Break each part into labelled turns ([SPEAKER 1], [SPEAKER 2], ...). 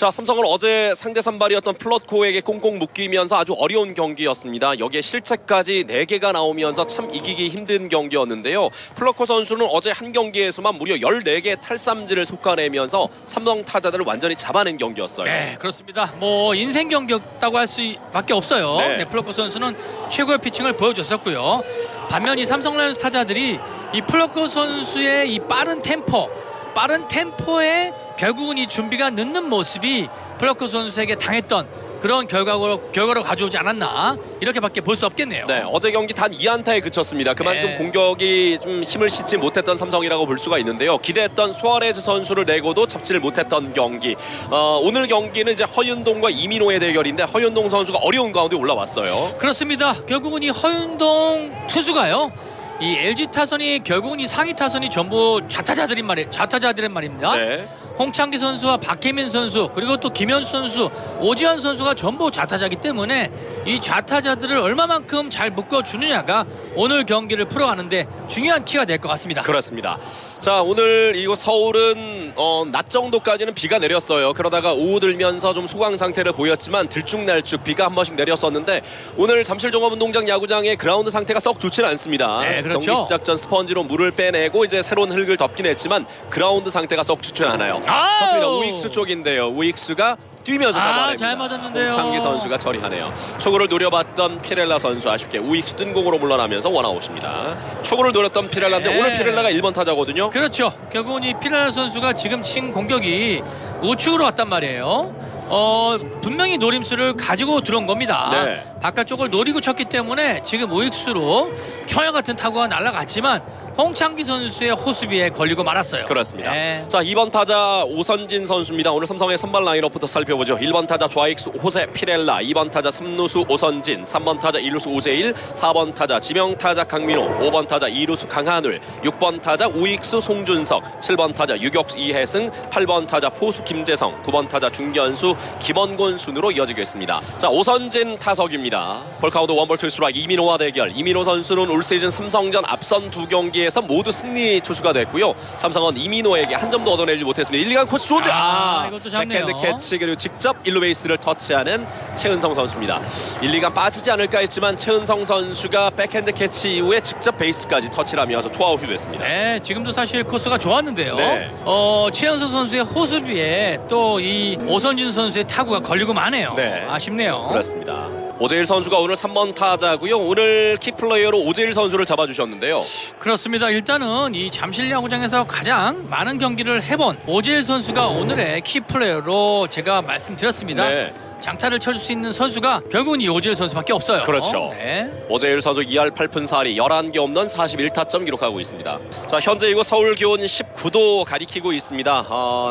[SPEAKER 1] 자, 삼성은 어제 상대 선발이었던 플럿코에게 꽁꽁 묶이면서 아주 어려운 경기였습니다. 여기에 실책까지 4개가 나오면서 참 이기기 힘든 경기였는데요. 플럿코 선수는 어제 한 경기에서만 무려 14개 탈삼진을 솎아내면서 삼성 타자들을 완전히 잡아낸 경기였어요.
[SPEAKER 2] 네, 그렇습니다. 뭐 인생 경기였다고 할 수밖에 없어요.
[SPEAKER 1] 네.
[SPEAKER 2] 네, 플러코 선수는 최고의 피칭을 보여줬었고요. 반면 이 삼성 라이온즈 타자들이 이 플러코 선수의 이 빠른 템포에 결국은 이 준비가 늦는 모습이 플러코 선수에게 당했던 그런 결과로 가져오지 않았나 이렇게밖에 볼 수 없겠네요.
[SPEAKER 1] 네, 어제 경기 단 2안타에 그쳤습니다. 그만큼
[SPEAKER 2] 네.
[SPEAKER 1] 공격이 좀 힘을 싣지 못했던 삼성이라고 볼 수가 있는데요. 기대했던 수아레즈 선수를 내고도 잡지를 못했던 경기. 오늘 경기는 이제 허윤동과 이민호의 대결인데 허윤동 선수가 어려운 가운데 올라왔어요.
[SPEAKER 2] 그렇습니다. 결국은 이 허윤동 투수가요. 이 LG 타선이 결국은 이 상위 타선이 전부 좌타자들인 말입니다.
[SPEAKER 1] 네.
[SPEAKER 2] 홍창기 선수와 박혜민 선수 그리고 또 김현수 선수, 오지환 선수가 전부 좌타자이기 때문에 이 좌타자들을 얼마만큼 잘 묶어주느냐가 오늘 경기를 풀어가는데 중요한 키가 될 것 같습니다.
[SPEAKER 1] 그렇습니다. 자, 오늘 이곳 서울은 낮 정도까지는 비가 내렸어요. 그러다가 오후 들면서 좀 소강 상태를 보였지만 들쭉날쭉 비가 한 번씩 내렸었는데 오늘 잠실종합운동장 야구장의 그라운드 상태가 썩 좋지는 않습니다.
[SPEAKER 2] 네, 그렇죠.
[SPEAKER 1] 경기 시작 전 스펀지로 물을 빼내고 이제 새로운 흙을 덮긴 했지만 그라운드 상태가 썩 좋지 않아요.
[SPEAKER 2] 아우!
[SPEAKER 1] 좋습니다. 우익수 쪽인데요. 우익수가 뛰면서 잡아냅니다.
[SPEAKER 2] 잘 맞았는데요.
[SPEAKER 1] 홍창기 선수가 처리하네요. 초구를 노려봤던 피렐라 선수 아쉽게 우익수 뜬 공으로 물러나면서 원아웃입니다. 초구를 노렸던 피렐라인데
[SPEAKER 2] 네.
[SPEAKER 1] 오늘 피렐라가 1번 타자거든요.
[SPEAKER 2] 그렇죠. 결국은 이 피렐라 선수가 지금 친 공격이 우측으로 왔단 말이에요. 분명히 노림수를 가지고 들어온 겁니다.
[SPEAKER 1] 네.
[SPEAKER 2] 바깥쪽을 노리고 쳤기 때문에 지금 우익수로 초야 같은 타구가 날아갔지만 홍창기 선수의 호수비에 걸리고 말았어요.
[SPEAKER 1] 그렇습니다.
[SPEAKER 2] 네.
[SPEAKER 1] 자, 2번 타자 오선진 선수입니다. 오늘 삼성의 선발 라인업부터 살펴보죠. 1번 타자 좌익수 호세 피렐라, 2번 타자 3루수 오선진, 3번 타자 1루수 오재일, 4번 타자 지명 타자 강민호, 5번 타자 2루수 강한울, 6번 타자 우익수 송준석, 7번 타자 유격수 이혜승, 8번 타자 포수 김재성, 9번 타자 중견수 김원곤 순으로 이어지겠습니다. 자, 오선진 타석입니다. 볼카운트 원볼 투스트라이크 이민호와 대결. 이민호 선수는 올 시즌 삼성전 앞선 2경기에서 모두 승리 투수가 됐고요. 삼성은 이민호에게 한 점도 얻어내지 못했습니다. 1, 2간 코스 좋은데
[SPEAKER 2] 이것도 잡네요.
[SPEAKER 1] 백핸드 캐치 그리고 직접 1루 베이스를 터치하는 최은성 선수입니다. 1, 2간 빠지지 않을까 했지만 최은성 선수가 백핸드 캐치 이후에 직접 베이스까지 터치를 하면서 투아웃이 됐습니다.
[SPEAKER 2] 네, 지금도 사실 코스가 좋았는데요.
[SPEAKER 1] 네.
[SPEAKER 2] 최현석 선수의 호수비에 또 이 오선진 선수의 타구가 걸리고 마네요.
[SPEAKER 1] 네.
[SPEAKER 2] 아쉽네요.
[SPEAKER 1] 그렇습니다. 오재일 선수가 오늘 3번 타자고요. 오늘 키플레이어로 오재일 선수를 잡아주셨는데요.
[SPEAKER 2] 그렇습니다. 일단은 이 잠실 야구장에서 가장 많은 경기를 해본 오재일 선수가 오늘의 키플레이어로 제가 말씀드렸습니다.
[SPEAKER 1] 네.
[SPEAKER 2] 장타를 쳐줄 수 있는 선수가 결국은 이 오재일 선수밖에 없어요.
[SPEAKER 1] 그렇죠.
[SPEAKER 2] 네.
[SPEAKER 1] 오재일 선수 2할 8푼 4리 11개 홈런 41타점 기록하고 있습니다. 자, 현재 이곳 서울 기온 19도 가리키고 있습니다.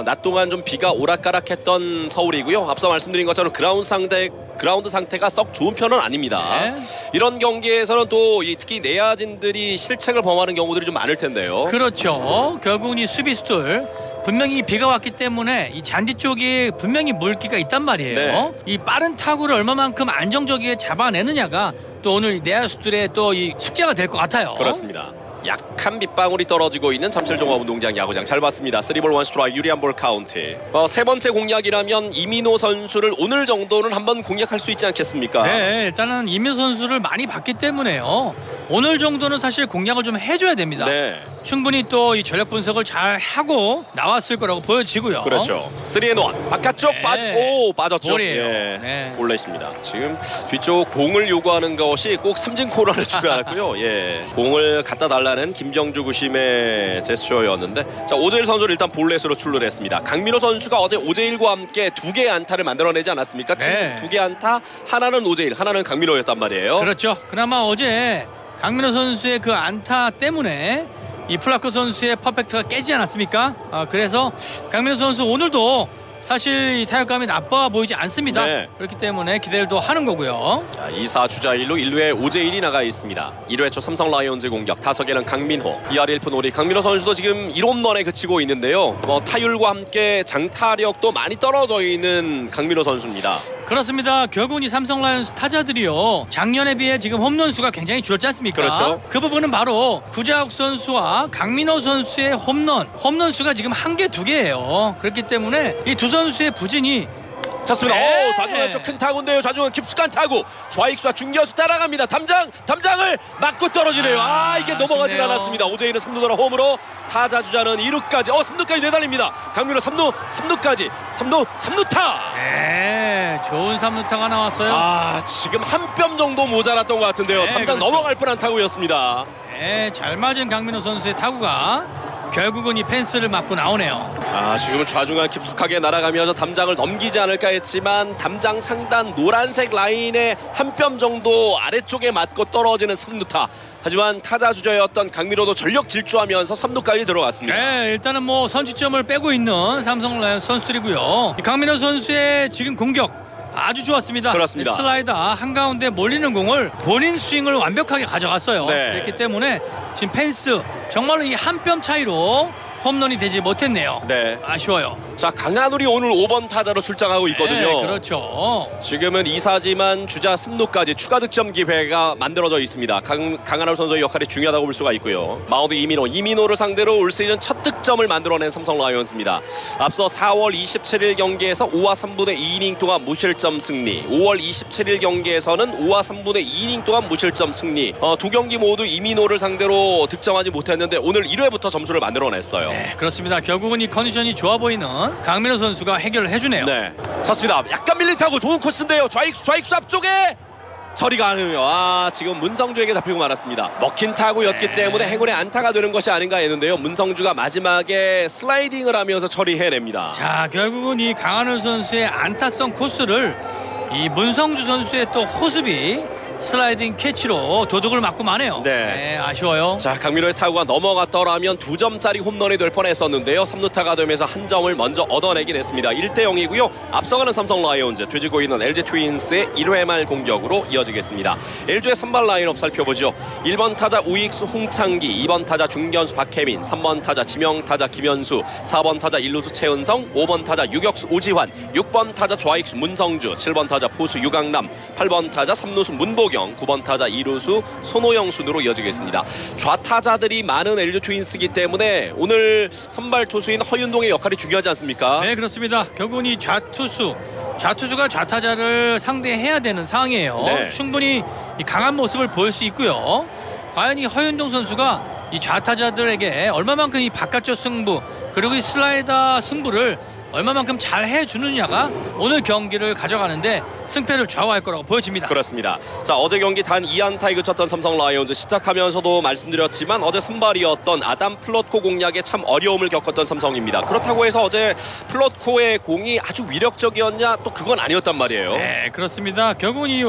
[SPEAKER 1] 낮 동안 좀 비가 오락가락했던 서울이고요. 앞서 말씀드린 것처럼 그라운드 상태가 썩 좋은 편은 아닙니다.
[SPEAKER 2] 네.
[SPEAKER 1] 이런 경기에서는 또 특히 내야진들이 실책을 범하는 경우들이 좀 많을 텐데요.
[SPEAKER 2] 그렇죠. 결국은 이 수비수들 분명히 비가 왔기 때문에 이 잔디 쪽에 분명히 물기가 있단 말이에요.
[SPEAKER 1] 네.
[SPEAKER 2] 이 빠른 타구를 얼마만큼 안정적이게 잡아내느냐가 또 오늘 내야수들의 또 이 숙제가 될 것 같아요.
[SPEAKER 1] 그렇습니다. 약한 빗방울이 떨어지고 있는 잠실종합운동장 야구장 잘 봤습니다. 3볼 1스트라이크 유리한 볼 카운트. 세 번째 공략이라면 이민호 선수를 오늘 정도는 한번 공략할 수 있지 않겠습니까?
[SPEAKER 2] 네, 일단은 이민호 선수를 많이 봤기 때문에요. 오늘 정도는 사실 공략을 좀 해줘야 됩니다.
[SPEAKER 1] 네.
[SPEAKER 2] 충분히 또 이 전력 분석을 잘 하고 나왔을 거라고 보여지고요.
[SPEAKER 1] 그렇죠. 3&1 바깥쪽
[SPEAKER 2] 네.
[SPEAKER 1] 빠졌죠.
[SPEAKER 2] 볼이에요.
[SPEAKER 1] 예.
[SPEAKER 2] 네.
[SPEAKER 1] 볼넷입니다. 지금 뒤쪽 공을 요구하는 것이 꼭 삼진 코너를 주지 않았고요. 예. 공을 갖다 달라는 김정주 구심의 제스처였는데 자, 오재일 선수를 일단 볼넷으로 출루를 했습니다. 강민호 선수가 어제 오재일과 함께 2개의 안타를 만들어내지 않았습니까?
[SPEAKER 2] 네.
[SPEAKER 1] 2개 안타, 하나는 오재일, 하나는 강민호였단 말이에요.
[SPEAKER 2] 그렇죠. 그나마 어제 강민호 선수의 그 안타 때문에 이 플라코 선수의 퍼펙트가 깨지지 않았습니까? 그래서 강민호 선수 오늘도 사실 이 타격감이 나빠 보이지 않습니다.
[SPEAKER 1] 네.
[SPEAKER 2] 그렇기 때문에 기대를 또 하는 거고요.
[SPEAKER 1] 자, 2사 주자 1루 1루에 오재일이 나가 있습니다. 1회 초 삼성 라이온즈 공격 타석에는 강민호 2할 1푼 5리 강민호 선수도 지금 1홈런에 그치고 있는데요. 타율과 함께 장타력도 많이 떨어져 있는 강민호 선수입니다.
[SPEAKER 2] 그렇습니다. 결국은 이 삼성 라이온즈 타자들이요, 작년에 비해 지금 홈런 수가 굉장히 줄었지 않습니까?
[SPEAKER 1] 그렇죠.
[SPEAKER 2] 그 부분은 바로 구자욱 선수와 강민호 선수의 홈런 수가 지금 1개, 2개예요. 그렇기 때문에 이 두 선수의 부진이
[SPEAKER 1] 찼습니다.
[SPEAKER 2] 네.
[SPEAKER 1] 오, 좌중간 쪽 큰 타구인데요. 좌중간 깊숙한 타구. 좌익수와 중견수 따라갑니다. 담장을 맞고 떨어지네요. 이게 넘어가질
[SPEAKER 2] 아쉽네요.
[SPEAKER 1] 않았습니다. 오재인은 3루 돌아 홈으로, 타자 주자는 2루까지. 3루까지 내달립니다. 강민호 3루까지. 3루타.
[SPEAKER 2] 네, 좋은 3루타가 나왔어요.
[SPEAKER 1] 지금 한 뼘 정도 모자랐던 것 같은데요.
[SPEAKER 2] 네,
[SPEAKER 1] 담장
[SPEAKER 2] 그렇죠.
[SPEAKER 1] 넘어갈 뻔한 타구였습니다.
[SPEAKER 2] 네, 잘 맞은 강민호 선수의 타구가 결국은 이 펜스를 맞고 나오네요.
[SPEAKER 1] 지금은 좌중간 깊숙하게 날아가면서 담장을 넘기지 않을까 했지만 담장 상단 노란색 라인의 한 뼘 정도 아래쪽에 맞고 떨어지는 3루타. 하지만 타자 주자였던 강민호도 전력 질주하면서 3루까지 들어갔습니다.
[SPEAKER 2] 네, 일단은 뭐 선취점을 빼고 있는 삼성 라이온즈 선수들이고요. 이 강민호 선수의 지금 공격 아주 좋았습니다.
[SPEAKER 1] 그렇습니다.
[SPEAKER 2] 슬라이더 한가운데 몰리는 공을 본인 스윙을 완벽하게 가져갔어요.
[SPEAKER 1] 네.
[SPEAKER 2] 그렇기 때문에 지금 펜스 정말로 이 한 뼘 차이로 홈런이 되지 못했네요.
[SPEAKER 1] 네.
[SPEAKER 2] 아쉬워요.
[SPEAKER 1] 자, 강한울이 오늘 5번 타자로 출장하고 있거든요.
[SPEAKER 2] 네, 그렇죠.
[SPEAKER 1] 지금은 2사지만 주자 3루까지 추가 득점 기회가 만들어져 있습니다. 강한울 선수의 역할이 중요하다고 볼 수가 있고요. 마운드 이민호를 상대로 올 시즌 첫 득점을 만들어낸 삼성 라이온즈입니다. 앞서 4월 27일 경기에서 5와 3분의 2이닝 동안 무실점 승리, 5월 27일 경기에서는 5와 3분의 2이닝 동안 무실점 승리. 두 경기 모두 이민호를 상대로 득점하지 못했는데 오늘 1회부터 점수를 만들어냈어요.
[SPEAKER 2] 네, 그렇습니다. 결국은 이 컨디션이 좋아 보이는 강민호 선수가 해결을 해주네요.
[SPEAKER 1] 네, 찼습니다. 약간 밀린 타고 좋은 코스인데요. 좌익수 앞쪽에 처리가 아니에요. 지금 문성주에게 잡히고 말았습니다. 먹힌 타구였기 때문에 행운의 안타가 되는 것이 아닌가 했는데요. 문성주가 마지막에 슬라이딩을 하면서 처리해냅니다.
[SPEAKER 2] 자, 결국은 이 강한울 선수의 안타성 코스를 이 문성주 선수의 또 호습이 슬라이딩 캐치로 도둑을 맞고 마네요.
[SPEAKER 1] 네.
[SPEAKER 2] 아쉬워요.
[SPEAKER 1] 자, 강민호의 타구가 넘어갔더라면 2점짜리 홈런이 될 뻔했었는데요. 3루타가 되면서 한 점을 먼저 얻어내긴 했습니다. 1대0이고요. 앞서가는 삼성 라이온즈, 뒤지고 있는 LG 트윈스의 1회 말 공격으로 이어지겠습니다. LG의 선발 라인업 살펴보죠. 1번 타자 우익수 홍창기, 2번 타자 중견수 박혜민, 3번 타자 지명타자 김현수, 4번 타자 1루수 최은성, 5번 타자 유격수 오지환, 6번 타자 좌익수 문성주, 7번 타자 포수 유강남, 8번 타자 3루수 문보 9번 타자 2루수 손호영 순으로 이어지겠습니다. 좌타자들이 많은 LG 트윈스이기 때문에 오늘 선발 투수인 허윤동의 역할이 중요하지 않습니까?
[SPEAKER 2] 네, 그렇습니다. 결국은 이 좌투수가 좌타자를 상대해야 되는 상황이에요.
[SPEAKER 1] 네.
[SPEAKER 2] 충분히 이 강한 모습을 보일 수 있고요. 과연 이 허윤동 선수가 이 좌타자들에게 얼마만큼 이 바깥쪽 승부 그리고 이 슬라이더 승부를 얼마만큼 잘 해주느냐가 오늘 경기를 가져가는데 승패를 좌우할 거라고 보여집니다.
[SPEAKER 1] 그렇습니다. 자, 어제 경기 단 2안타에 그쳤던 삼성 라이온즈, 시작하면서도 말씀드렸지만 어제 선발이었던 아담 플롯코 공략에 참 어려움을 겪었던 삼성입니다. 그렇다고 해서 어제 플롯코의 공이 아주 위력적이었냐, 또 그건 아니었단 말이에요.
[SPEAKER 2] 네, 그렇습니다. 결국은 이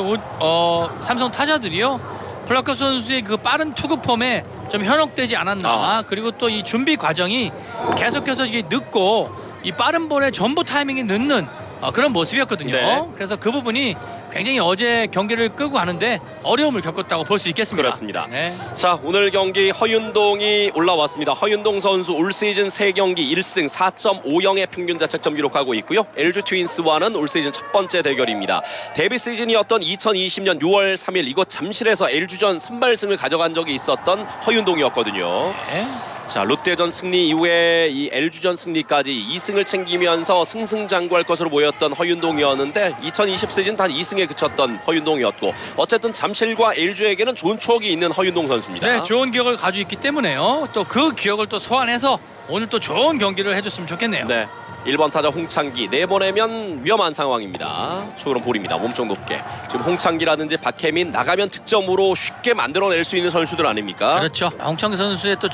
[SPEAKER 2] 삼성 타자들이요, 플라커 선수의 그 빠른 투구 폼에 좀 현혹되지 않았나. 그리고 또 이 준비 과정이 계속해서 이게 늦고 이 빠른 볼에 전부 타이밍이 늦는 그런 모습이었거든요.
[SPEAKER 1] 네.
[SPEAKER 2] 그래서 그 부분이 굉장히 어제 경기를 끄고 가는데 어려움을 겪었다고 볼 수 있겠습니다.
[SPEAKER 1] 그렇습니다.
[SPEAKER 2] 네.
[SPEAKER 1] 자, 오늘 경기 허윤동이 올라왔습니다. 허윤동 선수 올 시즌 3경기 1승 4.50의 평균 자책점 기록하고 있고요. LG 트윈스와는 올 시즌 첫 번째 대결입니다. 데뷔 시즌이었던 2020년 6월 3일 이곳 잠실에서 LG전 선발승을 가져간 적이 있었던 허윤동이었거든요.
[SPEAKER 2] 네.
[SPEAKER 1] 자, 롯데전 승리 이후에 이 LG전 승리까지 2승을 챙기면서 승승장구할 것으로 보였던 허윤동이었는데 2020 시즌 단 2승에 그쳤던 허윤동이었고, 어쨌든 잠실과 LG에게는 좋은 추억이 있는 허윤동 선수입니다.
[SPEAKER 2] 네, 좋은 기억을 가지고 있기 때문에요. 또 그 기억을 또 소환해서 오늘 또 좋은 경기를 해줬으면 좋겠네요.
[SPEAKER 1] 네, 1번 타자 홍창기 내보내면 위험한 상황입니다. 초그럼 볼입니다. 몸쪽 높게. 지금 홍창기라든지 박혜민 나가면 득점으로 쉽게 만들어낼 수 있는 선수들 아닙니까?
[SPEAKER 2] 그렇죠. 홍창기 선수의 또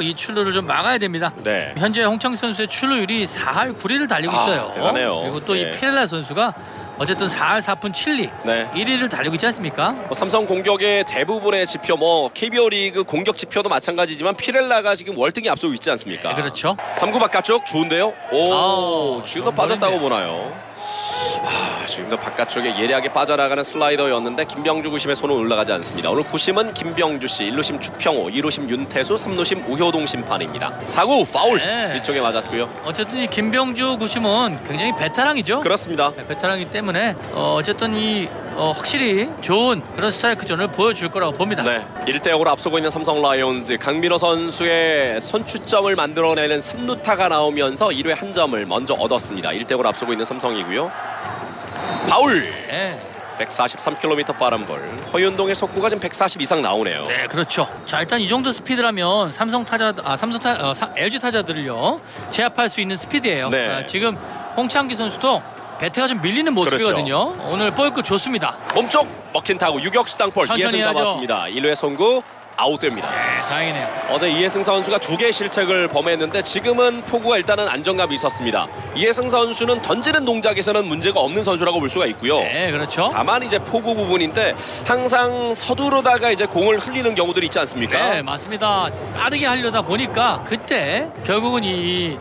[SPEAKER 2] 이 출루를 좀 막아야 됩니다.
[SPEAKER 1] 네.
[SPEAKER 2] 현재 홍창기 선수의 출루율이 4할 9리를 달리고 있어요.
[SPEAKER 1] 대단해요.
[SPEAKER 2] 그리고 또 이
[SPEAKER 1] 네.
[SPEAKER 2] 피렐라 선수가 어쨌든 4할 4푼 7리
[SPEAKER 1] 네.
[SPEAKER 2] 1위를 달리고 있지 않습니까?
[SPEAKER 1] 삼성 공격의 대부분의 지표, KBO 리그 공격 지표도 마찬가지지만 피렐라가 지금 월등히 앞서고 있지 않습니까?
[SPEAKER 2] 네, 그렇죠.
[SPEAKER 1] 3구 바깥쪽 좋은데요? 지금도
[SPEAKER 2] 좀
[SPEAKER 1] 빠졌다고
[SPEAKER 2] 멀었네요.
[SPEAKER 1] 보나요? 지금도 바깥쪽에 예리하게 빠져나가는 슬라이더였는데 김병주 구심의 손은 올라가지 않습니다. 오늘 구심은 김병주 씨, 1루심 추평호, 2루심 윤태수, 3루심 우효동 심판입니다. 4구 파울
[SPEAKER 2] 네.
[SPEAKER 1] 뒤쪽에 맞았고요.
[SPEAKER 2] 어쨌든 이 김병주 구심은 굉장히 베테랑이죠.
[SPEAKER 1] 그렇습니다.
[SPEAKER 2] 네, 베테랑이기 때문에 어쨌든 이 확실히 좋은 그런 스트라이크 존을 보여줄 거라고 봅니다.
[SPEAKER 1] 네, 1대0으로 앞서고 있는 삼성 라이온즈. 강민호 선수의 선취점을 만들어내는 3루타가 나오면서 1회 한 점을 먼저 얻었습니다. 1대0으로 앞서고 있는 삼성이고요. 파울.
[SPEAKER 2] 네.
[SPEAKER 1] 143km 빠른 볼. 허윤동의 속구가 지금 140 이상 나오네요.
[SPEAKER 2] 네, 그렇죠. 자, 일단 이 정도 스피드라면 LG 타자들을요 제압할 수 있는 스피드예요.
[SPEAKER 1] 네.
[SPEAKER 2] 지금 홍창기 선수도 배트가 좀 밀리는 모습이거든요.
[SPEAKER 1] 그렇죠.
[SPEAKER 2] 오늘 볼끝 좋습니다.
[SPEAKER 1] 몸쪽 먹힌 타구 유격수 땅볼
[SPEAKER 2] 천천히
[SPEAKER 1] 이해승
[SPEAKER 2] 해야죠.
[SPEAKER 1] 잡았습니다. 1회 송구 아웃됩니다.
[SPEAKER 2] 네, 다행이네요.
[SPEAKER 1] 어제 이해승 선수가 2개의 실책을 범했는데 지금은 포구가 일단은 안정감이 있었습니다. 이해승 선수는 던지는 동작에서는 문제가 없는 선수라고 볼 수가 있고요.
[SPEAKER 2] 네, 그렇죠.
[SPEAKER 1] 다만 이제 포구 부분인데 항상 서두르다가 이제 공을 흘리는 경우들이 있지 않습니까?
[SPEAKER 2] 네, 맞습니다. 빠르게 하려다 보니까 그때 결국은 이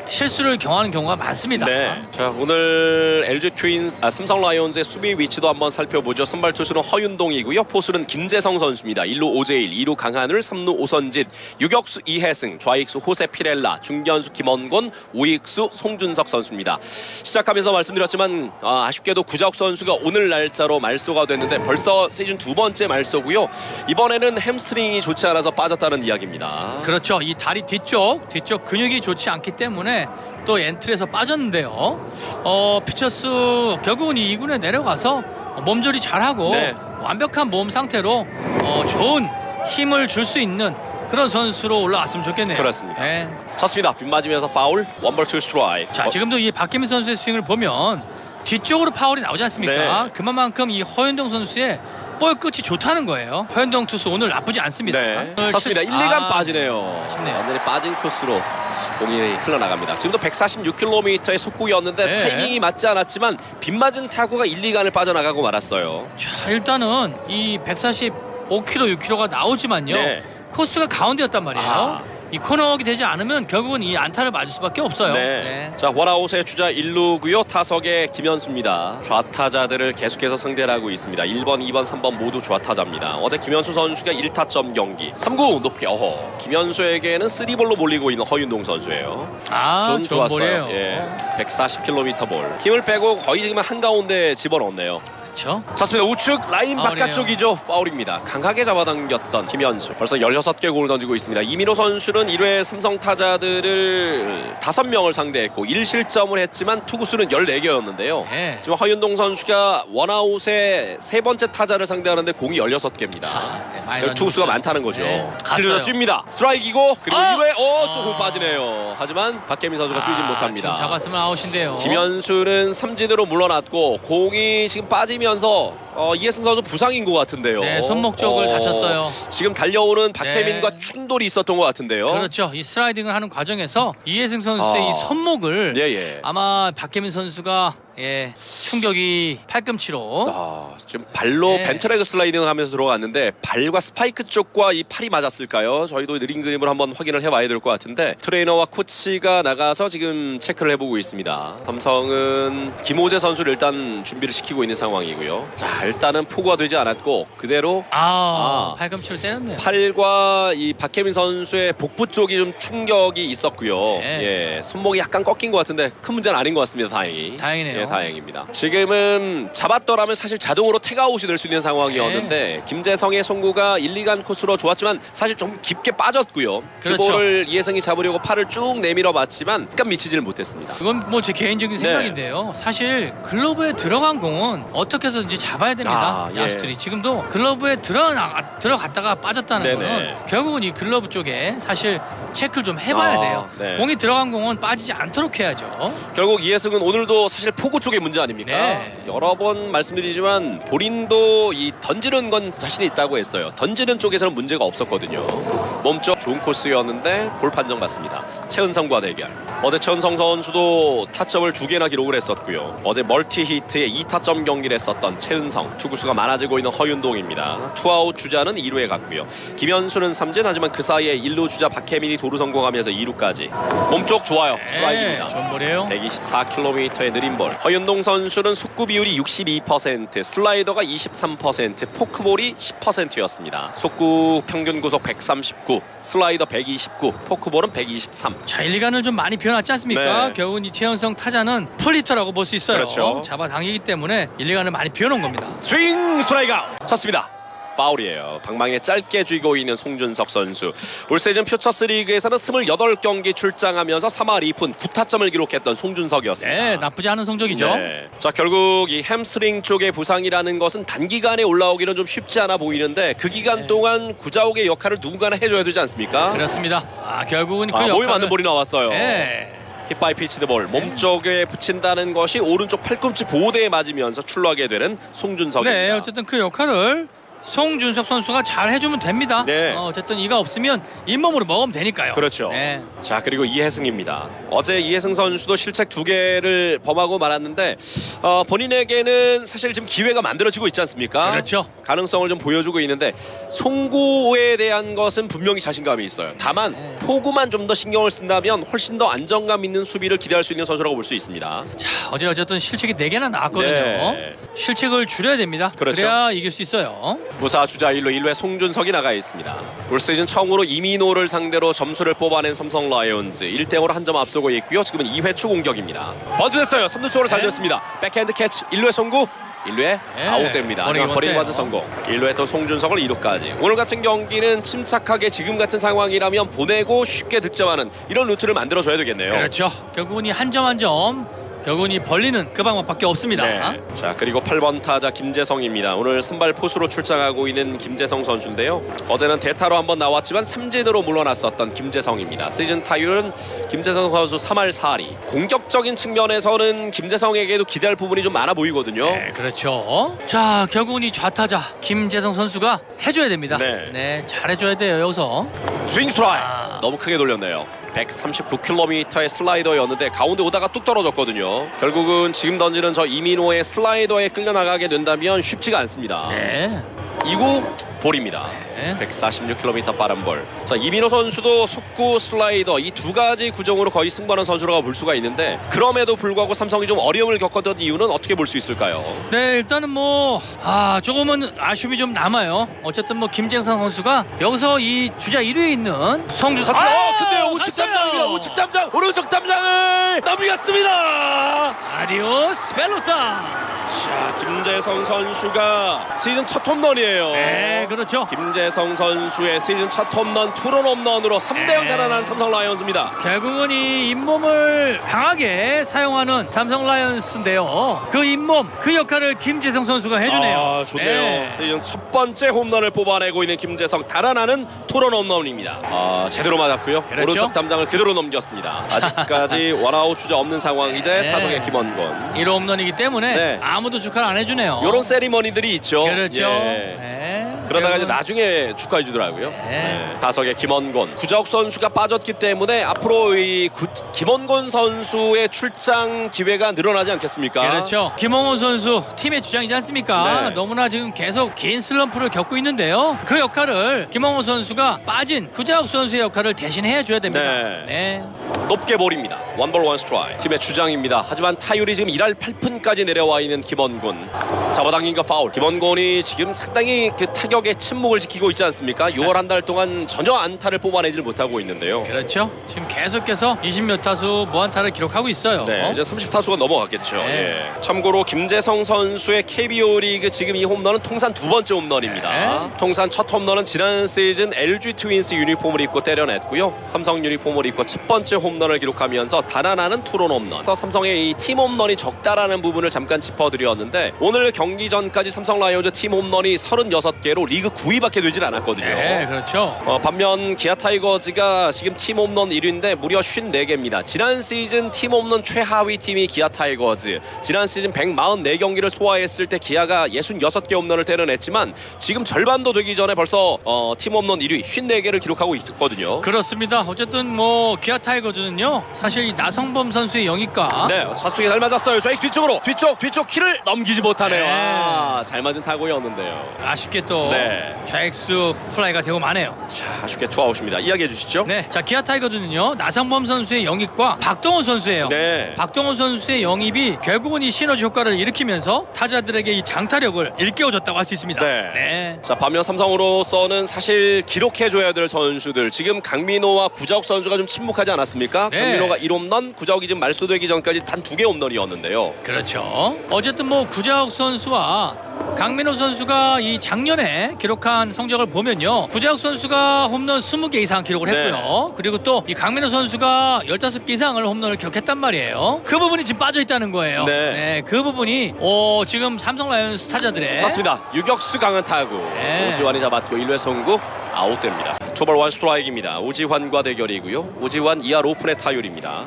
[SPEAKER 2] 실수를 경하는 경우가 많습니다.
[SPEAKER 1] 네. 자, 오늘 LG 트윈스 삼성 라이온즈의 수비 위치도 한번 살펴보죠. 선발 투수는 허윤동이고요. 포수는 김재성 선수입니다. 1루 오재일, 2루 강하늘, 3루 오선진, 유격수 이해승, 좌익수 호세 피렐라, 중견수 김원곤, 우익수 송준석 선수입니다. 시작하면서 말씀드렸지만 아쉽게도 구자욱 선수가 오늘 날짜로 말소가 됐는데 벌써 시즌 2번째 말소고요. 이번에는 햄스트링이 좋지 않아서 빠졌다는 이야기입니다.
[SPEAKER 2] 그렇죠. 이 다리 뒤쪽 근육이 좋지 않기 때문에 또 엔트리에서 빠졌는데요. 피처스 결국은 이 2군에 내려가서 몸조리 잘하고
[SPEAKER 1] 네.
[SPEAKER 2] 완벽한 몸 상태로 좋은 힘을 줄 수 있는 그런 선수로 올라왔으면 좋겠네요.
[SPEAKER 1] 그렇습니다.
[SPEAKER 2] 네.
[SPEAKER 1] 쳤습니다. 빗 맞으면서 파울, 원볼 투 스트라이크.
[SPEAKER 2] 자, 지금도 이 박혜민 선수의 스윙을 보면 뒤쪽으로 파울이 나오지 않습니까?
[SPEAKER 1] 네.
[SPEAKER 2] 그만큼 이 허윤동 선수의 볼 끝이 좋다는 거예요. 허윤동 투수 오늘 나쁘지 않습니다.
[SPEAKER 1] 네.
[SPEAKER 2] 오늘
[SPEAKER 1] 쳤습니다. 1, 2간 빠지네요.
[SPEAKER 2] 아쉽네요.
[SPEAKER 1] 완전히 빠진 코스로 공이 흘러나갑니다. 지금도 146km의 속구였는데
[SPEAKER 2] 네.
[SPEAKER 1] 타이밍이 맞지 않았지만 빗맞은 타구가 1, 2간을 빠져나가고 말았어요.
[SPEAKER 2] 자, 일단은 이 145km, 6km가 나오지만요.
[SPEAKER 1] 네.
[SPEAKER 2] 코스가 가운데였단 말이에요.
[SPEAKER 1] 아하.
[SPEAKER 2] 이 코너워크 되지 않으면 결국은 이 안타를 맞을 수밖에 없어요.
[SPEAKER 1] 네. 자, 원아웃의 주자 1루고요. 타석에 김현수입니다. 좌타자들을 계속해서 상대를 하고 있습니다. 1번, 2번, 3번 모두 좌타자입니다. 어제 김현수 선수가 1타점 경기. 3구 높게 김현수에게는 3볼로 몰리고 있는 허윤동 선수예요. 좀
[SPEAKER 2] 좋은
[SPEAKER 1] 좋았어요.
[SPEAKER 2] 볼이에요.
[SPEAKER 1] 예. 140km 볼. 힘을 빼고 거의 지금 한가운데 집어넣었네요.
[SPEAKER 2] 그렇죠.
[SPEAKER 1] 쳤습니다. 우측 라인
[SPEAKER 2] 파울이네요.
[SPEAKER 1] 바깥쪽이죠. 파울입니다. 강하게 잡아당겼던 김현수. 벌써 16개 공을 던지고 있습니다. 이민호 선수는 1회 삼성 타자들을 5명을 상대했고 1실점을 했지만 투구수는 14개였는데요.
[SPEAKER 2] 네.
[SPEAKER 1] 지금 허윤동 선수가 원아웃에 세 번째 타자를 상대하는데 공이 16개입니다.
[SPEAKER 2] 네, 많이
[SPEAKER 1] 투구수가
[SPEAKER 2] 던졌어요.
[SPEAKER 1] 많다는 거죠.
[SPEAKER 2] 네,
[SPEAKER 1] 그래서
[SPEAKER 2] 갔어요.
[SPEAKER 1] 뜁니다. 스트라이크이고 그리고
[SPEAKER 2] 아!
[SPEAKER 1] 1회 또 공 빠지네요. 하지만 박혜민 선수가 뛰진 못합니다.
[SPEAKER 2] 지금 잡았으면 아웃인데요.
[SPEAKER 1] 김현수는 삼진으로 물러났고 공이 지금 빠지면서 이해승 선수 부상인 것 같은데요.
[SPEAKER 2] 네, 손목 쪽을 다쳤어요.
[SPEAKER 1] 지금 달려오는 박혜민과
[SPEAKER 2] 네.
[SPEAKER 1] 충돌이 있었던 것 같은데요.
[SPEAKER 2] 그렇죠. 이 슬라이딩을 하는 과정에서 이해승 선수의 이 손목을
[SPEAKER 1] 예.
[SPEAKER 2] 아마 박혜민 선수가 충격이 팔꿈치로
[SPEAKER 1] 지금 발로
[SPEAKER 2] 네.
[SPEAKER 1] 벤트레그 슬라이딩을 하면서 들어갔는데 발과 스파이크 쪽과 이 팔이 맞았을까요? 저희도 느린 그림으로 한번 확인을 해봐야 될 것 같은데 트레이너와 코치가 나가서 지금 체크를 해보고 있습니다. 삼성은 김호재 선수를 일단 준비를 시키고 있는 상황이고요. 자, 일단은 포구가 되지 않았고 그대로
[SPEAKER 2] 팔꿈치를 때렸네요.
[SPEAKER 1] 팔과 이 박혜민 선수의 복부 쪽이 좀 충격이 있었고요.
[SPEAKER 2] 네.
[SPEAKER 1] 예, 손목이 약간 꺾인 것 같은데 큰 문제는 아닌 것 같습니다.
[SPEAKER 2] 다행이네요.
[SPEAKER 1] 예, 다행입니다. 지금은 잡았더라면 사실 자동으로 태그아웃이 될 수 있는 상황이었는데 김재성의 송구가 1, 2간 코스로 좋았지만 사실 좀 깊게 빠졌고요.
[SPEAKER 2] 그렇죠.
[SPEAKER 1] 그 볼을 이해성이 잡으려고 팔을 쭉 내밀어 봤지만 약간 미치지를 못했습니다.
[SPEAKER 2] 그건 뭐 제 개인적인 생각인데요. 사실 글러브에 들어간 공은 어떻게 해서든지 잡아야 됩니다.
[SPEAKER 1] 예.
[SPEAKER 2] 야수들이 지금도 글러브에 들어갔다가 빠졌다는
[SPEAKER 1] 네네.
[SPEAKER 2] 거는 결국은 이 글러브 쪽에 사실 체크를 좀 해봐야 돼요.
[SPEAKER 1] 네.
[SPEAKER 2] 공이 들어간 공은 빠지지 않도록 해야죠.
[SPEAKER 1] 결국 이해승은 오늘도 사실 포구 쪽의 문제 아닙니까?
[SPEAKER 2] 네.
[SPEAKER 1] 여러 번 말씀드리지만 본인도 이 던지는 건 자신이 있다고 했어요. 던지는 쪽에서는 문제가 없었거든요. 몸쪽 좋은 코스였는데 볼 판정 받습니다. 최은성과 대결. 어제 최은성 선수도 타점을 2개나 기록을 했었고요. 어제 멀티 히트에 2타점 경기를 했었던 최은성. 투구수가 많아지고 있는 허윤동입니다. 투아웃 주자는 2루에 갔고요. 김현수는 삼진, 하지만 그 사이에 1루 주자 박혜민이 도루 성공하면서 2루까지. 몸쪽 좋아요. 스트라이크입니다.
[SPEAKER 2] 좋은 볼이에요.
[SPEAKER 1] 124km의 느린 볼. 허윤동 선수는 속구 비율이 62%, 슬라이더가 23%, 포크볼이 10%였습니다. 속구 평균 구속 139, 슬라이더 129, 포크볼은 123.
[SPEAKER 2] 자, 1, 2간을 좀 많이 비워놨지 않습니까?
[SPEAKER 1] 네.
[SPEAKER 2] 결국은 이 최연성 타자는 풀리터라고 볼 수 있어요.
[SPEAKER 1] 그렇죠.
[SPEAKER 2] 잡아당기기 때문에 1, 2간을 많이 비워놓은 겁니다.
[SPEAKER 1] 스윙 스트라이크 아웃. 쳤습니다. 파울이에요. 방망이에 짧게 쥐고 있는 송준석 선수. 올 시즌 퓨처스 리그에서는 28경기 출장하면서 3할 2푼 9타점을 기록했던 송준석이었습니다.
[SPEAKER 2] 네, 나쁘지 않은 성적이죠.
[SPEAKER 1] 네. 자, 결국 이 햄스트링 쪽의 부상이라는 것은 단기간에 올라오기는 좀 쉽지 않아 보이는데 그 기간 동안 구자욱의 역할을 누군가는 해줘야 되지 않습니까?
[SPEAKER 2] 그렇습니다. 결국은 그
[SPEAKER 1] 몸에
[SPEAKER 2] 역할을
[SPEAKER 1] 맞는 볼이 나왔어요.
[SPEAKER 2] 네.
[SPEAKER 1] 힙바이 피치드 볼 몸쪽에 붙인다는 것이 오른쪽 팔꿈치 보호대에 맞으면서 출루하게 되는 송준석입니다.
[SPEAKER 2] 네, 어쨌든 그 역할을 송준석 선수가 잘 해주면 됩니다.
[SPEAKER 1] 네.
[SPEAKER 2] 어쨌든 이가 없으면 잇몸으로 먹으면 되니까요.
[SPEAKER 1] 그렇죠.
[SPEAKER 2] 네.
[SPEAKER 1] 자, 그리고 이해승입니다. 어제 이해승 선수도 실책 2개를 범하고 말았는데 본인에게는 사실 지금 기회가 만들어지고 있지 않습니까?
[SPEAKER 2] 그렇죠.
[SPEAKER 1] 가능성을 좀 보여주고 있는데 송구에 대한 것은 분명히 자신감이 있어요. 다만 포구만 좀 더 신경을 쓴다면 훨씬 더 안정감 있는 수비를 기대할 수 있는 선수라고 볼 수 있습니다.
[SPEAKER 2] 자, 어제 어쨌든 실책이 4개나 나왔거든요.
[SPEAKER 1] 네.
[SPEAKER 2] 실책을 줄여야 됩니다.
[SPEAKER 1] 그렇죠.
[SPEAKER 2] 그래야 이길 수 있어요.
[SPEAKER 1] 무사 주자 1루 1루에 송준석이 나가 있습니다. 올 시즌 처음으로 이민호를 상대로 점수를 뽑아낸 삼성 라이온즈 1대0으로 한 점 앞서고 있고요. 지금은 2회 초 공격입니다. 번트 됐어요. 3루 쪽으로 잘
[SPEAKER 2] 네.
[SPEAKER 1] 됐습니다. 백핸드 캐치 1루에 송구 1루에
[SPEAKER 2] 네.
[SPEAKER 1] 아웃됩니다.
[SPEAKER 2] 버닝
[SPEAKER 1] 하지만 버닝
[SPEAKER 2] 못해요.
[SPEAKER 1] 바드 성공. 1루에 또 송준석을 2루까지. 오늘 같은 경기는 침착하게 지금 같은 상황이라면 보내고 쉽게 득점하는 이런 루트를 만들어줘야 되겠네요.
[SPEAKER 2] 그렇죠. 결국은 이 한 점 한 점 결국은 이 벌리는 그 방법밖에 없습니다.
[SPEAKER 1] 네. 자, 그리고 8번 타자 김재성입니다. 오늘 선발 포수로 출장하고 있는 김재성 선수인데요. 어제는 대타로 한번 나왔지만 삼진으로 물러났었던 김재성입니다. 시즌 타율은 김재성 선수 3할 4리. 공격적인 측면에서는 김재성에게도 기대할 부분이 좀 많아 보이거든요.
[SPEAKER 2] 네, 그렇죠. 자, 결국은 이 좌타자 김재성 선수가 해줘야 됩니다.
[SPEAKER 1] 네.
[SPEAKER 2] 잘해줘야 돼요. 여기서
[SPEAKER 1] 스윙 스트라이크. 너무 크게 돌렸네요. 139km의 슬라이더였는데 가운데 오다가 뚝 떨어졌거든요. 결국은 지금 던지는 저 이민호의 슬라이더에 끌려나가게 된다면 쉽지가 않습니다.
[SPEAKER 2] 네.
[SPEAKER 1] 2구 볼입니다.
[SPEAKER 2] 네.
[SPEAKER 1] 146km 빠른 볼. 자, 이민호 선수도 속구 슬라이더 이 두 가지 구종으로 거의 승부하는 선수라고 볼 수가 있는데 그럼에도 불구하고 삼성이 좀 어려움을 겪었던 이유는 어떻게 볼 수 있을까요?
[SPEAKER 2] 네, 일단은 조금은 아쉬움이 좀 남아요. 어쨌든 김재성 선수가 여기서 이 주자 1위에 있는 송준석.
[SPEAKER 1] 근데요 우측 담장입니다. 우측 담장 오른쪽 담장을 넘겼습니다.
[SPEAKER 2] 아디오스 벨로타.
[SPEAKER 1] 자, 김재성 선수가 시즌 첫 홈런이에요.
[SPEAKER 2] 네, 그렇죠.
[SPEAKER 1] 김재성 선수의 시즌 첫 홈런 투런 홈런으로 3대0 달아난 삼성 라이온즈입니다.
[SPEAKER 2] 결국은 이 잇몸을 강하게 사용하는 삼성 라이온스인데요. 그 잇몸, 그 역할을 김재성 선수가 해주네요.
[SPEAKER 1] 아, 좋네요.
[SPEAKER 2] 네.
[SPEAKER 1] 시즌 첫 번째 홈런을 뽑아내고 있는 김재성 달아나는 투런 홈런입니다. 제대로 맞았고요.
[SPEAKER 2] 그렇죠.
[SPEAKER 1] 오른쪽 담장을 그대로 넘겼습니다. 아직까지 원아웃 주자 없는 상황. 이제
[SPEAKER 2] 네.
[SPEAKER 1] 타석의 김원권.
[SPEAKER 2] 1호 홈런이기 때문에
[SPEAKER 1] 네.
[SPEAKER 2] 아무도 축하를 안 해주네요.
[SPEAKER 1] 이런 세리머니들이 있죠.
[SPEAKER 2] 그렇죠.
[SPEAKER 1] 예.
[SPEAKER 2] 네.
[SPEAKER 1] 그러다가 이제
[SPEAKER 2] 결국은-
[SPEAKER 1] 나중에 축하해 주더라고요.
[SPEAKER 2] 네.
[SPEAKER 1] 타석의 김원곤. 구자욱 선수가 빠졌기 때문에 앞으로 이 김원곤 선수의 출장 기회가 늘어나지 않겠습니까?
[SPEAKER 2] 그렇죠. 김홍호 선수 팀의 주장이지 않습니까?
[SPEAKER 1] 네.
[SPEAKER 2] 너무나 지금 계속 긴 슬럼프를 겪고 있는데요. 그 역할을 김홍호 선수가 빠진 구자욱 선수의 역할을 대신해 줘야 됩니다.
[SPEAKER 1] 네. 높게 볼입니다. 원볼 원 스트라이크. 팀의 주장입니다. 하지만 타율이 지금 1할 8푼까지 내려와 있는 김원곤. 잡아당긴 거 파울. 김원곤이 지금 상당히 그 타격의 침묵을 지키고 있지 않습니까? 6월 한 달 동안 전혀 안타를 뽑아내질 못하고 있는데요.
[SPEAKER 2] 그렇죠. 지금 계속해서 20몇 타수 무안타를 기록하고 있어요.
[SPEAKER 1] 네, 이제 30타수가 넘어갔겠죠.
[SPEAKER 2] 네.
[SPEAKER 1] 예. 참고로 김재성 선수의 KBO 리그 지금 이 홈런은 통산 2번째 홈런입니다.
[SPEAKER 2] 네.
[SPEAKER 1] 통산 첫 홈런은 지난 시즌 LG 트윈스 유니폼을 입고 때려냈고요. 삼성 유니폼을 입고 첫 번째 홈런을 기록하면서 단안하는 투런 홈런. 삼성의 이 팀 홈런이 적다라는 부분을 잠깐 짚어드렸는데 오늘 경기 전까지 삼성 라이온즈 팀 홈런이 36개로 리그 9위밖에 되질 않았거든요.
[SPEAKER 2] 네, 그렇죠.
[SPEAKER 1] 반면 기아 타이거즈가 지금 팀 홈런 1위인데 무려 54개입니다. 지난 시즌 팀 홈런 최하위 팀이 기아 타이거즈. 지난 시즌 144경기를 소화했을 때 기아가 66개 홈런을 때려냈지만 지금 절반도 되기 전에 벌써 팀 홈런 1위 54개를 기록하고 있거든요.
[SPEAKER 2] 그렇습니다. 어쨌든 기아 타이거즈는요. 사실 이 나성범 선수의 영입과
[SPEAKER 1] 네, 좌측에 잘 맞았어요. 좌익 뒤쪽으로 뒤쪽 키를 넘기지 못하네요.
[SPEAKER 2] 네.
[SPEAKER 1] 잘 맞은 타구였는데요.
[SPEAKER 2] 아쉽게 또
[SPEAKER 1] 네.
[SPEAKER 2] 좌익수 플라이가 되고 마네요.
[SPEAKER 1] 자, 아쉽게 투아웃입니다. 이야기해 주시죠.
[SPEAKER 2] 네, 자 기아 타이거즈는요 나성범 선수의 영입과 박동원 선수예요.
[SPEAKER 1] 네.
[SPEAKER 2] 박동원 선수의 영입이 결국은 이 시너지 효과를 일으키면서 타자들에게 이 장타력을 일깨워줬다고 할 수 있습니다.
[SPEAKER 1] 네. 자, 반면 삼성으로서는 사실 기록해줘야 될 선수들, 지금 강민호와 구자욱 선수가 좀 침묵하지 않았습니까?
[SPEAKER 2] 네.
[SPEAKER 1] 강민호가 1홈런, 구자욱이 지금 말소되기 전까지 단 2개 홈런이었는데요.
[SPEAKER 2] 그렇죠. 어쨌든 뭐 구자욱 선수와 강민호 선수가 이 작년에 기록한 성적을 보면요, 구자욱 선수가 홈런 20개 이상 기록을 했고요. 그리고 또 이 강민호 선수가 15개 이상을 홈런을 기록했단 말이에요. 그 부분이 지금 빠져 있다는 거예요.
[SPEAKER 1] 네.
[SPEAKER 2] 그 부분이 지금 삼성 라이온즈 타자들의
[SPEAKER 1] 좋습니다. 유격수 강한 타구.
[SPEAKER 2] 네.
[SPEAKER 1] 오지환이 잡았고 1회 송구 아웃됩니다. 투볼 원 스트라이크입니다. 오지환과 대결이고요. 오지환 2할 오픈의 타율입니다.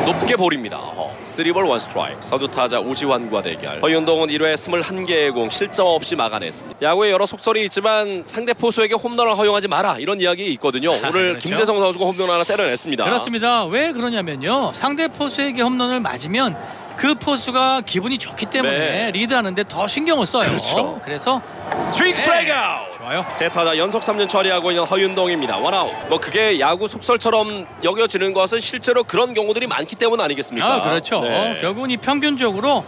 [SPEAKER 1] 높게 볼입니다. 3볼 원 스트라이크. 선두 타자 오지환과 대결. 허윤동은 1회 21개의 공 실점 없이 막아냈습니다. 야구에 여러 속설이 있지만 상대 포수에게 홈런을 허용하지 마라, 이런 이야기 있거든요. 오늘
[SPEAKER 2] 그렇죠.
[SPEAKER 1] 김재성 선수가 홈런 하나 때려냈습니다.
[SPEAKER 2] 그렇습니다. 왜 그러냐면요, 상대 포수에게 홈런을 맞으면 그 포수가 기분이 좋기 때문에
[SPEAKER 1] 네.
[SPEAKER 2] 리드하는데 더 신경을 써요.
[SPEAKER 1] 그렇죠.
[SPEAKER 2] 그래서
[SPEAKER 1] 스윙 스트라이크 아웃.
[SPEAKER 2] 좋아요.
[SPEAKER 1] 세 타자 연속 3진 처리하고 있는 허윤동입니다. 원아웃. 뭐 그게 야구 속설처럼 여겨지는 것은 실제로 그런 경우들이 많기 때문 아니겠습니까?
[SPEAKER 2] 그렇죠.
[SPEAKER 1] 네.
[SPEAKER 2] 결국은 이 평균적으로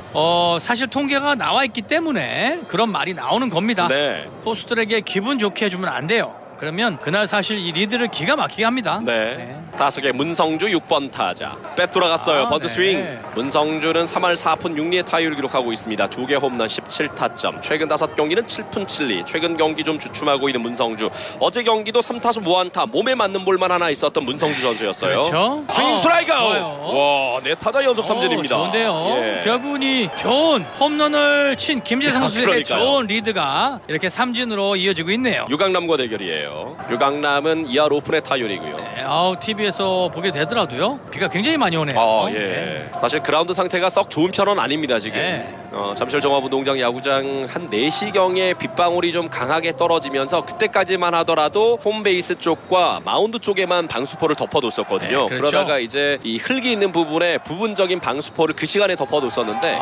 [SPEAKER 2] 사실 통계가 나와 있기 때문에 그런 말이 나오는 겁니다.
[SPEAKER 1] 네.
[SPEAKER 2] 포수들에게 기분 좋게 해주면 안 돼요. 그러면 그날 사실 이 리드를 기가 막히게 합니다.
[SPEAKER 1] 네. 타석의 문성주 6번 타자. 백 돌아갔어요. 번트
[SPEAKER 2] 네.
[SPEAKER 1] 스윙. 문성주는 3할 4푼 6리의 타율을 기록하고 있습니다. 2개 홈런 17타점. 최근 5경기는 7푼 7리. 최근 경기 좀 주춤하고 있는 문성주. 어제 경기도 3타수 무안타. 몸에 맞는 볼만 하나 있었던 문성주 선수였어요.
[SPEAKER 2] 그렇죠.
[SPEAKER 1] 스윙 스트라이크.
[SPEAKER 2] 좋아요.
[SPEAKER 1] 와, 네 타자 연속 3진입니다.
[SPEAKER 2] 좋은데요.
[SPEAKER 1] 예.
[SPEAKER 2] 결국은 이 좋은 홈런을 친 김재성 선수의
[SPEAKER 1] 그러니까요.
[SPEAKER 2] 좋은 리드가 이렇게 3진으로 이어지고 있네요.
[SPEAKER 1] 유강남과 대결이에요. 유강남은 2할 오픈의 타율이고요.
[SPEAKER 2] 네, TV에서 보게 되더라도요. 비가 굉장히 많이 오네요.
[SPEAKER 1] 예. 사실 그라운드 상태가 썩 좋은 편은 아닙니다, 지금.
[SPEAKER 2] 네.
[SPEAKER 1] 잠실 종합운동장 야구장 한 4시경에 빗방울이 좀 강하게 떨어지면서 그때까지만 하더라도 홈베이스 쪽과 마운드 쪽에만 방수포를 덮어뒀었거든요.
[SPEAKER 2] 네, 그렇죠.
[SPEAKER 1] 그러다가 이제 이 흙이 있는 부분에 부분적인 방수포를 그 시간에 덮어뒀었는데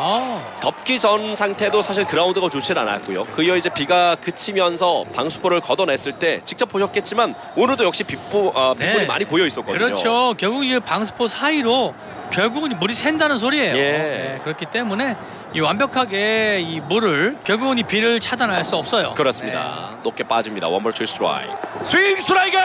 [SPEAKER 1] 덮기 전 상태도 사실 그라운드가 좋진 않았고요. 그 이어 이제 비가 그치면서 방수포를 걷어냈을 때 직접 보셨겠지만 오늘도 역시 빗물이 많이 보여 있었거든요.
[SPEAKER 2] 그렇죠. 결국 이 방수포 사이로 결국은 물이 샌다는 소리예요.
[SPEAKER 1] 예.
[SPEAKER 2] 네, 그렇기 때문에 이 완벽하게 이 물을 결국은 이 비를 차단할 수 없어요.
[SPEAKER 1] 그렇습니다. 높게 빠집니다. 원볼 투 스트라이크. 스윙 스트라이크!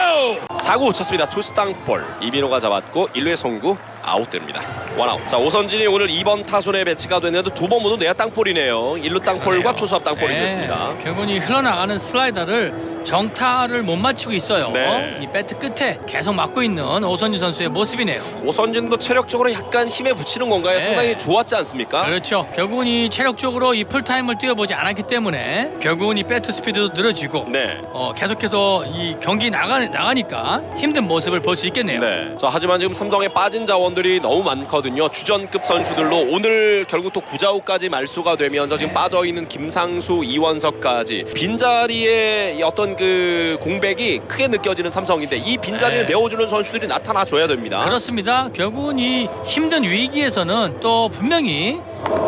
[SPEAKER 1] 사구 쳤습니다. 투스 땅볼. 이민호가 잡았고 1회 송구 아웃됩니다. 원아웃. 자, 오선진이 오늘 2번 타순에 배치가 됐는데 두 번 모두 내야 땅볼이네요. 1루 땅볼과 투수 앞 땅볼이 됐습니다.
[SPEAKER 2] 결국은 이 흘러나가는 슬라이더를 정타를 못 맞추고 있어요.
[SPEAKER 1] 네.
[SPEAKER 2] 이 배트 끝에 계속 맞고 있는 오선진 선수의 모습이네요.
[SPEAKER 1] 오선진도 체력적으로 약간 힘에 붙이는 건가요?
[SPEAKER 2] 네.
[SPEAKER 1] 상당히 좋았지 않습니까?
[SPEAKER 2] 그렇죠. 결국은 이 체력적으로 이 풀타임을 뛰어보지 않았기 때문에 결국은 이 배트 스피드도 늘어지고
[SPEAKER 1] 네.
[SPEAKER 2] 계속해서 이 경기 나가니까 힘든 모습을 볼 수 있겠네요.
[SPEAKER 1] 네. 자, 하지만 지금 삼성에 빠진 자원들이 너무 많거든요. 주전급 선수들로 오늘 결국 또 구자욱까지 말소가 되면서 지금 빠져 있는 김상수, 이원석까지 빈자리에 어떤 그 공백이 크게 느껴지는 삼성인데 이 빈자리를
[SPEAKER 2] 네.
[SPEAKER 1] 메워주는 선수들이 나타나 줘야 됩니다.
[SPEAKER 2] 그렇습니다. 결국은 이 힘든 위기에서는 또 분명히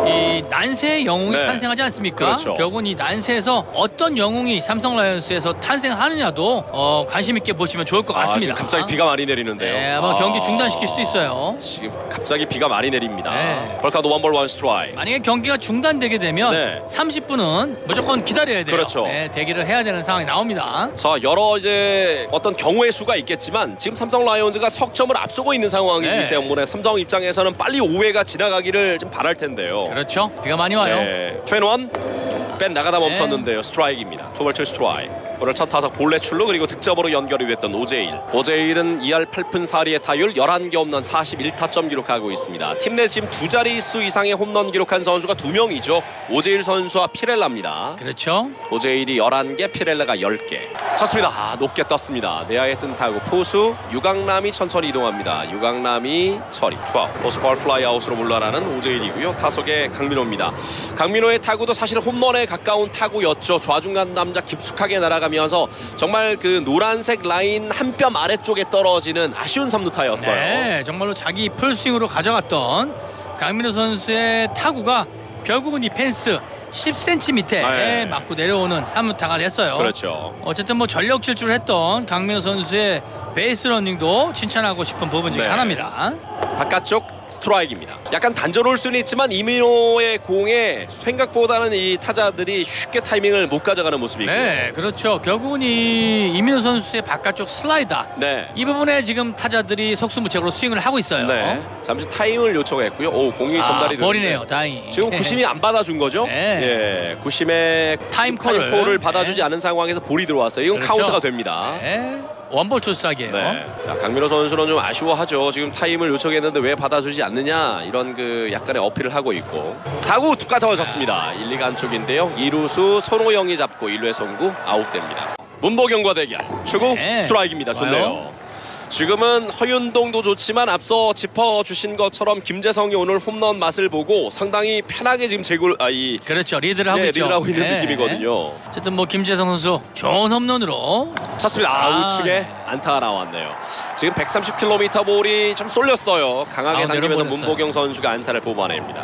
[SPEAKER 2] 이 난세의 영웅이
[SPEAKER 1] 네.
[SPEAKER 2] 탄생하지 않습니까?
[SPEAKER 1] 그렇죠.
[SPEAKER 2] 결국은 이 난세에서 어떤 영웅이 삼성 라이온스에서 탄생하느냐도 관심 있게 보시면 좋을 것 같습니다.
[SPEAKER 1] 지금 갑자기 비가 많이 내리는데요.
[SPEAKER 2] 네, 아마 경기 중단시킬 수도 있어요.
[SPEAKER 1] 지금 갑자기 비가 많이 내립니다.
[SPEAKER 2] 네.
[SPEAKER 1] 벌카도 원볼 원 스트라이크.
[SPEAKER 2] 만약에 경기가 중단되게 되면
[SPEAKER 1] 네.
[SPEAKER 2] 30분은 무조건 기다려야 돼요.
[SPEAKER 1] 그렇죠.
[SPEAKER 2] 네, 대기를 해야 되는 상황이 나옵니다.
[SPEAKER 1] 자, 여러 이제 어떤 경우의 수가 있겠지만 지금 삼성 라이온즈가 석점을 앞서고 있는 상황이기
[SPEAKER 2] 네.
[SPEAKER 1] 때문에 삼성 입장에서는 빨리 5회가 지나가기를 좀 바랄 텐데요.
[SPEAKER 2] 그렇죠. 비가 많이 와요.
[SPEAKER 1] 네. 최원 뺀 나가다 멈췄는데요. 스트라이크입니다. 투벌트 스트라이크. 오늘 첫 타석 볼넷 출루 그리고 득점으로 연결이 됐던 오재일. 오재일은 2할 8푼 4리의 타율 11개 홈런 41타점 기록하고 있습니다. 팀 내 지금 두 자릿수 이상의 홈런 기록한 선수가 2명이죠. 오재일 선수와 피렐라입니다.
[SPEAKER 2] 그렇죠.
[SPEAKER 1] 오재일이 11개, 피렐라가 10개. 쳤습니다. 높게 떴습니다. 내야에 뜬 타구 포수 유강남이 천천히 이동합니다. 유강남이 처리. 투아웃. 포수 볼 플라이 아웃으로 물러나는 오재일이고요. 타석에 강민호입니다. 강민호의 타구도 사실 홈런에 가까운 타구였죠. 좌중간 남자 깊숙하게 날아가면서 정말 그 노란색 라인 한 뼘 아래쪽에 떨어지는 아쉬운 3루타였어요.
[SPEAKER 2] 네, 정말로 자기 풀스윙으로 가져갔던 강민호 선수의 타구가 결국은 이 펜스 10cm 밑에
[SPEAKER 1] 네.
[SPEAKER 2] 맞고 내려오는 3루타가 됐어요.
[SPEAKER 1] 그렇죠.
[SPEAKER 2] 어쨌든 뭐 전력 질주를 했던 강민호 선수의 베이스 러닝도 칭찬하고 싶은 부분 중에
[SPEAKER 1] 네.
[SPEAKER 2] 하나입니다.
[SPEAKER 1] 바깥쪽 스트라이크입니다. 약간 단조로울 수는 있지만 이민호의 공에 생각보다는 이 타자들이 쉽게 타이밍을 못 가져가는 모습이고요.
[SPEAKER 2] 네, 그렇죠. 결국은 이 이민호 선수의 바깥쪽 슬라이더
[SPEAKER 1] 네.
[SPEAKER 2] 이 부분에 지금 타자들이 속수무책으로 스윙을 하고 있어요.
[SPEAKER 1] 네. 잠시 타임을 요청했고요. 오, 공이 전달이 되는데
[SPEAKER 2] 버리네요, 다행히.
[SPEAKER 1] 지금 구심이 안 받아준 거죠?
[SPEAKER 2] 네.
[SPEAKER 1] 예, 구심의
[SPEAKER 2] 타임콜을.
[SPEAKER 1] 받아주지
[SPEAKER 2] 네.
[SPEAKER 1] 않은 상황에서 볼이 들어왔어요. 이건
[SPEAKER 2] 그렇죠.
[SPEAKER 1] 카운트가 됩니다.
[SPEAKER 2] 네. 원볼 투 스트라이크예요.
[SPEAKER 1] 네. 자, 강민호 선수는 좀 아쉬워하죠. 지금 타임을 요청했는데 왜 받아주지 않느냐 이런 그 약간의 어필을 하고 있고 4구 툭 가져졌습니다. 1, 2가 안쪽인데요. 2루수 손호영이 잡고 1루에 송구 아웃됩니다. 문보경과 대결 초구
[SPEAKER 2] 네.
[SPEAKER 1] 스트라이크입니다. 좋네요. 지금은 허윤동도 좋지만 앞서 짚어주신 것처럼 김재성이 오늘 홈런 맛을 보고 상당히 편하게 지금
[SPEAKER 2] 그렇죠. 리드를 하고 있죠.
[SPEAKER 1] 리드를 하고 있는
[SPEAKER 2] 네.
[SPEAKER 1] 느낌이거든요.
[SPEAKER 2] 어쨌든 뭐 김재성 선수 좋은 홈런으로
[SPEAKER 1] 쳤습니다. 우측에
[SPEAKER 2] 네.
[SPEAKER 1] 안타가 나왔네요. 지금 130km 볼이 좀 쏠렸어요. 강하게
[SPEAKER 2] 가운데로
[SPEAKER 1] 당기면서
[SPEAKER 2] 몰렸어요.
[SPEAKER 1] 문보경 선수가 안타를 뽑아냅니다.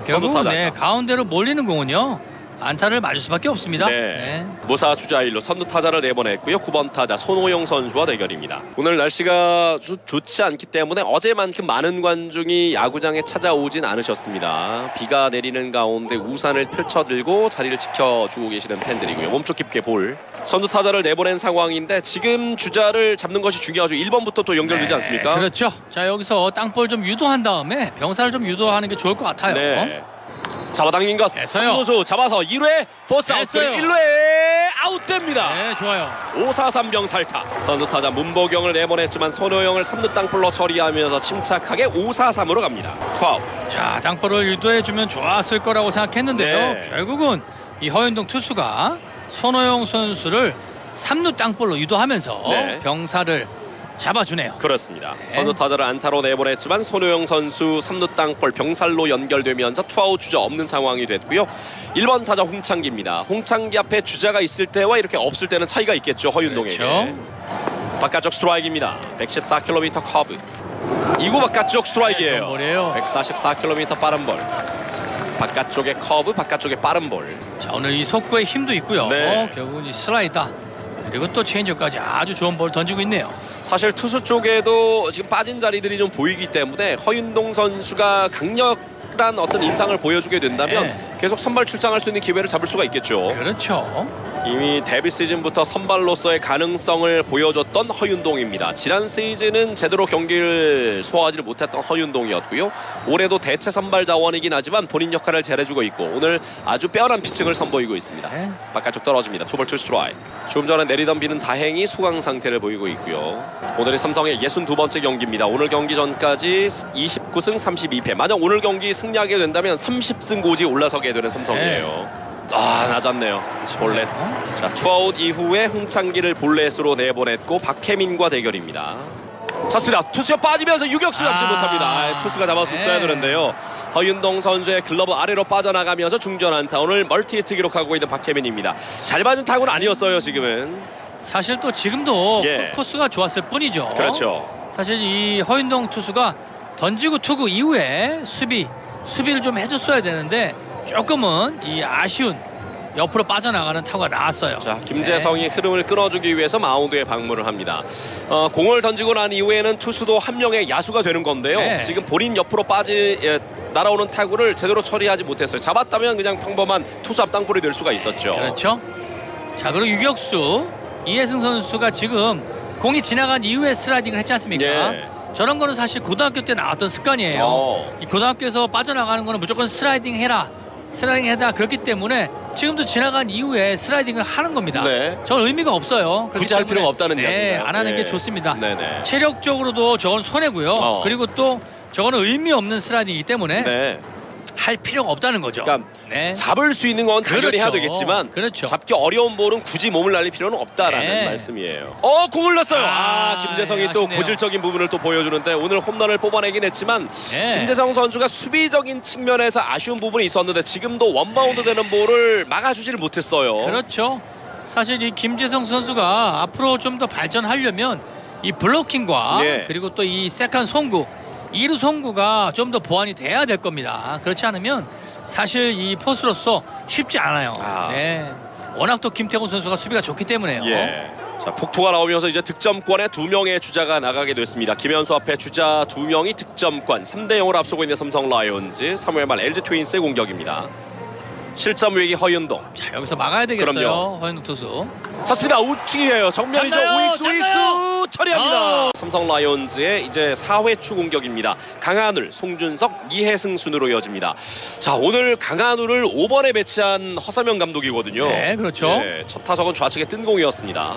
[SPEAKER 2] 결국
[SPEAKER 1] 선두 타자.
[SPEAKER 2] 네, 가운데로 몰리는 공은요 안타를 맞을 수밖에 없습니다.
[SPEAKER 1] 네. 무사 주자 1루 선두 타자를 내보냈고요. 9번 타자 손호영 선수와 대결입니다. 오늘 날씨가 좋지 않기 때문에 어제만큼 많은 관중이 야구장에 찾아오진 않으셨습니다. 비가 내리는 가운데 우산을 펼쳐들고 자리를 지켜주고 계시는 팬들이고요. 몸쪽 깊게 볼 선두 타자를 내보낸 상황인데 지금 주자를 잡는 것이 중요하죠. 1번부터 또 연결되지 않습니까?
[SPEAKER 2] 그렇죠. 자 여기서 땅볼 좀 유도한 다음에 병사를 좀 유도하는 게 좋을 것 같아요.
[SPEAKER 1] 네. 잡아당긴 것
[SPEAKER 2] 됐어요.
[SPEAKER 1] 3루수 잡아서 2루에 포스 아웃
[SPEAKER 2] 됐어요.
[SPEAKER 1] 1루에 아웃됩니다.
[SPEAKER 2] 네, 좋아요.
[SPEAKER 1] 5-4-3병 살타 선두 타자 문보경을 내보냈지만 손호영을 3루 땅볼로 처리하면서 침착하게 5-4-3으로 갑니다. 투아웃.
[SPEAKER 2] 자 땅볼을 유도해주면 좋았을 거라고 생각했는데요.
[SPEAKER 1] 네.
[SPEAKER 2] 결국은 이 허윤동 투수가 손호영 선수를 3루 땅볼로 유도하면서
[SPEAKER 1] 네.
[SPEAKER 2] 병사를 잡아주네요.
[SPEAKER 1] 그렇습니다.
[SPEAKER 2] 네.
[SPEAKER 1] 선두 타자를 안타로 내보냈지만 손호영 선수 3루 땅볼 병살로 연결되면서 투아웃 주자 없는 상황이 됐고요. 1번 타자 홍창기입니다. 홍창기 앞에 주자가 있을 때와 이렇게 없을 때는 차이가 있겠죠. 허윤동에게.
[SPEAKER 2] 그렇죠.
[SPEAKER 1] 바깥쪽 스트라이크입니다. 114km 커브. 2구 바깥쪽 스트라이크예요.
[SPEAKER 2] 네, 좋은 볼이에요.
[SPEAKER 1] 144km 빠른 볼. 바깥쪽에 커브, 바깥쪽에 빠른 볼.
[SPEAKER 2] 자 오늘 이 속구에 힘도 있고요.
[SPEAKER 1] 네.
[SPEAKER 2] 결국은 이 슬라이더 그리고 또 체인지업까지 아주 좋은 볼 던지고 있네요.
[SPEAKER 1] 사실 투수 쪽에도 지금 빠진 자리들이 좀 보이기 때문에 허윤동 선수가 강력한 어떤 인상을 보여주게 된다면
[SPEAKER 2] 네.
[SPEAKER 1] 계속 선발 출장할 수 있는 기회를 잡을 수가 있겠죠.
[SPEAKER 2] 그렇죠.
[SPEAKER 1] 이미 데뷔 시즌부터 선발로서의 가능성을 보여줬던 허윤동입니다. 지난 시즌은 제대로 경기를 소화하지 못했던 허윤동이었고요. 올해도 대체 선발 자원이긴 하지만 본인 역할을 잘해주고 있고 오늘 아주 빼어난 피칭을 선보이고 있습니다.
[SPEAKER 2] 네.
[SPEAKER 1] 바깥쪽 떨어집니다. 투볼 투 스트라이크. 조금 전에 내리던 비는 다행히 소강 상태를 보이고 있고요. 오늘이 삼성의 62번째 경기입니다. 오늘 경기 전까지 29승 32패. 만약 오늘 경기 승리하게 된다면 30승 고지 올라서게 되는 삼성이에요. 아, 낮았네요. 볼넷. 자, 투아웃 이후에 홍창기를 볼넷으로 내보냈고 박혜민과 대결입니다. 쳤습니다. 투수가 빠지면서 유격수 잡지 못합니다. 투수가 잡았었어야 되는데요. 허윤동 선수의 글러브 아래로 빠져나가면서 중전 안타. 오늘 멀티히트 기록하고 있는 박혜민입니다. 잘 맞은 타구는 아니었어요. 지금은.
[SPEAKER 2] 사실 또 지금도
[SPEAKER 1] 예.
[SPEAKER 2] 코스가 좋았을 뿐이죠.
[SPEAKER 1] 그렇죠.
[SPEAKER 2] 사실 이 허윤동 투수가 던지고 투구 이후에 수비를 좀 해줬어야 되는데 조금은 이 아쉬운 옆으로 빠져나가는 타구가 나왔어요.
[SPEAKER 1] 자, 김재성이 흐름을 끊어주기 위해서 마운드에 방문을 합니다. 공을 던지고 난 이후에는 투수도 한 명의 야수가 되는 건데요.
[SPEAKER 2] 네.
[SPEAKER 1] 지금 본인 옆으로 날아오는 타구를 제대로 처리하지 못했어요. 잡았다면 그냥 평범한 투수 앞 땅볼이 될 수가 있었죠.
[SPEAKER 2] 그렇죠. 자 그리고 유격수 이해승 선수가 지금 공이 지나간 이후에 슬라이딩을 했지 않습니까?
[SPEAKER 1] 예.
[SPEAKER 2] 저런 거는 사실 고등학교 때 나왔던 습관이에요. 이 고등학교에서 빠져나가는 거는 무조건 슬라이딩 해라 그렇기 때문에 지금도 지나간 이후에 슬라이딩을 하는 겁니다.
[SPEAKER 1] 네.
[SPEAKER 2] 저는 의미가 없어요. 그렇기
[SPEAKER 1] 굳이 할
[SPEAKER 2] 때문에
[SPEAKER 1] 필요가 없다는
[SPEAKER 2] 네,
[SPEAKER 1] 이야기입니다.
[SPEAKER 2] 안 하는
[SPEAKER 1] 네.
[SPEAKER 2] 게 좋습니다.
[SPEAKER 1] 네네.
[SPEAKER 2] 체력적으로도 저건 손해고요. 그리고 또 저거는 의미 없는 슬라이딩이기 때문에
[SPEAKER 1] 네.
[SPEAKER 2] 할 필요가 없다는 거죠.
[SPEAKER 1] 그러니까
[SPEAKER 2] 네.
[SPEAKER 1] 잡을 수 있는 건 당연히
[SPEAKER 2] 그렇죠.
[SPEAKER 1] 해야 되겠지만
[SPEAKER 2] 그렇죠.
[SPEAKER 1] 잡기 어려운 볼은 굳이 몸을 날릴 필요는 없다라는
[SPEAKER 2] 네.
[SPEAKER 1] 말씀이에요. 공을 넣었어요. 김재성이 또
[SPEAKER 2] 아쉽네요.
[SPEAKER 1] 고질적인 부분을 또 보여주는데 오늘 홈런을 뽑아내긴 했지만
[SPEAKER 2] 네.
[SPEAKER 1] 김재성 선수가 수비적인 측면에서 아쉬운 부분이 있었는데 지금도 원바운드 되는 볼을 막아주지를 못했어요.
[SPEAKER 2] 그렇죠. 사실 이 김재성 선수가 앞으로 좀 더 발전하려면 이 블로킹과
[SPEAKER 1] 예.
[SPEAKER 2] 그리고 또 이 세컨 송구 2루 송구가 좀 더 보완이 돼야 될 겁니다. 그렇지 않으면 사실 이 포수로서 쉽지 않아요.
[SPEAKER 1] 아.
[SPEAKER 2] 네. 워낙 또 김태곤 선수가 수비가 좋기 때문에요.
[SPEAKER 1] 예. 자, 폭투가 나오면서 이제 득점권에 2명의 주자가 나가게 됐습니다. 김현수 앞에 주자 2명이 득점권 3대 0으로 앞서고 있는 삼성 라이온즈. 3회 말 LG 트윈스의 공격입니다. 실점 위기 허윤동.
[SPEAKER 2] 자, 여기서 막아야 되겠어요.
[SPEAKER 1] 그럼요.
[SPEAKER 2] 허윤동 투수.
[SPEAKER 1] 찼습니다. 우측이에요. 정면이죠.
[SPEAKER 2] 잡나요?
[SPEAKER 1] 우익수 처리합니다.
[SPEAKER 2] 아우.
[SPEAKER 1] 삼성 라이온즈의 이제 4회 초 공격입니다. 강한울, 송준석, 이해승 순으로 이어집니다. 자, 오늘 강한울을 5번에 배치한 허사명 감독이거든요.
[SPEAKER 2] 네, 그렇죠.
[SPEAKER 1] 네, 첫 타석은 좌측의 뜬공이었습니다.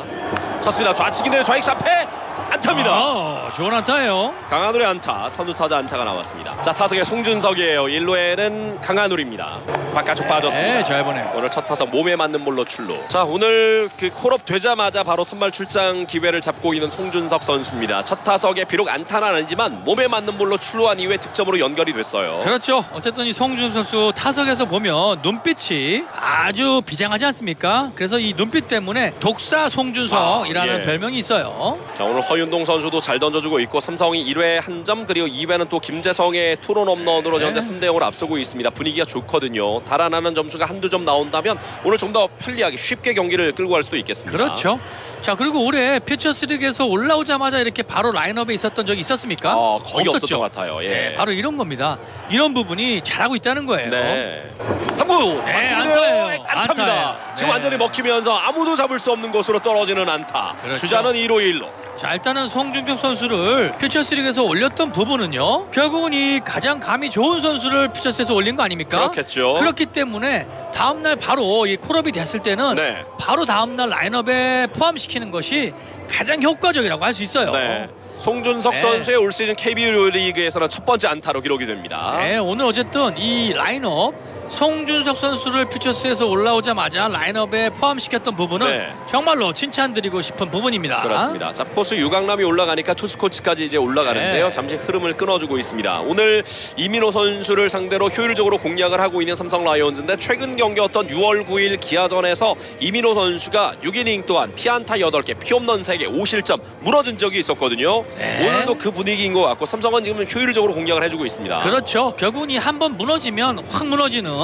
[SPEAKER 1] 찼습니다. 좌측인데 좌익수 앞에 안타입니다.
[SPEAKER 2] 아, 좋은 안타예요.
[SPEAKER 1] 강한울의 안타, 선두타자 안타가 나왔습니다. 자, 타석에 송준석이에요. 1루에는 강한울입니다. 바깥쪽 빠졌습니다.
[SPEAKER 2] 네, 잘 보네요.
[SPEAKER 1] 오늘 첫 타석 몸에 맞는 볼로 출루. 자, 오늘 그 콜업 되자마자 바로 선발 출장 기회를 잡고 있는 송준석 선수입니다. 첫 타석에 비록 안타는 아니지만 몸에 맞는 볼로 출루한 이후에 득점으로 연결이 됐어요.
[SPEAKER 2] 그렇죠. 어쨌든 이 송준 선수 타석에서 보면 눈빛이 아주 비장하지 않습니까? 그래서 이 눈빛 때문에 독사 송준석이라는
[SPEAKER 1] 아, 예.
[SPEAKER 2] 별명이 있어요.
[SPEAKER 1] 자, 오늘 허윤동 선수도 잘 던져주고 있고 삼성이 1회 한 점 그리고 2회는 또 김재성의 투런 홈런으로
[SPEAKER 2] 네.
[SPEAKER 1] 현재 3대 0으로 앞서고 있습니다. 분위기가 좋거든요. 달아나는 점수가 한두 점 나온다면 오늘 좀 더 편리하게 쉽게 경기를 끌고 갈 수도 있겠습니다.
[SPEAKER 2] 그렇죠. 자, 그리고 올해 퓨처스리그에서 올라오자마자 이렇게 바로 라인업에 있었던 적이 있었습니까?
[SPEAKER 1] 거의 없었던 것 같아요. 예.
[SPEAKER 2] 네, 바로 이런 겁니다. 이런 부분이 잘하고 있다는 거예요.
[SPEAKER 1] 네. 3구
[SPEAKER 2] 네,
[SPEAKER 1] 좌측이네요.
[SPEAKER 2] 안타예요.
[SPEAKER 1] 안타입니다.
[SPEAKER 2] 안타예요.
[SPEAKER 1] 지금
[SPEAKER 2] 네.
[SPEAKER 1] 완전히 먹히면서 아무도 잡을 수 없는 곳으로 떨어지는 안타.
[SPEAKER 2] 그렇죠.
[SPEAKER 1] 주자는 2루 1루.
[SPEAKER 2] 자, 일단은 송준석 선수를 퓨처스리그에서 올렸던 부분은요, 결국은 이 가장 감이 좋은 선수를 퓨처스에서 올린 거 아닙니까?
[SPEAKER 1] 그렇겠죠.
[SPEAKER 2] 그렇기 때문에 다음날 바로 이 콜업이 됐을 때는
[SPEAKER 1] 네.
[SPEAKER 2] 바로 다음날 라인업에 포함시키는 것이 가장 효과적이라고 할 수 있어요.
[SPEAKER 1] 네. 송준석
[SPEAKER 2] 네.
[SPEAKER 1] 선수의 올 시즌 KBO 리그에서는 첫 번째 안타로 기록이 됩니다.
[SPEAKER 2] 네, 오늘 어쨌든 이 라인업 송준석 선수를 퓨처스에서 올라오자마자 라인업에 포함시켰던 부분은
[SPEAKER 1] 네.
[SPEAKER 2] 정말로 칭찬드리고 싶은 부분입니다.
[SPEAKER 1] 그렇습니다. 자, 포수 유강남이 올라가니까 투수 코치까지 이제 올라가는데요.
[SPEAKER 2] 네.
[SPEAKER 1] 잠시 흐름을 끊어주고 있습니다. 오늘 이민호 선수를 상대로 효율적으로 공략을 하고 있는 삼성 라이온즈인데 최근 경기였던 6월 9일 기아전에서 이민호 선수가 6이닝 동안 피안타 8개, 피홈런 3개, 5실점 무너진 적이 있었거든요.
[SPEAKER 2] 네.
[SPEAKER 1] 오늘도 그 분위기인 것 같고 삼성은 지금 효율적으로 공략을 해주고 있습니다.
[SPEAKER 2] 그렇죠. 결국은 이 한 번 무너지면 확 무너지는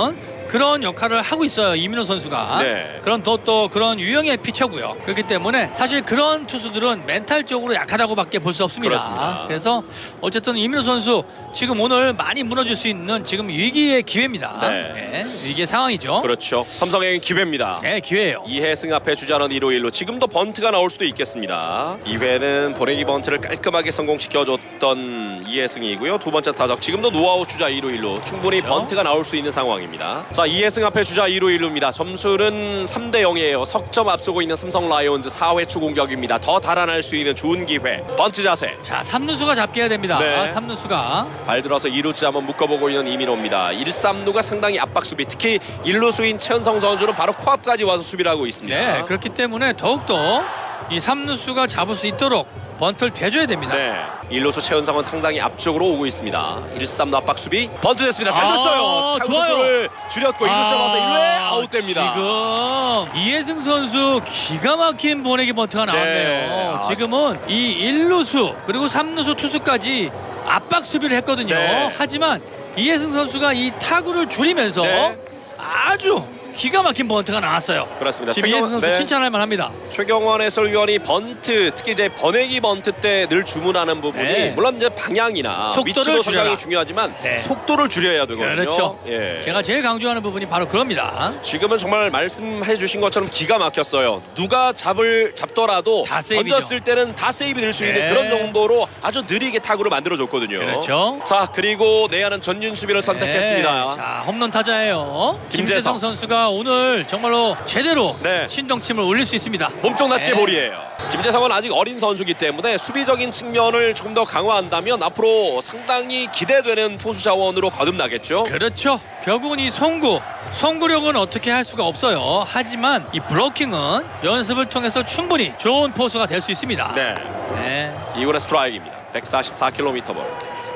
[SPEAKER 2] 그런 역할을 하고 있어요, 이민호 선수가.
[SPEAKER 1] 네.
[SPEAKER 2] 그런 또 그런 유형의 피처고요. 그렇기 때문에 사실 그런 투수들은 멘탈적으로 약하다고밖에 볼 수 없습니다.
[SPEAKER 1] 그렇습니다.
[SPEAKER 2] 그래서 어쨌든 이민호 선수 지금 오늘 많이 무너질 수 있는 지금 위기의 기회입니다.
[SPEAKER 1] 네.
[SPEAKER 2] 위기의 상황이죠.
[SPEAKER 1] 그렇죠. 삼성의 기회입니다.
[SPEAKER 2] 네, 기회예요.
[SPEAKER 1] 이해승 앞에 주자는 2루 1루. 지금도 번트가 나올 수도 있겠습니다. 2회는 보내기 번트를 깔끔하게 성공시켜줬던 이해승이고요. 두 번째 타석 지금도 노아웃 주자 2루 1루. 충분히
[SPEAKER 2] 그렇죠.
[SPEAKER 1] 번트가 나올 수 있는 상황입니다. 자, 이해승 앞에 주자 2루 1루입니다. 점수는 3대 0이에요. 석점 앞서고 있는 삼성 라이온즈 4회 초 공격입니다. 더 달아날 수 있는 좋은 기회. 번트 자세.
[SPEAKER 2] 자, 3루수가 잡게 해야 됩니다.
[SPEAKER 1] 네.
[SPEAKER 2] 3루수가.
[SPEAKER 1] 발 들어서 2루째 한번 묶어보고 있는 이민호입니다. 1, 3루가 상당히 압박 수비. 특히 1루수인 최은성 선수는 바로 코앞까지 와서 수비를 하고 있습니다.
[SPEAKER 2] 네, 그렇기 때문에 더욱더 이 3루수가 잡을 수 있도록 번트를 대줘야 됩니다.
[SPEAKER 1] 네, 1루수 최은성은 상당히 앞쪽으로 오고 있습니다. 1, 3루 압박 수비 번트 됐습니다. 잘 됐어요. 타구
[SPEAKER 2] 좋아요.
[SPEAKER 1] 속도를 줄였고 1루 잡아서 1루에 아웃됩니다.
[SPEAKER 2] 지금 이해승 선수 기가 막힌 보내기 번트가 나왔네요.
[SPEAKER 1] 네.
[SPEAKER 2] 지금은 이 1루수 그리고 3루수 투수까지 압박 수비를 했거든요.
[SPEAKER 1] 네.
[SPEAKER 2] 하지만 이해승 선수가 이 타구를 줄이면서
[SPEAKER 1] 네.
[SPEAKER 2] 아주 기가 막힌 번트가 나왔어요.
[SPEAKER 1] 그렇습니다.
[SPEAKER 2] 지금 이해승 선수
[SPEAKER 1] 네.
[SPEAKER 2] 칭찬할 만합니다.
[SPEAKER 1] 최경원 해설위원이 번트, 특히 이제 번외기 번트 때 늘 주문하는 부분이
[SPEAKER 2] 네.
[SPEAKER 1] 물론 이제 방향이나
[SPEAKER 2] 속도를
[SPEAKER 1] 위치도
[SPEAKER 2] 줄여라.
[SPEAKER 1] 상당히 중요하지만
[SPEAKER 2] 네.
[SPEAKER 1] 속도를 줄여야 되거든요.
[SPEAKER 2] 그렇죠.
[SPEAKER 1] 예.
[SPEAKER 2] 제가 제일 강조하는 부분이 바로 그럽니다.
[SPEAKER 1] 지금은 정말 말씀해 주신 것처럼 기가 막혔어요. 누가 잡더라도
[SPEAKER 2] 다 세이브죠.
[SPEAKER 1] 던졌을 때는 다 세이브 될 수 있는
[SPEAKER 2] 네.
[SPEAKER 1] 그런 정도로 아주 느리게 타구를 만들어 줬거든요.
[SPEAKER 2] 그렇죠.
[SPEAKER 1] 자, 그리고 내야는 전진 수비를 선택했습니다.
[SPEAKER 2] 네, 자, 홈런 타자예요.
[SPEAKER 1] 김재성.
[SPEAKER 2] 김재성 선수가 오늘 정말로 제대로
[SPEAKER 1] 네.
[SPEAKER 2] 신동침을 올릴 수 있습니다.
[SPEAKER 1] 몸쪽 낮게
[SPEAKER 2] 네.
[SPEAKER 1] 볼이에요. 김재성은 아직 어린 선수이기 때문에 수비적인 측면을 좀 더 강화한다면 앞으로 상당히 기대되는 포수 자원으로 거듭나겠죠.
[SPEAKER 2] 그렇죠. 결국은 이 송구력은 어떻게 할 수가 없어요. 하지만 이 블로킹은 연습을 통해서 충분히 좋은 포수가 될 수 있습니다.
[SPEAKER 1] 네.
[SPEAKER 2] 네.
[SPEAKER 1] 2구의 스트라이크입니다. 144km 볼.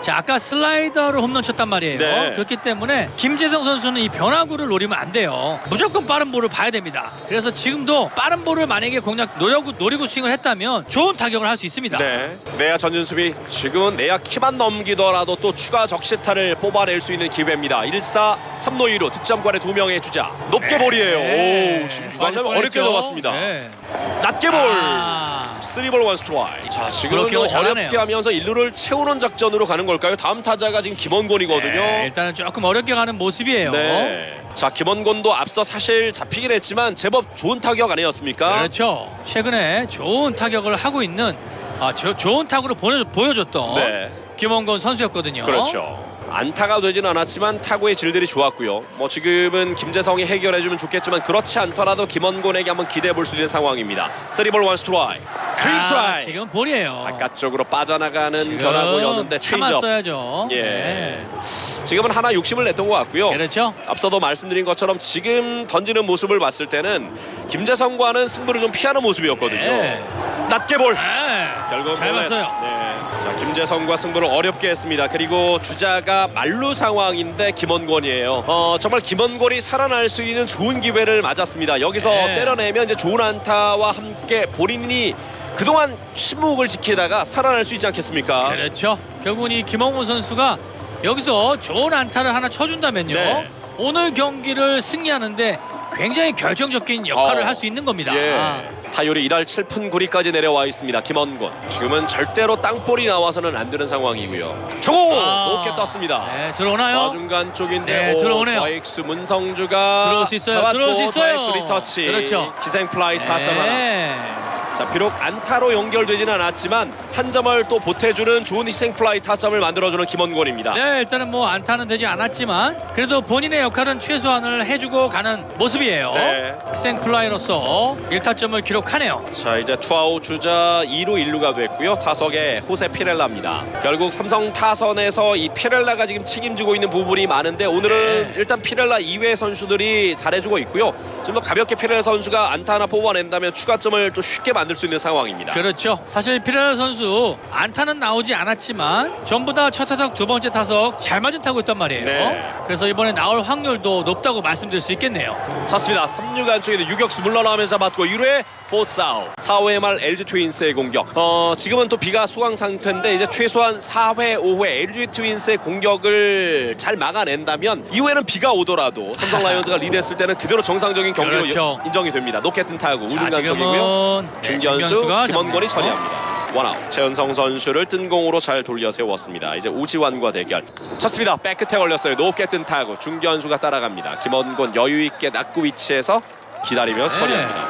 [SPEAKER 2] 자, 아까 슬라이더로 홈런 쳤단 말이에요.
[SPEAKER 1] 네.
[SPEAKER 2] 그렇기 때문에 김재성 선수는 이 변화구를 노리면 안 돼요. 무조건 빠른 볼을 봐야 됩니다. 그래서 지금도 빠른 볼을 만약에 노리고 스윙을 했다면 좋은 타격을 할 수 있습니다.
[SPEAKER 1] 네. 내야 전진 수비. 지금은 내야 키만 넘기더라도 또 추가 적시타를 뽑아낼 수 있는 기회입니다. 1사 3루 2루 득점권의 2명의 주자. 높게 볼이에요. 오, 지금 누가
[SPEAKER 2] 빠질
[SPEAKER 1] 어렵게
[SPEAKER 2] 뻔했죠.
[SPEAKER 1] 잡았습니다.
[SPEAKER 2] 네.
[SPEAKER 1] 낮게 볼.
[SPEAKER 2] 아.
[SPEAKER 1] 3볼 1 스트라이크. 자, 지금은
[SPEAKER 2] 블로킹을 잘하네요.
[SPEAKER 1] 어렵게 하면서 1루를 채우는 작전으로 가는 걸까요? 다음 타자가 지금 김원곤이거든요.
[SPEAKER 2] 네, 일단은 조금 어렵게 가는 모습이에요.
[SPEAKER 1] 네. 자, 김원곤도 앞서 사실 잡히긴 했지만 제법 좋은 타격 아니었습니까?
[SPEAKER 2] 그렇죠. 최근에 좋은 타격을 하고 있는 좋은 타구를 보여줬던
[SPEAKER 1] 네.
[SPEAKER 2] 김원곤 선수였거든요.
[SPEAKER 1] 그렇죠. 안타가 되지는 않았지만 타구의 질들이 좋았고요. 뭐 지금은 김재성이 해결해주면 좋겠지만 그렇지 않더라도 김원곤에게 한번 기대해 볼 수 있는 상황입니다. 3볼 1 스트라이크. 스트링 스트라이크.
[SPEAKER 2] 지금 볼이에요.
[SPEAKER 1] 바깥쪽으로 빠져나가는
[SPEAKER 2] 지금
[SPEAKER 1] 변화구였는데 체인지업.
[SPEAKER 2] 참았어야죠.
[SPEAKER 1] 예.
[SPEAKER 2] 네.
[SPEAKER 1] 지금은 하나 욕심을 냈던 것 같고요.
[SPEAKER 2] 그렇죠.
[SPEAKER 1] 앞서도 말씀드린 것처럼 지금 던지는 모습을 봤을 때는 김재성과는 승부를 좀 피하는 모습이었거든요.
[SPEAKER 2] 네.
[SPEAKER 1] 낮게 볼.
[SPEAKER 2] 네.
[SPEAKER 1] 결국은
[SPEAKER 2] 잘 봤어요.
[SPEAKER 1] 네. 자, 김재성과 승부를 어렵게 했습니다. 그리고 주자가 만루 상황인데 김원곤이에요. 정말 김원곤이 살아날 수 있는 좋은 기회를 맞았습니다. 여기서
[SPEAKER 2] 네.
[SPEAKER 1] 때려내면 이제 좋은 안타와 함께 본인이 그동안 침묵을 지키다가 살아날 수 있지 않겠습니까?
[SPEAKER 2] 그렇죠. 결국은 이 김원곤 선수가 여기서 좋은 안타를 하나 쳐준다면요.
[SPEAKER 1] 네.
[SPEAKER 2] 오늘 경기를 승리하는데 굉장히 결정적인 역할을 할 수 있는 겁니다.
[SPEAKER 1] 예. 타율이 1할 7푼 9리까지 내려와 있습니다. 김원곤. 지금은 절대로 땅볼이 나와서는 안 되는 상황이고요. 조고 높게 떴습니다.
[SPEAKER 2] 네, 들어오나요?
[SPEAKER 1] 좌중간 쪽인데
[SPEAKER 2] 네, 들어오네요.
[SPEAKER 1] 좌익수 문성주가
[SPEAKER 2] 들어올 수 있어요.
[SPEAKER 1] 잡았고
[SPEAKER 2] 들어올 수 있어요.
[SPEAKER 1] 좌익수 리터치.
[SPEAKER 2] 그렇죠.
[SPEAKER 1] 희생 플라이 타점 하나.
[SPEAKER 2] 네.
[SPEAKER 1] 자, 비록 안타로 연결되지는 않았지만 한 점을 또 보태주는 좋은 희생 플라이 타점을 만들어주는 김원곤입니다.
[SPEAKER 2] 네, 일단은 뭐 안타는 되지 않았지만 그래도 본인의 역할은 최소한을 해주고 가는 모습이에요.
[SPEAKER 1] 네.
[SPEAKER 2] 희생 플라이로서 1타점을 기록하네요.
[SPEAKER 1] 자, 이제 투아웃 주자 2루 1루가 됐고요. 타석에 호세 피렐라입니다. 결국 삼성 타선에서 이 피렐라가 지금 책임지고 있는 부분이 많은데 오늘은
[SPEAKER 2] 네.
[SPEAKER 1] 일단 피렐라 이외의 선수들이 잘해주고 있고요. 좀 더 가볍게 피렐라 선수가 안타 하나 뽑아낸다면 추가점을 또 쉽게 만들 수 있는 상황입니다.
[SPEAKER 2] 그렇죠. 사실 피렐라 선수 안타는 나오지 않았지만 전부 다 첫 타석 두 번째 타석 잘 맞은 타구였단 말이에요.
[SPEAKER 1] 네.
[SPEAKER 2] 그래서 이번에 나올 확률도 높다고 말씀드릴 수 있겠네요.
[SPEAKER 1] 찼습니다. 3루 안쪽에 유격수 물러나면서 맞고 1루에 포스아웃. 4회 말 LG 트윈스의 공격. 지금은 또 비가 수강 상태인데 이제 최소한 4회 5회 LG 트윈스의 공격을 잘 막아낸다면 이후에는 비가 오더라도 삼성 라이온즈가 리드했을 때는 그대로 정상적인 경기로
[SPEAKER 2] 그렇죠.
[SPEAKER 1] 인정이 됩니다. 높게 뜬 타구 우중간
[SPEAKER 2] 지금은
[SPEAKER 1] 쪽이고요.
[SPEAKER 2] 네,
[SPEAKER 1] 중견수
[SPEAKER 2] 중견수가
[SPEAKER 1] 김원곤이
[SPEAKER 2] 잡네요.
[SPEAKER 1] 처리합니다. 원아웃. 최은성 선수를 뜬 공으로 잘 돌려 세웠습니다. 이제 우지환과 대결. 쳤습니다. 백끝에 걸렸어요. 높게 뜬 타구 중견수가 따라갑니다. 김원곤 여유 있게 낙구 위치에서 기다리며 처리합니다.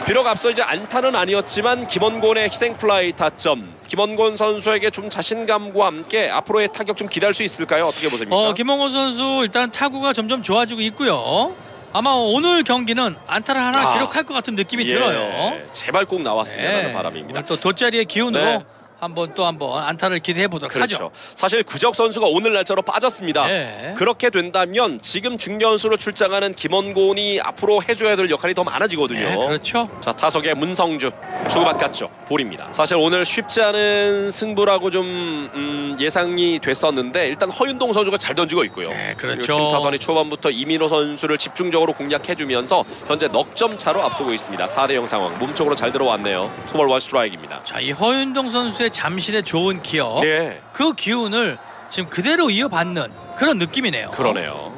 [SPEAKER 1] 비록 앞서 이제 안타는 아니었지만 김원곤의 희생 플라이 타점. 김원곤 선수에게 좀 자신감과 함께 앞으로의 타격 좀 기대할 수 있을까요? 어떻게 보십니까?
[SPEAKER 2] 김원곤 선수 일단 타구가 점점 좋아지고 있고요. 아마 오늘 경기는 안타를 하나 기록할 것 같은 느낌이 들어요.
[SPEAKER 1] 제발 꼭 나왔으면 하는 바람입니다.
[SPEAKER 2] 오늘 또 돗자리의 기운으로
[SPEAKER 1] 네.
[SPEAKER 2] 한번 안타를 기대해 보도록
[SPEAKER 1] 그렇죠.
[SPEAKER 2] 하죠.
[SPEAKER 1] 사실 구적 선수가 오늘 날짜로 빠졌습니다.
[SPEAKER 2] 네.
[SPEAKER 1] 그렇게 된다면 지금 중견수로 출장하는 김원곤이 앞으로 해줘야 될 역할이 더 많아지거든요.
[SPEAKER 2] 네, 그렇죠.
[SPEAKER 1] 자, 타석의 문성주 주고 바깥쪽 볼입니다. 사실 오늘 쉽지 않은 승부라고 좀 예상이 됐었는데 일단 허윤동 선수가 잘 던지고 있고요.
[SPEAKER 2] 네, 그렇죠.
[SPEAKER 1] 그리고 팀 타선이 초반부터 이민호 선수를 집중적으로 공략해주면서 현재 넉점 차로 앞서고 있습니다. 4대0 상황. 몸쪽으로 잘 들어왔네요. 투볼 원 스트라이크입니다.
[SPEAKER 2] 자, 이 허윤동 선수의 잠실의 좋은 기억,
[SPEAKER 1] 네,
[SPEAKER 2] 그 기운을 지금 그대로 이어받는 그런 느낌이네요.
[SPEAKER 1] 그러네요.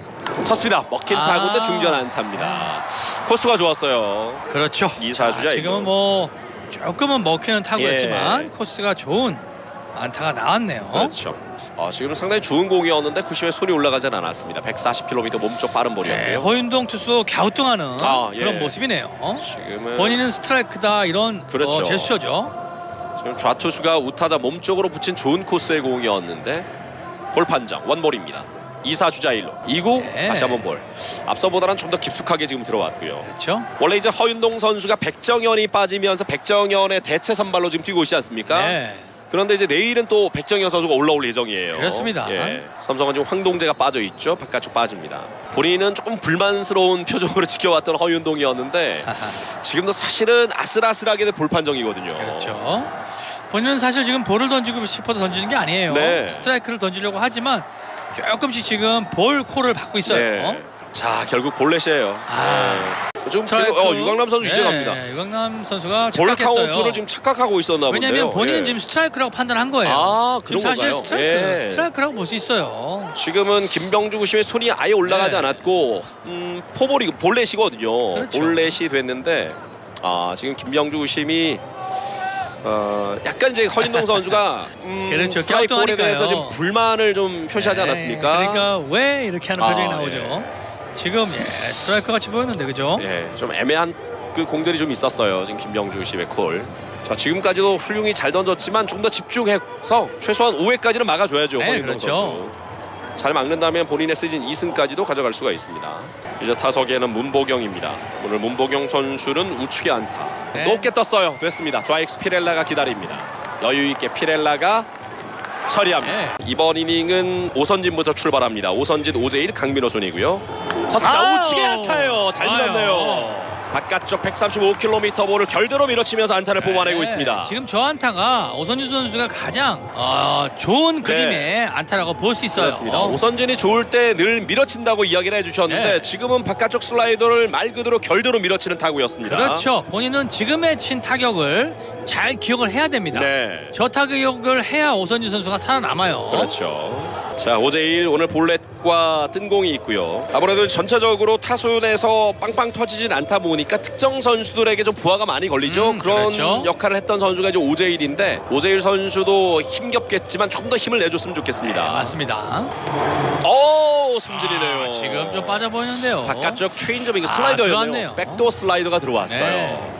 [SPEAKER 1] 쳤습니다. 먹힌 타구인데 중전 안타입니다. 코스가 좋았어요.
[SPEAKER 2] 그렇죠.
[SPEAKER 1] 이사주자
[SPEAKER 2] 지금은 뭐 조금은 먹히는 타구였지만 코스가 좋은 안타가 나왔네요.
[SPEAKER 1] 그렇죠. 지금 상당히 좋은 공이었는데 90에 손이 올라가진 않았습니다. 140km 몸쪽 빠른 볼이었고요.
[SPEAKER 2] 허윤동 투수 갸우뚱하는
[SPEAKER 1] 예.
[SPEAKER 2] 그런 모습이네요.
[SPEAKER 1] 지금은
[SPEAKER 2] 본인은 스트라이크다 이런
[SPEAKER 1] 그렇죠.
[SPEAKER 2] 제스처죠.
[SPEAKER 1] 지금 좌투수가 우타자 몸쪽으로 붙인 좋은 코스의 공이었는데 볼 판정 원볼입니다. 2사 주자 1루 2구
[SPEAKER 2] 네.
[SPEAKER 1] 다시 한번 볼. 앞서보다는 좀 더 깊숙하게 지금 들어왔고요.
[SPEAKER 2] 그렇죠.
[SPEAKER 1] 원래 이제 허윤동 선수가 백정현이 빠지면서 백정현의 대체 선발로 지금 뛰고 있지 않습니까?
[SPEAKER 2] 네.
[SPEAKER 1] 그런데 이제 내일은 또 백정현 선수가 올라올 예정이에요.
[SPEAKER 2] 그렇습니다.
[SPEAKER 1] 삼성은 지금 황동재가 빠져 있죠. 바깥쪽 빠집니다. 본인은 조금 불만스러운 표정으로 지켜왔던 허윤동이었는데 지금도 사실은 아슬아슬하게 볼 판정이거든요.
[SPEAKER 2] 그렇죠. 본인은 사실 지금 볼을 던지고 싶어서 던지는 게 아니에요.
[SPEAKER 1] 네.
[SPEAKER 2] 스트라이크를 던지려고 하지만 조금씩 지금 볼 콜을 받고 있어요.
[SPEAKER 1] 네. 자, 결국 볼넷이에요.
[SPEAKER 2] 아,
[SPEAKER 1] 네. 좀
[SPEAKER 2] 스트라이크.
[SPEAKER 1] 유강남 선수 이제 갑니다.
[SPEAKER 2] 유강남 선수가
[SPEAKER 1] 볼
[SPEAKER 2] 착각했어요.
[SPEAKER 1] 카운트를 지금 착각하고 있었나 본데요.
[SPEAKER 2] 왜냐하면 본인은
[SPEAKER 1] 예.
[SPEAKER 2] 지금 스트라이크라고 판단한 거예요.
[SPEAKER 1] 아,
[SPEAKER 2] 지금
[SPEAKER 1] 그런
[SPEAKER 2] 사실
[SPEAKER 1] 건가요? 예.
[SPEAKER 2] 스트라이크라고 볼 수 있어요.
[SPEAKER 1] 지금은 김병주 구심의 손이 아예 올라가지
[SPEAKER 2] 네.
[SPEAKER 1] 않았고 포볼이 볼넷이거든요.
[SPEAKER 2] 그렇죠.
[SPEAKER 1] 볼넷이 됐는데 지금 김병주 구심이 약간 이제 허진동 선수가
[SPEAKER 2] 그렇죠.
[SPEAKER 1] 스트라이크 볼에
[SPEAKER 2] 갸우뚱하니까요.
[SPEAKER 1] 대해서 지금 불만을 좀 표시하지 않았습니까?
[SPEAKER 2] 그러니까 왜 이렇게 하는 표정이 나오죠.
[SPEAKER 1] 예.
[SPEAKER 2] 지금 스트라이크 같이 보였는데 그죠?
[SPEAKER 1] 예, 좀 애매한 그 공들이 좀 있었어요. 지금 김병주 구심의 콜. 자, 지금까지도 훌륭히 잘 던졌지만 좀 더 집중해서 최소한 5회까지는 막아줘야죠.
[SPEAKER 2] 네,
[SPEAKER 1] 허진동
[SPEAKER 2] 그렇죠.
[SPEAKER 1] 선수. 잘 막는다면 본인의 시즌 2승까지도 가져갈 수가 있습니다. 이제 타석에는 문보경입니다. 오늘 문보경 선수는 우측에 안타.
[SPEAKER 2] 네.
[SPEAKER 1] 높게 떴어요. 됐습니다. 좌익수 피렐라가 기다립니다. 여유 있게 피렐라가 처리합니다.
[SPEAKER 2] 네.
[SPEAKER 1] 이번 이닝은 오선진부터 출발합니다. 오선진, 오재일, 강민호 손이고요. 쳤습니다. 우측에 안타예요. 잘
[SPEAKER 2] 좋아요.
[SPEAKER 1] 밀었네요. 바깥쪽 135km 볼을 결대로 밀어치면서 안타를 뽑아내고 있습니다.
[SPEAKER 2] 지금 저 안타가 오선준 선수가 가장 좋은 그림의 안타라고 볼 수 있어요.
[SPEAKER 1] 그렇습니다. 오선진이 좋을 때 늘 밀어친다고 이야기를 해주셨는데
[SPEAKER 2] 네.
[SPEAKER 1] 지금은 바깥쪽 슬라이더를 말 그대로 결대로 밀어치는 타구였습니다.
[SPEAKER 2] 그렇죠. 본인은 지금의 친 타격을 잘 기억을 해야 됩니다.
[SPEAKER 1] 네.
[SPEAKER 2] 저 타격을 해야 오선준 선수가 살아남아요.
[SPEAKER 1] 그렇죠. 자, 오재일 오늘 볼넷과 뜬공이 있고요. 아무래도 전체적으로 타순에서 빵빵 터지진 않다 보니까 특정 선수들에게 좀 부하가 많이 걸리죠. 그런
[SPEAKER 2] 그렇죠.
[SPEAKER 1] 역할을 했던 선수가 이제 오재일인데 오재일 선수도 힘겹겠지만 조금 더 힘을 내줬으면 좋겠습니다.
[SPEAKER 2] 네, 맞습니다.
[SPEAKER 1] 오, 승진이네요.
[SPEAKER 2] 지금 좀 빠져 보이는데요.
[SPEAKER 1] 바깥쪽 체인지업 이거
[SPEAKER 2] 들어왔네요.
[SPEAKER 1] 슬라이더였네요. 백도어 슬라이더가 들어왔어요.
[SPEAKER 2] 네.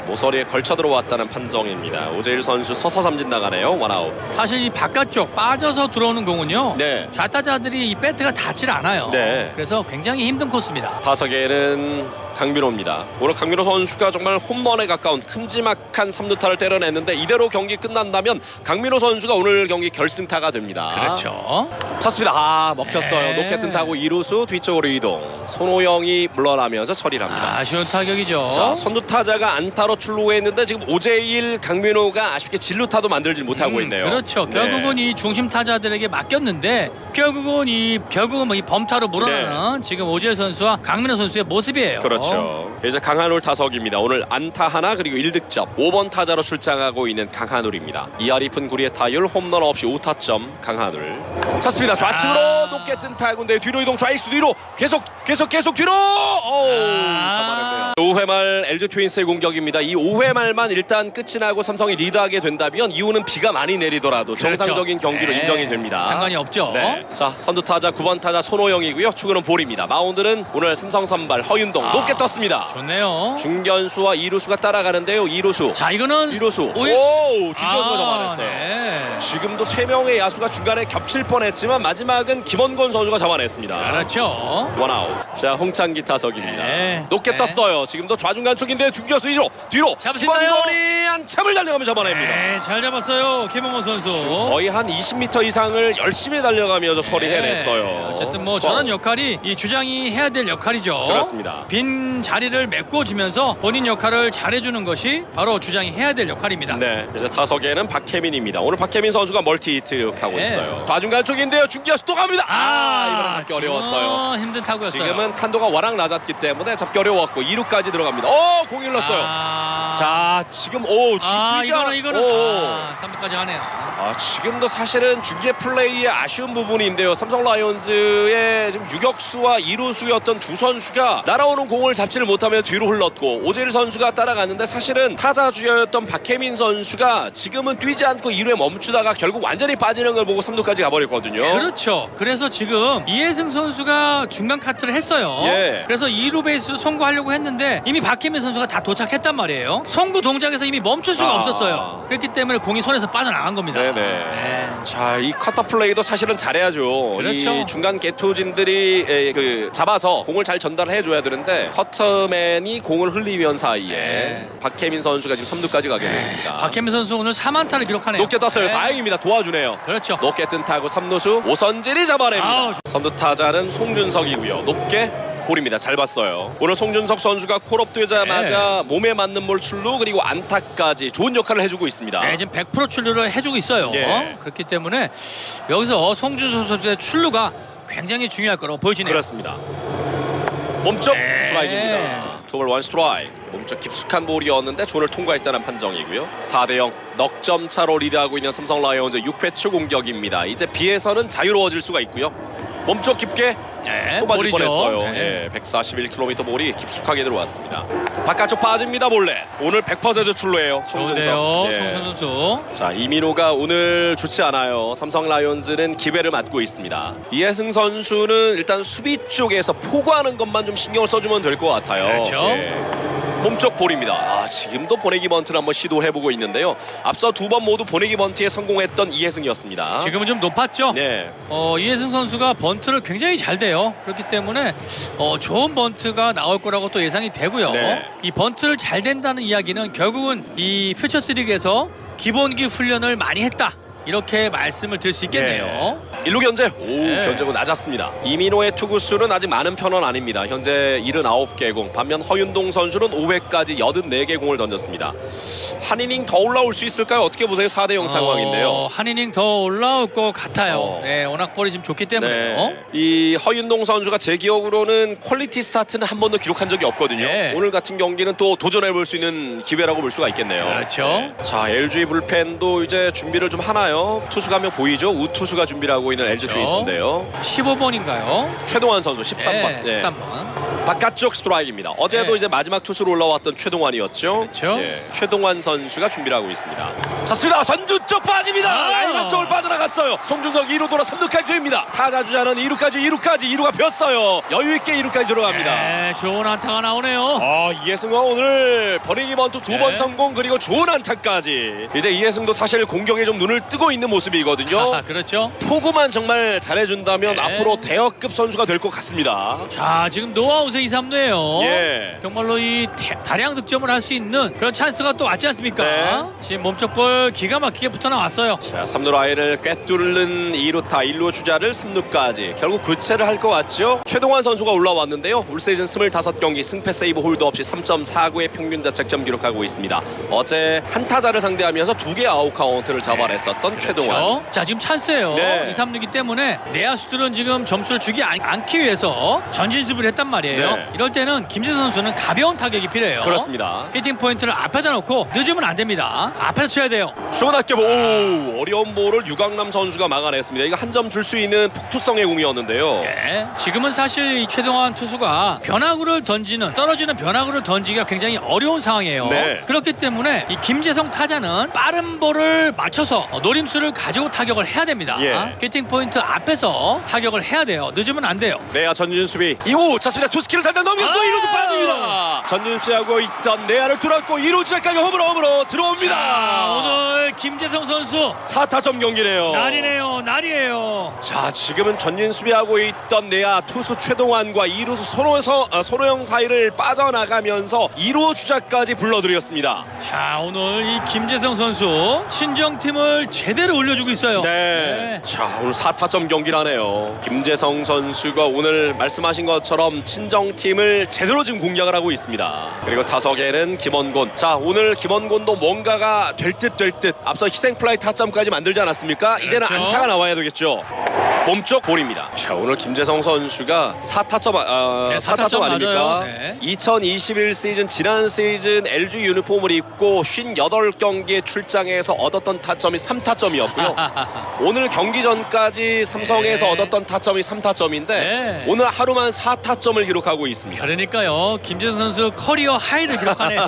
[SPEAKER 1] 모서리에 걸쳐 들어왔다는 판정입니다. 오재일 선수 서서 삼진 나가네요. 원아웃.
[SPEAKER 2] 사실 이 바깥쪽 빠져서 들어오는 공은요.
[SPEAKER 1] 네.
[SPEAKER 2] 좌타자들이 이 배트가 닿질 않아요.
[SPEAKER 1] 네.
[SPEAKER 2] 그래서 굉장히 힘든 코스입니다.
[SPEAKER 1] 타석에는 강민호입니다. 오늘 강민호 선수가 정말 홈런에 가까운 큼지막한 3루타를 때려냈는데 이대로 경기 끝난다면 강민호 선수가 오늘 경기 결승타가 됩니다.
[SPEAKER 2] 그렇죠.
[SPEAKER 1] 쳤습니다. 먹혔어요.
[SPEAKER 2] 네.
[SPEAKER 1] 높게 뜬 타구 2루수 뒤쪽으로 이동. 손호영이 물러나면서 처리를 합니다.
[SPEAKER 2] 아쉬운 타격이죠.
[SPEAKER 1] 자, 선두 타자가 안타로 출루했는데 지금 오재일, 강민호가 아쉽게 진루타도 만들지 못하고 있네요.
[SPEAKER 2] 그렇죠.
[SPEAKER 1] 네.
[SPEAKER 2] 결국은 이 중심 타자들에게 맡겼는데 결국은 이 범타로 몰아나는 지금 오재일 선수와 강민호 선수의 모습이에요.
[SPEAKER 1] 그렇죠. 이제 강한울 타석입니다. 오늘 안타 하나 그리고 1득점 5번 타자로 출장하고 있는 강한울입니다. 2할 2푼 9리의 타율 홈런 없이 5타점 강한울. 찼습니다. 좌측으로 높게 뜬 타구인데 뒤로 이동 좌익수 뒤로 계속 뒤로 잡아냈네요. 5회 말 LG 트윈스의 공격입니다. 이 5회 말만 일단 끝이 나고 삼성이 리드하게 된다면 이후는 비가 많이 내리더라도
[SPEAKER 2] 그렇죠.
[SPEAKER 1] 정상적인 경기로
[SPEAKER 2] 네.
[SPEAKER 1] 인정이 됩니다.
[SPEAKER 2] 상관이 없죠.
[SPEAKER 1] 네. 자, 선두 타자 9번 타자 손호영이고요. 축구는 볼입니다. 마운드는 오늘 삼성 선발 허윤동 높게 떴습니다.
[SPEAKER 2] 좋네요.
[SPEAKER 1] 중견수와 2루수가 따라가는데요. 2루수.
[SPEAKER 2] 자, 이거는
[SPEAKER 1] 2루수.
[SPEAKER 2] 오일-
[SPEAKER 1] 오, 중견수가 잡아냈어요.
[SPEAKER 2] 네.
[SPEAKER 1] 지금도 3명의 야수가 중간에 겹칠 뻔했지만 마지막은 김원건 선수가 잡아냈습니다.
[SPEAKER 2] 그렇죠.
[SPEAKER 1] 원아웃. 자, 홍창기 타석입니다.
[SPEAKER 2] 네.
[SPEAKER 1] 높게
[SPEAKER 2] 네.
[SPEAKER 1] 떴어요. 지금도 좌중간 쪽인데 중견수 뒤로
[SPEAKER 2] 잡을 수 있나요?
[SPEAKER 1] 김원건이 한참을 달려가며 잡아냅니다.
[SPEAKER 2] 네, 잘 잡았어요. 김원건 선수.
[SPEAKER 1] 거의 한 20m 이상을 열심히 달려가면서 처리해냈어요.
[SPEAKER 2] 네. 어쨌든 뭐 저런 역할이 이 주장이 해야 될 역할이죠.
[SPEAKER 1] 그렇습니다.
[SPEAKER 2] 빈 자리를 메꿔주면서 본인 역할을 잘해주는 것이 바로 주장이 해야 될 역할입니다.
[SPEAKER 1] 네, 이제 타석에는 박혜민입니다. 오늘 박혜민 선수가 멀티 히트하고
[SPEAKER 2] 네.
[SPEAKER 1] 있어요. 좌중간 쪽인데요. 중견수 또 갑니다. 이번엔 잡기 어려웠어요.
[SPEAKER 2] 힘든 타구였어요.
[SPEAKER 1] 지금은 탄도가 워낙 낮았기 때문에 잡기 어려웠고 2루까지 들어갑니다. 공 일렀어요. 자, 지금 지금
[SPEAKER 2] 이거는 3루까지 하네요.
[SPEAKER 1] 지금도 사실은 중계 플레이의 아쉬운 부분인데요. 삼성 라이온즈의 지금 유격수와 2루수였던 두 선수가 날아오는 공을 잡지를 못하며 뒤로 흘렀고 오재일 선수가 따라갔는데 사실은 타자 주자였던 박혜민 선수가 지금은 뛰지 않고 2루에 멈추다가 결국 완전히 빠지는 걸 보고 3루까지 가버렸거든요.
[SPEAKER 2] 그렇죠. 그래서 지금 이해승 선수가 중간 카트를 했어요.
[SPEAKER 1] 예.
[SPEAKER 2] 그래서 2루 베이스로 송구하려고 했는데 이미 박혜민 선수가 다 도착했단 말이에요. 송구 동작에서 이미 멈출 수가 없었어요. 그렇기 때문에 공이 손에서 빠져나간 겁니다.
[SPEAKER 1] 네네.
[SPEAKER 2] 네.
[SPEAKER 1] 자, 이 커터 플레이도 사실은 잘해야죠.
[SPEAKER 2] 그렇죠.
[SPEAKER 1] 이 중간 개투진들이 잡아서 공을 잘 전달해 줘야 되는데 커터맨이 공을 흘리면 사이에
[SPEAKER 2] 네.
[SPEAKER 1] 박혜민 선수가 지금 3루까지 가게 됐습니다.
[SPEAKER 2] 박혜민 선수 오늘 3안타를 기록하네요.
[SPEAKER 1] 높게 떴어요.
[SPEAKER 2] 네.
[SPEAKER 1] 다행입니다. 도와주네요.
[SPEAKER 2] 그렇죠.
[SPEAKER 1] 높게 뜬 타구 3루수 오선진이 잡아냅니다.
[SPEAKER 2] 아우,
[SPEAKER 1] 선두 타자는 송준석이고요. 높게 볼입니다. 잘 봤어요. 오늘 송준석 선수가 콜업 되자마자 몸에 맞는 볼 출루 그리고 안타까지 좋은 역할을 해주고 있습니다.
[SPEAKER 2] 네, 지금 100% 출루를 해주고 있어요.
[SPEAKER 1] 예.
[SPEAKER 2] 그렇기 때문에 여기서 송준석 선수의 출루가 굉장히 중요할 거라고 보여지네요.
[SPEAKER 1] 그렇습니다. 몸쪽
[SPEAKER 2] 네.
[SPEAKER 1] 스트라이크입니다. 투볼 원 스트라이크. 몸쪽 깊숙한 볼이었는데 존을 통과했다는 판정이고요. 4대0 넉점 차로 리드하고 있는 삼성 라이온즈 6회 초 공격입니다. 이제 비에서는 자유로워질 수가 있고요. 몸쪽 깊게
[SPEAKER 2] 네,
[SPEAKER 1] 또 맞을
[SPEAKER 2] 볼이죠.
[SPEAKER 1] 뻔했어요.
[SPEAKER 2] 네.
[SPEAKER 1] 예, 141km 볼이 깊숙하게 들어왔습니다. 바깥쪽 빠집니다. 몰래 오늘 100% 출루예요.
[SPEAKER 2] 좋은데요,
[SPEAKER 1] 예.
[SPEAKER 2] 송준 선수.
[SPEAKER 1] 자, 이민호가 오늘 좋지 않아요. 삼성 라이온즈는 기회를 맞고 있습니다. 이해승 선수는 일단 수비 쪽에서 포구하는 것만 좀 신경을 써주면 될 것 같아요.
[SPEAKER 2] 그렇죠.
[SPEAKER 1] 예. 몸쪽 볼입니다. 지금도 보내기 번트를 한번 시도해보고 있는데요. 앞서 두 번 모두 보내기 번트에 성공했던 이해승이었습니다.
[SPEAKER 2] 지금은 좀 높았죠.
[SPEAKER 1] 네.
[SPEAKER 2] 이해승 선수가 번트를 굉장히 잘 돼요. 그렇기 때문에 좋은 번트가 나올 거라고 또 예상이 되고요.
[SPEAKER 1] 네.
[SPEAKER 2] 이 번트를 잘 된다는 이야기는 결국은 이 퓨처스리그에서 기본기 훈련을 많이 했다. 이렇게 말씀을 드릴 수 있겠네요.
[SPEAKER 1] 1루 견제.
[SPEAKER 2] 네.
[SPEAKER 1] 견제고 낮았습니다. 이민호의 투구수는 아직 많은 편은 아닙니다. 현재 79개 공. 반면 허윤동 선수는 5회까지 84개 공을 던졌습니다. 한 이닝 더 올라올 수 있을까요? 어떻게 보세요? 4대0 상황인데요.
[SPEAKER 2] 한 이닝 더 올라올 것 같아요.
[SPEAKER 1] 어.
[SPEAKER 2] 네, 워낙 볼이 지금 좋기 때문에요.
[SPEAKER 1] 네. 이 허윤동 선수가 제 기억으로는 퀄리티 스타트는 한 번도 기록한 적이 없거든요.
[SPEAKER 2] 네.
[SPEAKER 1] 오늘 같은 경기는 또 도전해 볼 수 있는 기회라고 볼 수가 있겠네요.
[SPEAKER 2] 그렇죠.
[SPEAKER 1] 자, LG 불펜도 이제 준비를 좀 하나요? 투수가 한 명 보이죠? 우투수가 준비를 하고 있는 LG
[SPEAKER 2] 그렇죠.
[SPEAKER 1] 트윈스인데요.
[SPEAKER 2] 15번인가요?
[SPEAKER 1] 최동환 선수 13번.
[SPEAKER 2] 네, 13번.
[SPEAKER 1] 바깥쪽 스트라이크입니다. 어제도
[SPEAKER 2] 네.
[SPEAKER 1] 이제 마지막 투수로 올라왔던 최동환이었죠.
[SPEAKER 2] 그렇죠.
[SPEAKER 1] 최동환 선수가 준비를 하고 있습니다. 쳤습니다. 선두 쪽 빠집니다. 라이너 쪽을 빠져나갔어요. 송준석 2루 돌아 3루까지 됩니다. 타자 주자는 2루가 비었어요. 여유 있게 2루까지 들어갑니다.
[SPEAKER 2] 네, 좋은 안타가 나오네요.
[SPEAKER 1] 이해승은 오늘 버리기 번트 2번
[SPEAKER 2] 네.
[SPEAKER 1] 성공 그리고 좋은 안타까지. 이제 이해승도 사실 공격에 좀 눈을 뜨고 있는 모습이거든요.
[SPEAKER 2] 그렇죠.
[SPEAKER 1] 포구만 정말 잘해준다면
[SPEAKER 2] 네.
[SPEAKER 1] 앞으로 대역급 선수가 될 것 같습니다.
[SPEAKER 2] 자, 지금 노아웃의 2, 3루예요.
[SPEAKER 1] 예.
[SPEAKER 2] 정말로 이 다량 득점을 할 수 있는 그런 찬스가 또 왔지 않습니까?
[SPEAKER 1] 네.
[SPEAKER 2] 지금 몸쪽 볼 기가 막히게 붙어 나왔어요.
[SPEAKER 1] 자, 3루 라인을 꿰뚫는 2루타 1루 주자를 3루까지 결국 교체를 할 것 같죠. 최동환 선수가 올라왔는데요. 올 시즌 25경기 승패 세이브 홀드 없이 3.49의 평균 자책점 기록하고 있습니다. 어제 한 타자를 상대하면서 2개 아웃 카운트를 잡아냈었던 최동환.
[SPEAKER 2] 그렇죠. 자, 지금 찬스예요.
[SPEAKER 1] 네.
[SPEAKER 2] 2, 3루기 때문에 내야수들은 지금 점수를 주지 않기 위해서 전진수비를 했단 말이에요.
[SPEAKER 1] 네.
[SPEAKER 2] 이럴 때는 김지선 선수는 가벼운 타격이 필요해요.
[SPEAKER 1] 그렇습니다.
[SPEAKER 2] 히팅 포인트를 앞에다 놓고 늦으면 안 됩니다. 앞에서 쳐야 돼요.
[SPEAKER 1] 쇼낫게 어려운 볼을 유강남 선수가 막아냈습니다. 이거 한 점 줄 수 있는 폭투성의 공이었는데요.
[SPEAKER 2] 네. 지금은 사실 이 최동환 투수가 변화구를 던지는 떨어지는 변화구를 던지기가 굉장히 어려운 상황이에요.
[SPEAKER 1] 네.
[SPEAKER 2] 그렇기 때문에 이 김재성 타자는 빠른 볼을 맞춰서 노림수를 가지고 타격을 해야 됩니다.
[SPEAKER 1] 예.
[SPEAKER 2] 히팅 포인트 앞에서 타격을 해야 돼요. 늦으면 안 돼요.
[SPEAKER 1] 내야 전진 수비 이후 찼습니다. 투스키를 살짝 넘겼고 2루도 빠집니다. 전진 수비하고 있던 내야를 뚫었고 2루 주자까지 홈으로 들어옵니다.
[SPEAKER 2] 자, 오늘 김재성 선수
[SPEAKER 1] 4타점 경기네요.
[SPEAKER 2] 날이에요.
[SPEAKER 1] 자, 지금은 전진 수비하고 있던 내야 투수 최동환과 2루수 손호영 사이를 빠져나가면서 2루 주자까지 불러들였습니다.
[SPEAKER 2] 자, 오늘 이 김재성 선수 친정팀을 제대로 올려주고 있어요.
[SPEAKER 1] 네. 자, 오늘 4타점 경기라네요. 김재성 선수가 오늘 말씀하신 것처럼 친정팀을 제대로 지금 공략을 하고 있습니다. 그리고 타석에는 김원곤. 자, 오늘 김원곤도 뭔가가 될 듯 앞서 희생플라이 타점까지 만들지 않았습니까? 이제는
[SPEAKER 2] 그렇죠.
[SPEAKER 1] 안타가 나와야 되겠죠. 몸쪽 볼입니다. 자, 오늘 김재성 선수가 4타점
[SPEAKER 2] 네,
[SPEAKER 1] 4타점 아닙니까?
[SPEAKER 2] 맞아요. 네.
[SPEAKER 1] 2021 시즌 지난 시즌 LG 유니폼을 입고 58경기에 출장해서 얻었던 타점이 3타점이었고요. 오늘 경기 전까지 삼성에서
[SPEAKER 2] 네.
[SPEAKER 1] 얻었던 타점이 3타점인데
[SPEAKER 2] 네.
[SPEAKER 1] 오늘 하루만 4타점을 기록하고 있습니다.
[SPEAKER 2] 그러니까요. 김재성 선수 커리어 하이를 기록하네요.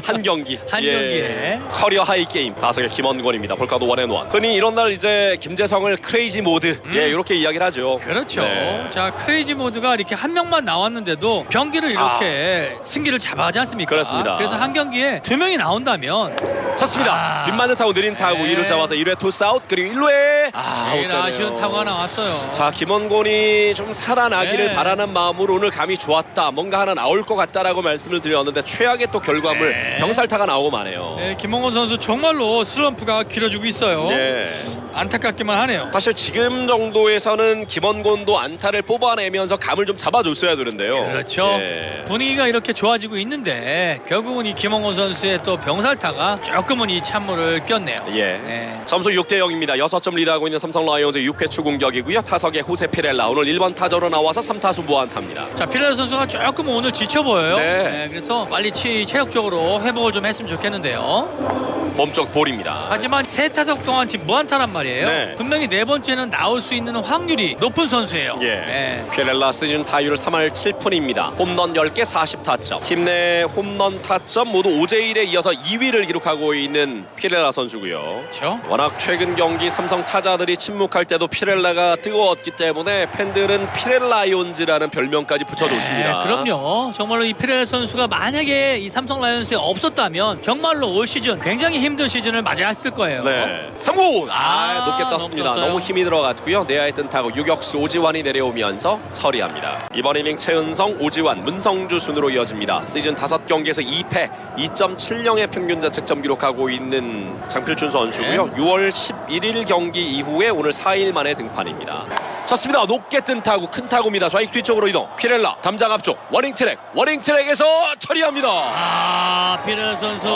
[SPEAKER 1] 한 경기.
[SPEAKER 2] 한 경기에.
[SPEAKER 1] 커리어 하이 게임. 다석의 김원권입니다. 볼카도 원앤원. 흔히 이런 날 이제 김재성을 크레이지 모드. 이렇게 이야기를 하죠.
[SPEAKER 2] 그렇죠.
[SPEAKER 1] 네.
[SPEAKER 2] 자, 크레이지 모드가 이렇게 한 명만 나왔는데도 경기를 이렇게 승기를 잡아하지 않습니까?
[SPEAKER 1] 그렇습니다.
[SPEAKER 2] 그래서 한 경기에 2명이 나온다면
[SPEAKER 1] 쳤습니다. 빗맞는 타고 느린 타고
[SPEAKER 2] 네.
[SPEAKER 1] 2루 잡아서 1회 토스 아웃 그리고 1루에
[SPEAKER 2] 제일 아쉬운 타구가 나왔어요.
[SPEAKER 1] 자, 김원곤이 좀 살아나기를
[SPEAKER 2] 네.
[SPEAKER 1] 바라는 마음으로 오늘 감이 좋았다. 뭔가 하나 나올 것 같다라고 말씀을 드렸는데 최악의 또 결과물
[SPEAKER 2] 네.
[SPEAKER 1] 병살타가 나오고 마네요.
[SPEAKER 2] 네, 김홍곤 선수 정말로 슬럼프가 길어지고 있어요.
[SPEAKER 1] 네.
[SPEAKER 2] 안타깝기만 하네요.
[SPEAKER 1] 사실 지금 정도에서는 김원곤도 안타를 뽑아내면서 감을 좀 잡아줬어야 되는데요.
[SPEAKER 2] 그렇죠.
[SPEAKER 1] 예.
[SPEAKER 2] 분위기가 이렇게 좋아지고 있는데 결국은 이 김원곤 선수의 또 병살타가 조금은 이 찬물을 꼈네요.
[SPEAKER 1] 예.
[SPEAKER 2] 네.
[SPEAKER 1] 점수 6대 0입니다. 6점 리드하고 있는 삼성 라이온즈 6회 초 공격이고요. 타석에 호세 피렐라 오늘 1번 타자로 나와서 3타수 무안타입니다.
[SPEAKER 2] 자, 피렐라 선수가 조금 오늘 지쳐 보여요.
[SPEAKER 1] 네.
[SPEAKER 2] 그래서 빨리 체력적으로 회복을 좀 했으면 좋겠는데요.
[SPEAKER 1] 몸쪽 볼입니다.
[SPEAKER 2] 하지만 세 타석 동안 지금 무안타란 말이에요.
[SPEAKER 1] 네.
[SPEAKER 2] 분명히 네 번째는 나올 수 있는 확률이 높은 선수예요.
[SPEAKER 1] 예.
[SPEAKER 2] 네.
[SPEAKER 1] 피렐라 시즌 타율 3할 7푼입니다. 홈런 10개 40타점. 팀 내 홈런 타점 모두 5대1에 이어서 2위를 기록하고 있는 피렐라 선수고요.
[SPEAKER 2] 그렇죠.
[SPEAKER 1] 워낙 최근 경기 삼성 타자들이 침묵할 때도 피렐라가 뜨거웠기 때문에 팬들은 피렐라이온즈라는 별명까지 붙여줬습니다.
[SPEAKER 2] 네, 그럼요. 정말로 이 피렐라 선수가 만약에 이 삼성 라이온즈에 없었다면 정말로 올 시즌 굉장히 힘든 시즌을 맞이했을 거예요.
[SPEAKER 1] 네. 3구!
[SPEAKER 2] 아,
[SPEAKER 1] 높게 떴습니다.
[SPEAKER 2] 높게 떴어요.
[SPEAKER 1] 너무 힘이 들어갔고요. 내야에 뜬 타고 유격수 오지환이 내려오면서 처리합니다. 이번 이닝 최은성, 오지환, 문성주 순으로 이어집니다. 시즌 5경기에서 2패, 2.70의 평균 자책점 기록하고 있는 장필준 선수고요.
[SPEAKER 2] 네.
[SPEAKER 1] 6월 11일 경기 이후에 오늘 4일 만에 등판입니다. 쳤습니다. 높게 뜬 타구, 큰 타구입니다. 좌익 뒤쪽으로 이동. 피렐라, 담장 앞쪽, 워닝트랙에서 처리합니다.
[SPEAKER 2] 아, 피렐라 선수.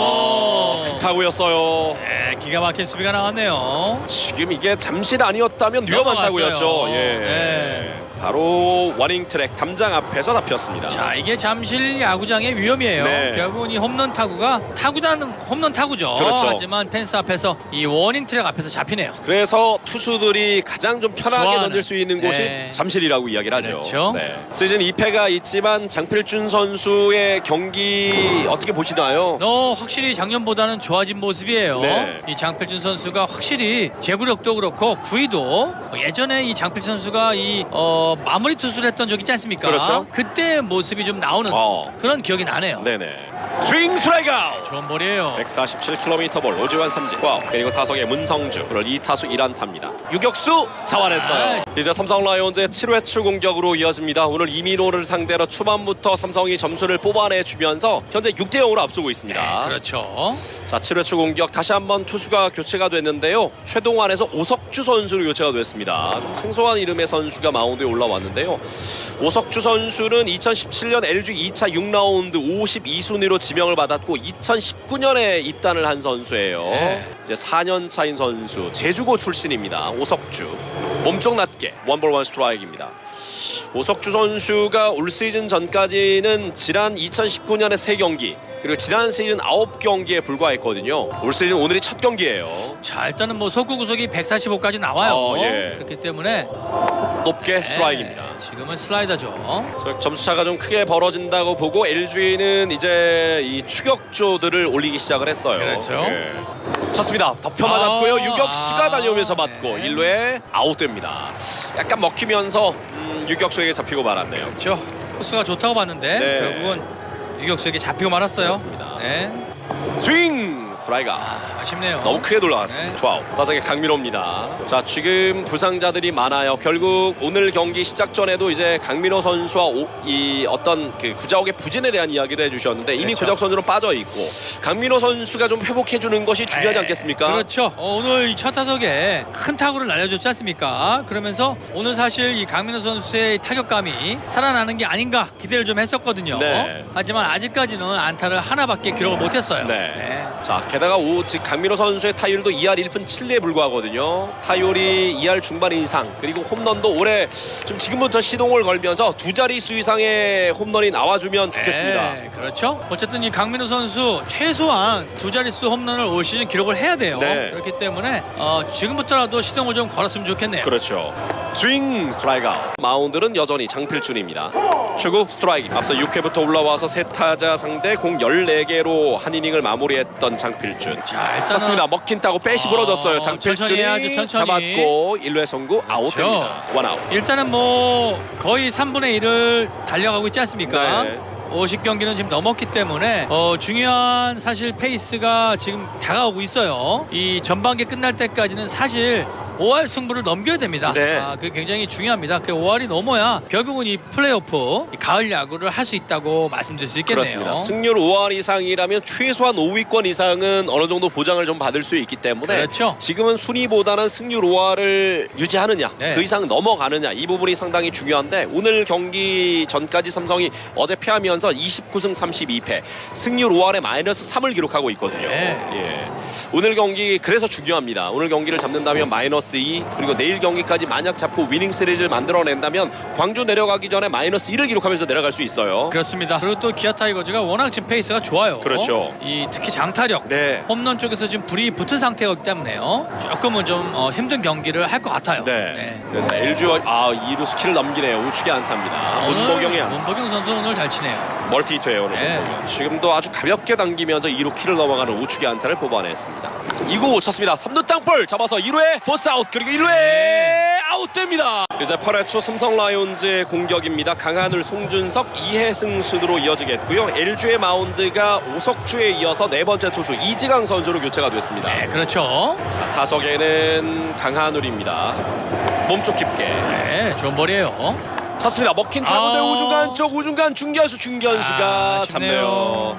[SPEAKER 1] 큰 타구였어요.
[SPEAKER 2] 네, 기가 막힌 수비가 나왔네요.
[SPEAKER 1] 지금 이게 잠실 아니었다면 위험한
[SPEAKER 2] 넘어갔어요.
[SPEAKER 1] 타구였죠. 예.
[SPEAKER 2] 네.
[SPEAKER 1] 바로 워닝트랙 담장 앞에서 잡혔습니다.
[SPEAKER 2] 자, 이게 잠실 야구장의 위험이에요.
[SPEAKER 1] 네.
[SPEAKER 2] 결국은 이 홈런 타구가 타구다는 홈런 타구죠.
[SPEAKER 1] 그렇죠.
[SPEAKER 2] 하지만 펜스 앞에서 이 워닝 트랙 앞에서 잡히네요.
[SPEAKER 1] 그래서 투수들이 가장 좀 편하게
[SPEAKER 2] 좋아하는.
[SPEAKER 1] 던질 수 있는 곳이
[SPEAKER 2] 네.
[SPEAKER 1] 잠실이라고 이야기를 하죠.
[SPEAKER 2] 그렇죠.
[SPEAKER 1] 네. 시즌 2패가 있지만 장필준 선수의 경기 어떻게 보시나요?
[SPEAKER 2] 확실히 작년보다는 좋아진 모습이에요.
[SPEAKER 1] 네.
[SPEAKER 2] 이 장필준 선수가 확실히 제구력도 그렇고 구위도 예전에 이 장필준 선수가 이 마무리 투수를 했던 적 있지 않습니까?
[SPEAKER 1] 그렇죠.
[SPEAKER 2] 그때 모습이 좀 나오는 그런 기억이 나네요.
[SPEAKER 1] 네네. 스윙 스트라이크 아웃.
[SPEAKER 2] 좋은 볼이에요.
[SPEAKER 1] 147km 볼 오지환 삼진. 와우. 그리고 타석의 문성주. 오늘 2타수 1안타입니다. 유격수 잡아냈어요. 이제 삼성 라이온즈의 7회 초 공격으로 이어집니다. 오늘 이민호를 상대로 초반부터 삼성이 점수를 뽑아내주면서 현재 6대 0으로 앞서고 있습니다.
[SPEAKER 2] 네, 그렇죠.
[SPEAKER 1] 자, 7회 초 공격 다시 한번 투수가 교체가 됐는데요. 최동환에서 오석주 선수로 교체가 됐습니다. 좀 생소한 이름의 선수가 마운드에 올라왔는데요. 오석주 선수는 2017년 LG 2차 6라운드 52순위로 지명을 받았고 2019년에 입단을 한 선수예요.
[SPEAKER 2] 네.
[SPEAKER 1] 이제 4년 차인 선수, 제주고 출신입니다. 오석주. 몸쪽 낮게 원볼 원 스트라이크입니다. 오석주 선수가 올 시즌 전까지는 지난 2019년에 3경기 그리고 지난 시즌 9경기에 불과했거든요. 올 시즌 오늘이 첫 경기예요.
[SPEAKER 2] 자, 일단은 뭐 속구 구속이 145까지 나와요.
[SPEAKER 1] 예.
[SPEAKER 2] 그렇기 때문에
[SPEAKER 1] 높게 스트라이크입니다.
[SPEAKER 2] 지금은 슬라이더죠.
[SPEAKER 1] 점수차가 좀 크게 벌어진다고 보고 LG는 이제 이 추격조들을 올리기 시작을 했어요.
[SPEAKER 2] 그렇죠.
[SPEAKER 1] 예. 쳤습니다. 덮여 맞았고요. 유격수가 달려오면서 맞고
[SPEAKER 2] 네.
[SPEAKER 1] 1루에 아웃됩니다. 약간 먹히면서 유격수에게 잡히고 말았네요.
[SPEAKER 2] 그렇죠. 코스가 좋다고 봤는데
[SPEAKER 1] 네.
[SPEAKER 2] 결국은 유격수에게 잡히고 말았어요.
[SPEAKER 1] 그렇습니다.
[SPEAKER 2] 네.
[SPEAKER 1] 스윙 스트라이크 아웃.
[SPEAKER 2] 아쉽네요.
[SPEAKER 1] 너무 크게 돌아갔습니다.
[SPEAKER 2] 네.
[SPEAKER 1] 투아웃. 타석에 강민호입니다. 자, 지금 부상자들이 많아요. 결국 오늘 경기 시작 전에도 이제 강민호 선수와 이 어떤 그 구자욱의 부진에 대한 이야기도 해주셨는데 이미
[SPEAKER 2] 그렇죠.
[SPEAKER 1] 구자욱 선수는 빠져 있고 강민호 선수가 좀 회복해주는 것이 중요하지 않겠습니까?
[SPEAKER 2] 그렇죠. 오늘 이 첫 타석에 큰 타구를 날려줬지 않습니까? 그러면서 오늘 사실 이 강민호 선수의 타격감이 살아나는 게 아닌가 기대를 좀 했었거든요.
[SPEAKER 1] 네.
[SPEAKER 2] 하지만 아직까지는 안타를 하나밖에 기록을 못했어요.
[SPEAKER 1] 네. 자, 게다가 지금 강민호 선수의 타율도 2할 1푼 7리에 불과하거든요. 타율이 2할 중반 이상 그리고 홈런도 올해 좀 지금부터 시동을 걸면서 두 자릿수 이상의 홈런이 나와주면 좋겠습니다.
[SPEAKER 2] 네, 그렇죠. 어쨌든 이 강민호 선수 최소한 두 자릿수 홈런을 올 시즌 기록을 해야 돼요.
[SPEAKER 1] 네.
[SPEAKER 2] 그렇기 때문에 지금부터라도 시동을 좀 걸었으면 좋겠네요.
[SPEAKER 1] 그렇죠. 스윙 스트라이크 아웃. 마운드는 여전히 장필준입니다. 추구 스트라이크. 앞서 6회부터 올라와서 세 타자 상대 공 14개로 한 이닝을 마무리했던 장필준.
[SPEAKER 2] 자, 일단은
[SPEAKER 1] 쳤습니다. 먹힌 타고 빼시 부러졌어요.
[SPEAKER 2] 천천히
[SPEAKER 1] 장필준이
[SPEAKER 2] 해야죠, 천천히.
[SPEAKER 1] 잡았고 1루에 송구 아웃됩니다. 원아웃.
[SPEAKER 2] 일단은 뭐 거의 3분의 1을 달려가고 있지 않습니까?
[SPEAKER 1] 네.
[SPEAKER 2] 50경기는 지금 넘었기 때문에 중요한 사실 페이스가 지금 다가오고 있어요. 이 전반기 끝날 때까지는 사실 5할 승부를 넘겨야 됩니다.
[SPEAKER 1] 네.
[SPEAKER 2] 그게 굉장히 중요합니다. 그 5할이 넘어야 결국은 이 플레이오프 이 가을 야구를 할 수 있다고 말씀드릴 수 있겠네요.
[SPEAKER 1] 그렇습니다. 승률 5할 이상이라면 최소한 5위권 이상은 어느 정도 보장을 좀 받을 수 있기 때문에
[SPEAKER 2] 그렇죠.
[SPEAKER 1] 지금은 순위보다는 승률 5할을 유지하느냐
[SPEAKER 2] 네.
[SPEAKER 1] 그 이상 넘어가느냐 이 부분이 상당히 중요한데 오늘 경기 전까지 삼성이 어제 패하면서 29승 32패 승률 5할에 마이너스 3을 기록하고 있거든요.
[SPEAKER 2] 네.
[SPEAKER 1] 예. 오늘 경기 그래서 중요합니다. 오늘 경기를 잡는다면 마이너스 2 그리고 내일 경기까지 만약 잡고 위닝 시리즈를 만들어낸다면 광주 내려가기 전에 마이너스 1을 기록하면서 내려갈 수 있어요.
[SPEAKER 2] 그렇습니다. 그리고 또 기아 타이거즈가 워낙 지금 페이스가 좋아요.
[SPEAKER 1] 그렇죠.
[SPEAKER 2] 이 특히 장타력,
[SPEAKER 1] 네.
[SPEAKER 2] 홈런 쪽에서 지금 불이 붙은 상태이기 때문에요. 조금은 좀 힘든 경기를 할 것 같아요.
[SPEAKER 1] 네. 그래서 LG와 2루 스킬을 넘기네요. 우측에 안타입니다.
[SPEAKER 2] 오늘
[SPEAKER 1] 문보경이
[SPEAKER 2] 문보경 선수 오늘 잘 치네요.
[SPEAKER 1] 멀티히트예요. 오늘.
[SPEAKER 2] 네.
[SPEAKER 1] 문보경. 지금도 아주 가볍게 당기면서 2루 키를 넘어가는 우측의 안타를 뽑아냈습니다. 2구 못 쳤습니다. 3루 땅볼 잡아서 1루에 포스 아웃 그리고 1루에 아웃됩니다. 이제 8회 초 삼성 라이온즈의 공격입니다. 강한울, 송준석, 이해승 순으로 이어지겠고요. LG의 마운드가 오석주에 이어서 네 번째 투수 이지강 선수로 교체가 됐습니다.
[SPEAKER 2] 네, 그렇죠.
[SPEAKER 1] 타석에는 강한울입니다. 몸쪽 깊게
[SPEAKER 2] 네, 좋은 볼이에요.
[SPEAKER 1] 찼습니다. 먹힌 타구대 우중간 쪽 우중간 중견수가
[SPEAKER 2] 아쉽네요.
[SPEAKER 1] 잡네요.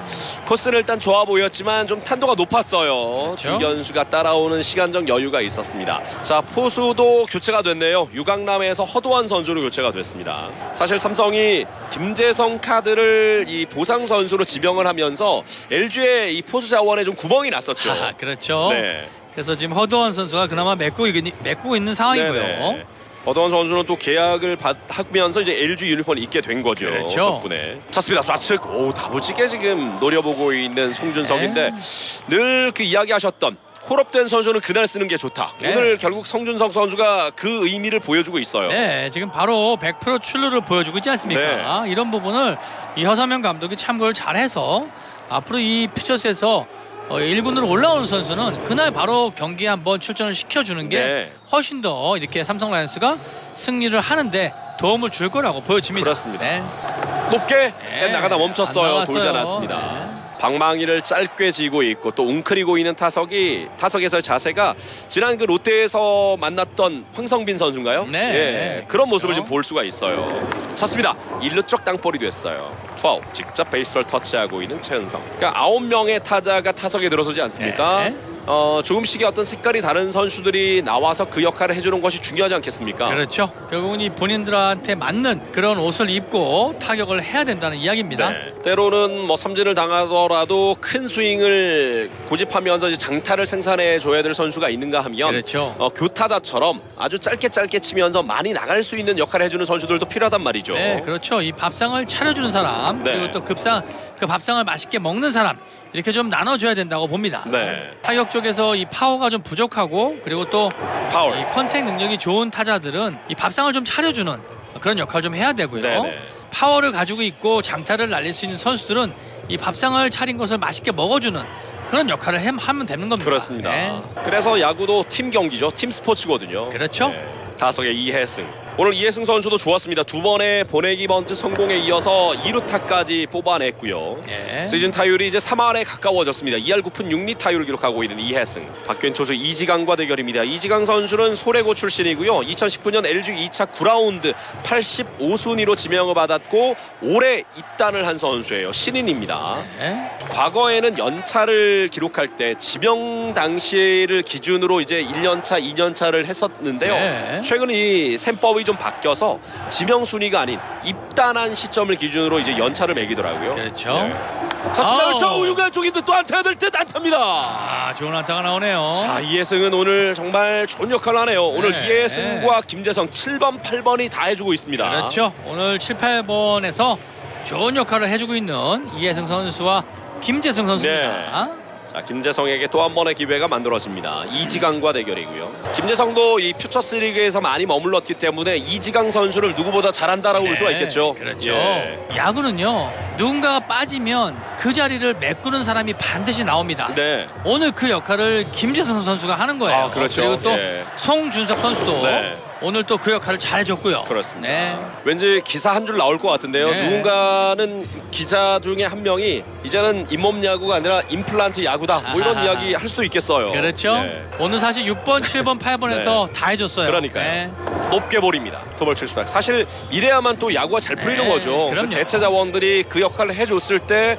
[SPEAKER 1] 코스는 일단 좋아 보였지만 좀 탄도가 높았어요.
[SPEAKER 2] 그렇죠.
[SPEAKER 1] 중견수가 따라오는 시간적 여유가 있었습니다. 자, 포수도 교체가 됐네요. 유강남에서 허도환 선수로 교체가 됐습니다. 사실 삼성이 김재성 카드를 이 보상 선수로 지명을 하면서 LG의 이 포수 자원에 좀 구멍이 났었죠.
[SPEAKER 2] 그렇죠.
[SPEAKER 1] 네.
[SPEAKER 2] 그래서 지금 허도원 선수가 그나마 메꾸고 있는 상황이고요.
[SPEAKER 1] 네네. 허도원 선수는 또 계약을 하면서 이제 LG 유니폼을 입게 된 거죠.
[SPEAKER 2] 그렇죠.
[SPEAKER 1] 덕분에. 찼습니다. 좌측. 다부지게 지금 노려보고 있는 송준석인데 늘 그 이야기하셨던 콜업된 선수는 그날 쓰는 게 좋다.
[SPEAKER 2] 네.
[SPEAKER 1] 오늘 결국 송준석 선수가 그 의미를 보여주고 있어요.
[SPEAKER 2] 네, 지금 바로 100% 출루를 보여주고 있지 않습니까?
[SPEAKER 1] 네.
[SPEAKER 2] 이런 부분을 이 허삼영 감독이 참고를 잘해서 앞으로 이 퓨처스에서 1군으로 올라오는 선수는 그날 바로 경기에 한번 출전을 시켜주는 게
[SPEAKER 1] 네.
[SPEAKER 2] 훨씬 더 이렇게 삼성 라이온스가 승리를 하는데 도움을 줄 거라고 보여집니다.
[SPEAKER 1] 그렇습니다.
[SPEAKER 2] 네.
[SPEAKER 1] 높게
[SPEAKER 2] 네.
[SPEAKER 1] 나가다 멈췄어요.
[SPEAKER 2] 안 나갔어요.
[SPEAKER 1] 돌지 않았습니다.
[SPEAKER 2] 네.
[SPEAKER 1] 방망이를 짧게 쥐고 있고 또 웅크리고 있는 타석에서의 자세가 지난 그 롯데에서 만났던 황성빈 선수인가요?
[SPEAKER 2] 네.
[SPEAKER 1] 예, 그런 모습을
[SPEAKER 2] 그렇죠.
[SPEAKER 1] 지금 볼 수가 있어요. 찼습니다. 1루 쪽 땅볼이 됐어요. 투아웃. 직접 베이스를 터치하고 있는 최은성. 그러니까 9명의 타자가 타석에 들어서지 않습니까?
[SPEAKER 2] 네.
[SPEAKER 1] 조금씩의 어떤 색깔이 다른 선수들이 나와서 그 역할을 해주는 것이 중요하지 않겠습니까?
[SPEAKER 2] 그렇죠. 결국은 이 본인들한테 맞는 그런 옷을 입고 타격을 해야 된다는 이야기입니다.
[SPEAKER 1] 네. 때로는 뭐 삼진을 당하더라도 큰 스윙을 고집하면서 이제 장타를 생산해 줘야 될 선수가 있는가 하면
[SPEAKER 2] 그렇죠.
[SPEAKER 1] 교타자처럼 아주 짧게 치면서 많이 나갈 수 있는 역할을 해주는 선수들도 필요하단 말이죠.
[SPEAKER 2] 네, 그렇죠. 이 밥상을 차려주는 사람
[SPEAKER 1] 네.
[SPEAKER 2] 그리고 또 그 밥상을 맛있게 먹는 사람 이렇게 좀 나눠줘야 된다고 봅니다.
[SPEAKER 1] 네.
[SPEAKER 2] 타격 쪽에서 이 파워가 좀 부족하고 그리고 또
[SPEAKER 1] 파울.
[SPEAKER 2] 이 컨택 능력이 좋은 타자들은 이 밥상을 좀 차려주는 그런 역할을 좀 해야 되고요.
[SPEAKER 1] 네네.
[SPEAKER 2] 파워를 가지고 있고 장타를 날릴 수 있는 선수들은 이 밥상을 차린 것을 맛있게 먹어주는 그런 역할을 하면 되는 겁니다.
[SPEAKER 1] 그렇습니다.
[SPEAKER 2] 네.
[SPEAKER 1] 그래서 야구도 팀 경기죠. 팀 스포츠거든요.
[SPEAKER 2] 그렇죠.
[SPEAKER 1] 네. 타석의 이해승. 오늘 이해승 선수도 좋았습니다. 두 번의 보내기 번트 성공에 이어서 2루타까지 뽑아냈고요.
[SPEAKER 2] 예.
[SPEAKER 1] 시즌 타율이 이제 3할에 가까워졌습니다. 2할 9푼 6리 타율을 기록하고 있는 이해승. 박균 투수 이지강과 대결입니다. 이지강 선수는 소래고 출신이고요. 2019년 LG 2차 9라운드 85순위로 지명을 받았고 올해 입단을 한 선수예요. 신인입니다.
[SPEAKER 2] 네.
[SPEAKER 1] 과거에는 연차를 기록할 때 지명 당시를 기준으로 이제 1년차, 2년차를 했었는데요.
[SPEAKER 2] 네.
[SPEAKER 1] 최근 이 셈법이 좀 바뀌어서 지명 순위가 아닌 입단한 시점을 기준으로 이제 연차를 매기더라고요.
[SPEAKER 2] 그렇죠.
[SPEAKER 1] 자,
[SPEAKER 2] 아우.
[SPEAKER 1] 스나우차 우중간 쪽인데 또 안타가 될 듯 안타입니다.
[SPEAKER 2] 좋은 안타가 나오네요.
[SPEAKER 1] 자, 이해승은 오늘 정말 좋은 역할을 하네요. 오늘
[SPEAKER 2] 네.
[SPEAKER 1] 이해승과 김재성 7번, 8번이 다 해주고 있습니다.
[SPEAKER 2] 그렇죠. 오늘 7, 8번에서 좋은 역할을 해주고 있는 이해승 선수와 김재승 선수입니다.
[SPEAKER 1] 자, 김재성에게 또 한 번의 기회가 만들어집니다. 이지강과 대결이고요. 김재성도 이 퓨처스 리그에서 많이 머물렀기 때문에 이지강 선수를 누구보다 잘한다라고 볼 수가 있겠죠.
[SPEAKER 2] 그렇죠.
[SPEAKER 1] 예.
[SPEAKER 2] 야구는요. 누군가가 빠지면 그 자리를 메꾸는 사람이 반드시 나옵니다.
[SPEAKER 1] 네.
[SPEAKER 2] 오늘 그 역할을 김재성 선수가 하는 거예요.
[SPEAKER 1] 아, 그렇죠.
[SPEAKER 2] 그리고 또
[SPEAKER 1] 예.
[SPEAKER 2] 송준석 선수도
[SPEAKER 1] 네.
[SPEAKER 2] 오늘 또 그 역할을 잘해줬고요.
[SPEAKER 1] 그렇습니다.
[SPEAKER 2] 네.
[SPEAKER 1] 왠지 기사 한 줄 나올 것 같은데요.
[SPEAKER 2] 네.
[SPEAKER 1] 누군가는 기자 중에 한 명이 이제는 잇몸 야구가 아니라 임플란트 야구다. 뭐 이런
[SPEAKER 2] 아하하.
[SPEAKER 1] 이야기 할 수도 있겠어요.
[SPEAKER 2] 그렇죠.
[SPEAKER 1] 네.
[SPEAKER 2] 오늘 사실 6번, 7번, 8번에서 다 해줬어요.
[SPEAKER 1] 그러니까요.
[SPEAKER 2] 네.
[SPEAKER 1] 높게 볼입니다. 도벌 칠수박. 사실 이래야만 또 야구가 잘 풀리는
[SPEAKER 2] 네,
[SPEAKER 1] 거죠.
[SPEAKER 2] 그럼요.
[SPEAKER 1] 그 대체 자원들이 그 역할을 해줬을 때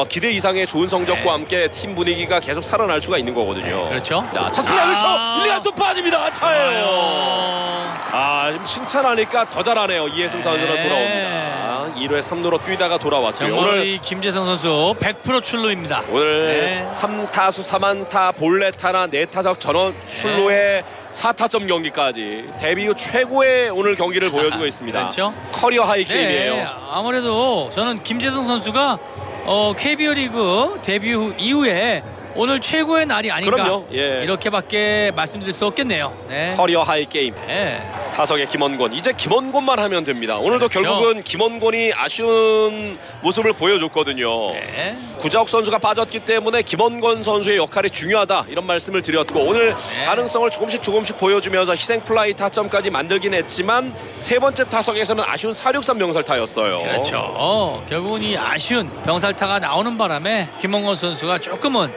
[SPEAKER 1] 기대 이상의 좋은 성적과
[SPEAKER 2] 네.
[SPEAKER 1] 함께 팀 분위기가 계속 살아날 수가 있는 거거든요.
[SPEAKER 2] 그렇죠.
[SPEAKER 1] 자, 쳤습니다. 그렇죠. 1리가 또 빠집니다. 안타예요.
[SPEAKER 2] 아유.
[SPEAKER 1] 지금 칭찬하니까 더 잘하네요. 이해승 선수는
[SPEAKER 2] 네.
[SPEAKER 1] 돌아옵니다. 1회 3루로 뛰다가 돌아왔고요.
[SPEAKER 2] 정말
[SPEAKER 1] 오늘
[SPEAKER 2] 이 김재성 선수 100% 출루입니다.
[SPEAKER 1] 오늘
[SPEAKER 2] 네.
[SPEAKER 1] 3타수 3안타 볼넷 하나 4타석 전원 출루에 4타점 경기까지 데뷔 후 최고의 오늘 경기를 보여주고 있습니다.
[SPEAKER 2] 그렇죠.
[SPEAKER 1] 커리어 하이 게임이에요.
[SPEAKER 2] 네, 아무래도 저는 김재성 선수가 KBO 리그 데뷔 후 이후에 오늘 최고의 날이 아닌가
[SPEAKER 1] 그럼요. 예.
[SPEAKER 2] 이렇게밖에 말씀드릴 수 없겠네요. 네.
[SPEAKER 1] 커리어 하이 게임.
[SPEAKER 2] 네.
[SPEAKER 1] 타석의 김원곤. 이제 김원곤만 하면 됩니다. 오늘도
[SPEAKER 2] 그렇죠.
[SPEAKER 1] 결국은 김원곤이 아쉬운 모습을 보여줬거든요.
[SPEAKER 2] 네.
[SPEAKER 1] 구자욱 선수가 빠졌기 때문에 김원곤 선수의 역할이 중요하다 이런 말씀을 드렸고 오늘
[SPEAKER 2] 네.
[SPEAKER 1] 가능성을 조금씩 보여주면서 희생 플라이 타점까지 만들긴 했지만 세 번째 타석에서는 아쉬운 463 명살타였어요.
[SPEAKER 2] 그렇죠. 결국은 이 아쉬운 병살타가 나오는 바람에 김원곤 선수가 조금은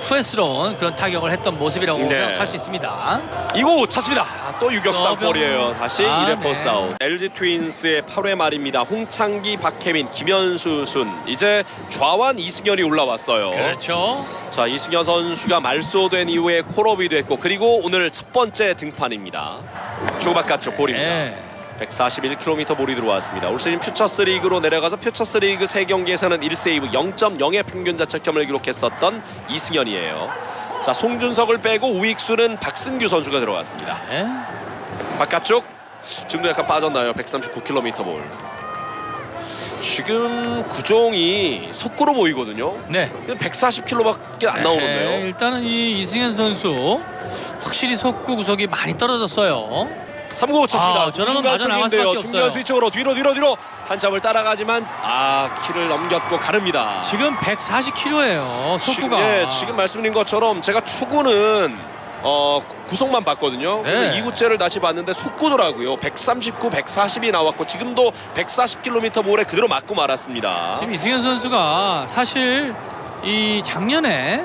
[SPEAKER 2] 후회스러운 그런 타격을 했던 모습이라고
[SPEAKER 1] 네.
[SPEAKER 2] 생각할 수 있습니다.
[SPEAKER 1] 이구 찼습니다. 또 유격수 땅볼이에요. 다시 1회
[SPEAKER 2] 네.
[SPEAKER 1] 포스 아웃. LG 트윈스의 8회 말입니다. 홍창기, 박혜민, 김현수 순. 이제 좌완 이승현이 올라왔어요.
[SPEAKER 2] 그렇죠.
[SPEAKER 1] 자, 이승현 선수가 말소된 이후에 콜업이 됐고 그리고 오늘 첫 번째 등판입니다. 주 바깥쪽 볼입니다.
[SPEAKER 2] 네.
[SPEAKER 1] 141km 볼이 들어왔습니다. 올 시즌 퓨처스 리그로 내려가서 퓨처스 리그 3경기에서는 1세이브 0.0의 평균 자책점을 기록했었던 이승현이에요. 자, 송준석을 빼고 우익수는 박승규 선수가 들어왔습니다.
[SPEAKER 2] 네.
[SPEAKER 1] 바깥쪽 지금도 약간 빠졌나요? 139km 볼. 지금 구종이 속구로 보이거든요.
[SPEAKER 2] 네.
[SPEAKER 1] 140km밖에 안
[SPEAKER 2] 네,
[SPEAKER 1] 나오는데요.
[SPEAKER 2] 일단은 이 이승현 선수 확실히 속구 구속이 많이 떨어졌어요.
[SPEAKER 1] 3구 쳤습니다.
[SPEAKER 2] 아, 저러면 맞아 나갈 수밖에
[SPEAKER 1] 중견
[SPEAKER 2] 없어요.
[SPEAKER 1] 뒤쪽으로 뒤로 한참을 따라가지만 키를 넘겼고 가릅니다.
[SPEAKER 2] 지금 140km예요. 속구가.
[SPEAKER 1] 지금 말씀드린 것처럼 제가 초구는 구속만 봤거든요. 그래서
[SPEAKER 2] 네.
[SPEAKER 1] 2구째를 다시 봤는데 속구더라고요. 139, 140이 나왔고 지금도 140km 볼에 그대로 맞고 말았습니다.
[SPEAKER 2] 지금 이승현 선수가 사실 이 작년에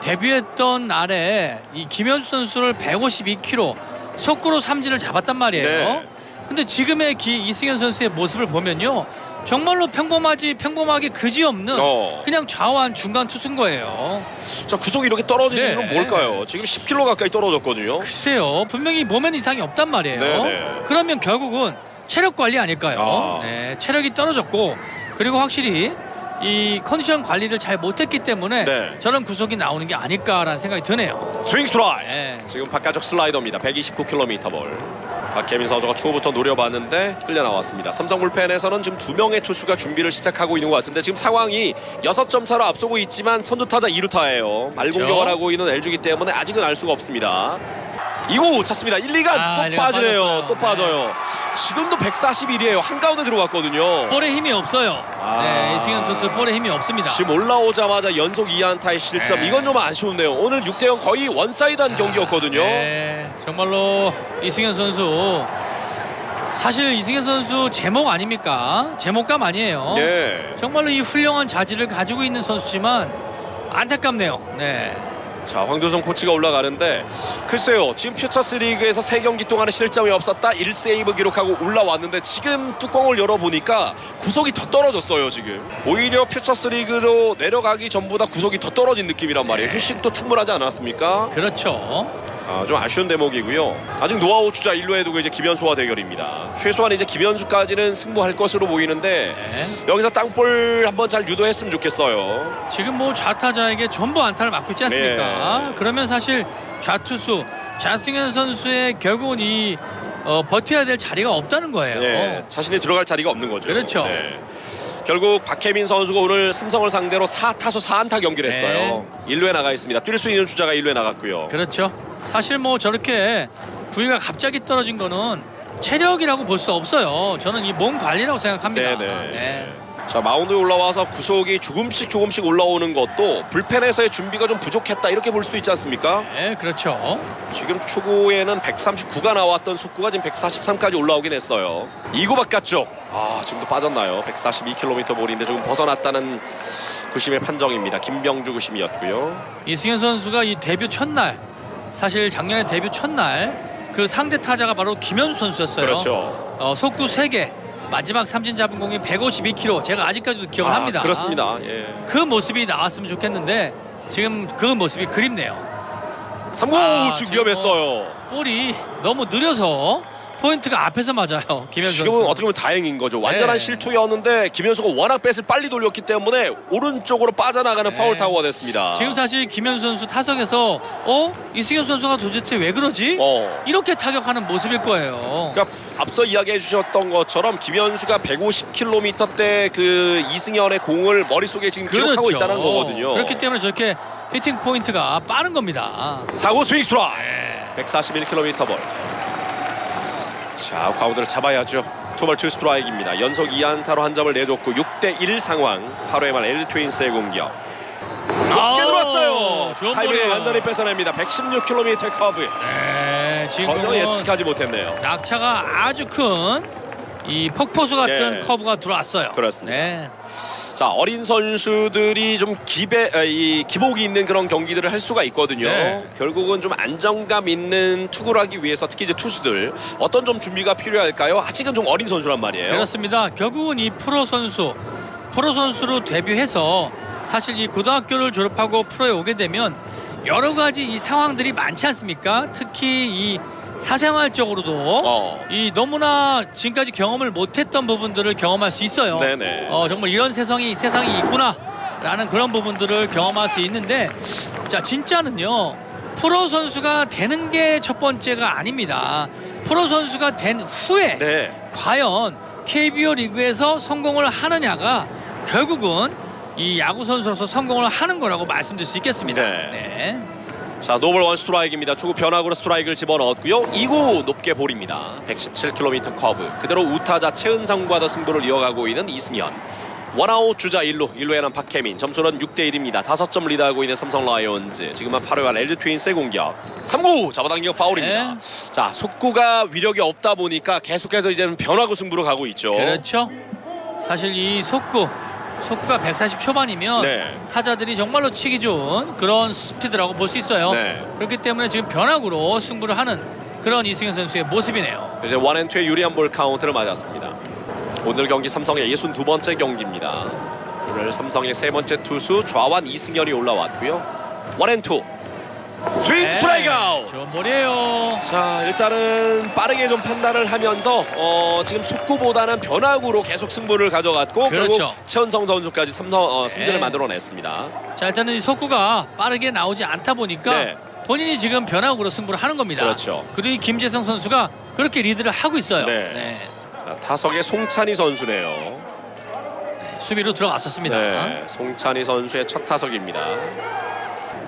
[SPEAKER 2] 데뷔했던 날에 이 김현수 선수를 152km 속구로 삼진을 잡았단 말이에요.
[SPEAKER 1] 네.
[SPEAKER 2] 근데 지금의 이승현 선수의 모습을 보면요, 정말로 평범하게 그지없는 그냥 좌완 중간 투수인 거예요.
[SPEAKER 1] 자, 구속이 이렇게 떨어지는
[SPEAKER 2] 네.
[SPEAKER 1] 이유는 뭘까요? 지금 10km 가까이 떨어졌거든요.
[SPEAKER 2] 글쎄요, 분명히 몸에는 이상이 없단 말이에요.
[SPEAKER 1] 네.
[SPEAKER 2] 그러면 결국은 체력 관리 아닐까요? 네, 체력이 떨어졌고 그리고 확실히 이 컨디션 관리를 잘 못했기 때문에
[SPEAKER 1] 네.
[SPEAKER 2] 저런 구속이 나오는 게 아닐까라는 생각이 드네요.
[SPEAKER 1] 스윙 스트라이크.
[SPEAKER 2] 네.
[SPEAKER 1] 지금 바깥쪽 슬라이더입니다. 129km 볼. 박혜민 선수가 초부터 노려봤는데 끌려 나왔습니다. 삼성 불펜에서는 지금 2명의 투수가 준비를 시작하고 있는 것 같은데 지금 상황이 6점 차로 앞서고 있지만 선두타자 2루타예요. 말공격을 하고 있는 LG이기 때문에 아직은 알 수가 없습니다. 2구 찼습니다. 1, 2간 또 빠지네요.
[SPEAKER 2] 빠졌어요.
[SPEAKER 1] 또 빠져요. 지금도 141이에요. 한가운데 들어갔거든요.
[SPEAKER 2] 볼에 힘이 없어요. 네, 이승현 투수 볼에 힘이 없습니다.
[SPEAKER 1] 지금 올라오자마자 연속 2안타의 실점.
[SPEAKER 2] 네.
[SPEAKER 1] 이건 좀 아쉬운데요. 오늘 6대0 거의 원사이드한 경기였거든요.
[SPEAKER 2] 네, 정말로 이승현 선수 사실 이승현 선수 제목 아닙니까? 제목감 아니에요.
[SPEAKER 1] 네.
[SPEAKER 2] 정말로 이 훌륭한 자질을 가지고 있는 선수지만 안타깝네요. 네.
[SPEAKER 1] 자, 황교성 코치가 올라가는데 글쎄요, 지금 퓨처스 리그에서 3경기 동안에 실점이 없었다 1세이브 기록하고 올라왔는데 지금 뚜껑을 열어보니까 구속이 더 떨어졌어요. 지금 오히려 퓨처스 리그로 내려가기 전보다 구속이 더 떨어진 느낌이란 말이에요. 휴식도 충분하지 않았습니까?
[SPEAKER 2] 그렇죠.
[SPEAKER 1] 좀 아쉬운 대목이고요. 아직 노아웃 주자 1루에 두고 이제 김현수와 대결입니다. 최소한 이제 김현수까지는 승부할 것으로 보이는데
[SPEAKER 2] 네.
[SPEAKER 1] 여기서 땅볼 한번 잘 유도했으면 좋겠어요.
[SPEAKER 2] 지금 뭐 좌타자에게 전부 안타를 맞고 있지 않습니까?
[SPEAKER 1] 네.
[SPEAKER 2] 그러면 사실 좌투수 좌승현 선수의 결국은 이 버텨야 될 자리가 없다는 거예요.
[SPEAKER 1] 네, 자신이 들어갈 자리가 없는 거죠.
[SPEAKER 2] 그렇죠.
[SPEAKER 1] 네. 결국 박혜민 선수가 오늘 삼성을 상대로 4타수 4안타 경기를 했어요. 1루에 나가 있습니다. 뛸 수 있는 주자가 1루에 나갔고요.
[SPEAKER 2] 그렇죠. 사실 뭐 저렇게 구위가 갑자기 떨어진 거는 체력이라고 볼 수 없어요. 저는 이 몸 관리라고 생각합니다.
[SPEAKER 1] 네네.
[SPEAKER 2] 네.
[SPEAKER 1] 자, 마운드에 올라와서 구속이 조금씩 올라오는 것도 불펜에서의 준비가 좀 부족했다 이렇게 볼 수도 있지 않습니까?
[SPEAKER 2] 네, 그렇죠.
[SPEAKER 1] 지금 초구에는 139가 나왔던 속구가 지금 143까지 올라오긴 했어요. 2구 바깥쪽. 지금도 빠졌나요? 142km 볼인데 조금 벗어났다는 구심의 판정입니다. 김병주 구심이었고요.
[SPEAKER 2] 이승현 선수가 이 데뷔 첫날, 사실 작년에 데뷔 첫날 그 상대 타자가 바로 김현수 선수였어요.
[SPEAKER 1] 그렇죠.
[SPEAKER 2] 속구 3개, 마지막 삼진 잡은 공이 152km. 제가 아직까지도 기억을 합니다.
[SPEAKER 1] 그렇습니다. 예.
[SPEAKER 2] 그 모습이 나왔으면 좋겠는데 지금 그 모습이 그립네요.
[SPEAKER 1] 3구 지금 위험했어요.
[SPEAKER 2] 볼이 너무 느려서 포인트가 앞에서 맞아요. 김현수
[SPEAKER 1] 지금은
[SPEAKER 2] 선수.
[SPEAKER 1] 어떻게 보면 다행인 거죠. 완전한
[SPEAKER 2] 네.
[SPEAKER 1] 실투였는데 김현수가 워낙 배을 빨리 돌렸기 때문에 오른쪽으로 빠져나가는
[SPEAKER 2] 네.
[SPEAKER 1] 파울 타구가 됐습니다.
[SPEAKER 2] 지금 사실 김현수 선수 타석에서 이승현 선수가 도대체 왜 그러지? 이렇게 타격하는 모습일 거예요.
[SPEAKER 1] 그러니까 앞서 이야기해 주셨던 것처럼 김현수가 150km대 그 이승현의 공을 머릿속에 지금 기록하고
[SPEAKER 2] 그렇죠.
[SPEAKER 1] 있다는 거거든요.
[SPEAKER 2] 그렇기 때문에 저렇게 히팅 포인트가 빠른 겁니다.
[SPEAKER 1] 4구 스윙 스트라이크. 141km 볼. 자, 과우드를 잡아야죠. 투볼 투 스트라이크입니다. 연속 2안타로 한 점을 내줬고 6대1 상황. 8회 말 LG 트윈스의 공격. 높게 들어왔어요. 타이밍을 완전히 뺏어냅니다. 116km 커브.
[SPEAKER 2] 네,
[SPEAKER 1] 전혀 예측하지 못했네요.
[SPEAKER 2] 낙차가 아주 큰 이 폭포수 같은
[SPEAKER 1] 네.
[SPEAKER 2] 커브가 들어왔어요.
[SPEAKER 1] 그렇습니다.
[SPEAKER 2] 네.
[SPEAKER 1] 자, 어린 선수들이 좀 기복이 있는 그런 경기들을 할 수가 있거든요.
[SPEAKER 2] 네.
[SPEAKER 1] 결국은 좀 안정감 있는 투구를 하기 위해서 특히 이제 투수들 어떤 좀 준비가 필요할까요? 아직은 좀 어린 선수란 말이에요.
[SPEAKER 2] 그렇습니다. 결국은 이 프로 선수로 데뷔해서 사실 이 고등학교를 졸업하고 프로에 오게 되면 여러 가지 이 상황들이 많지 않습니까? 특히 이 사생활적으로도 이 너무나 지금까지 경험을 못했던 부분들을 경험할 수 있어요.
[SPEAKER 1] 네네.
[SPEAKER 2] 정말 이런 세상이 있구나라는 그런 부분들을 경험할 수 있는데, 자 진짜는요 프로 선수가 되는 게 첫 번째가 아닙니다. 프로 선수가 된 후에
[SPEAKER 1] 네.
[SPEAKER 2] 과연 KBO 리그에서 성공을 하느냐가 결국은 이 야구 선수로서 성공을 하는 거라고 말씀드릴 수 있겠습니다.
[SPEAKER 1] 네. 자, 노볼 원 스트라이크입니다. 초구 변화구로 스트라이크를 집어넣었고요. 2구 높게 볼입니다. 117km 커브. 그대로 우타자 최은성과 더 승부를 이어가고 있는 이승현. 원아웃 주자 1루에는 박혜민. 점수는 6대1입니다. 5점 리드하고 있는 삼성 라이온즈. 지금은 8회 말 LG 트윈스의 공격. 3구 잡아당겨 파울입니다.
[SPEAKER 2] 네.
[SPEAKER 1] 자, 속구가 위력이 없다 보니까 계속해서 이제는 변화구 승부로 가고 있죠.
[SPEAKER 2] 그렇죠. 사실 이 속구가 140 초반이면
[SPEAKER 1] 네.
[SPEAKER 2] 타자들이 정말로 치기 좋은 그런 스피드라고 볼 수 있어요.
[SPEAKER 1] 네.
[SPEAKER 2] 그렇기 때문에 지금 변화구로 승부를 하는 그런 이승현 선수의 모습이네요.
[SPEAKER 1] 이제 원앤투의 유리한 볼 카운트를 맞았습니다. 오늘 경기 삼성의 62번째 경기입니다. 오늘 삼성의 세 번째 투수 좌완 이승현이 올라왔고요. 원앤투 스윙 스트라이크 아웃.
[SPEAKER 2] 좋은 볼이에요.
[SPEAKER 1] 자, 일단은 빠르게 좀 판단을 하면서 지금 속구보다는 변화구로 계속 승부를 가져갔고
[SPEAKER 2] 그렇죠.
[SPEAKER 1] 결국 최은성 선수까지 3점을 만들어냈습니다.
[SPEAKER 2] 자, 일단은 이 속구가 빠르게 나오지 않다 보니까
[SPEAKER 1] 네.
[SPEAKER 2] 본인이 지금 변화구로 승부를 하는 겁니다.
[SPEAKER 1] 그렇죠.
[SPEAKER 2] 그리고 이 김재성 선수가 그렇게 리드를 하고 있어요.
[SPEAKER 1] 네. 자, 타석의 송찬희 선수네요.
[SPEAKER 2] 수비로 들어갔었습니다.
[SPEAKER 1] 네, 송찬희 선수의 첫 타석입니다.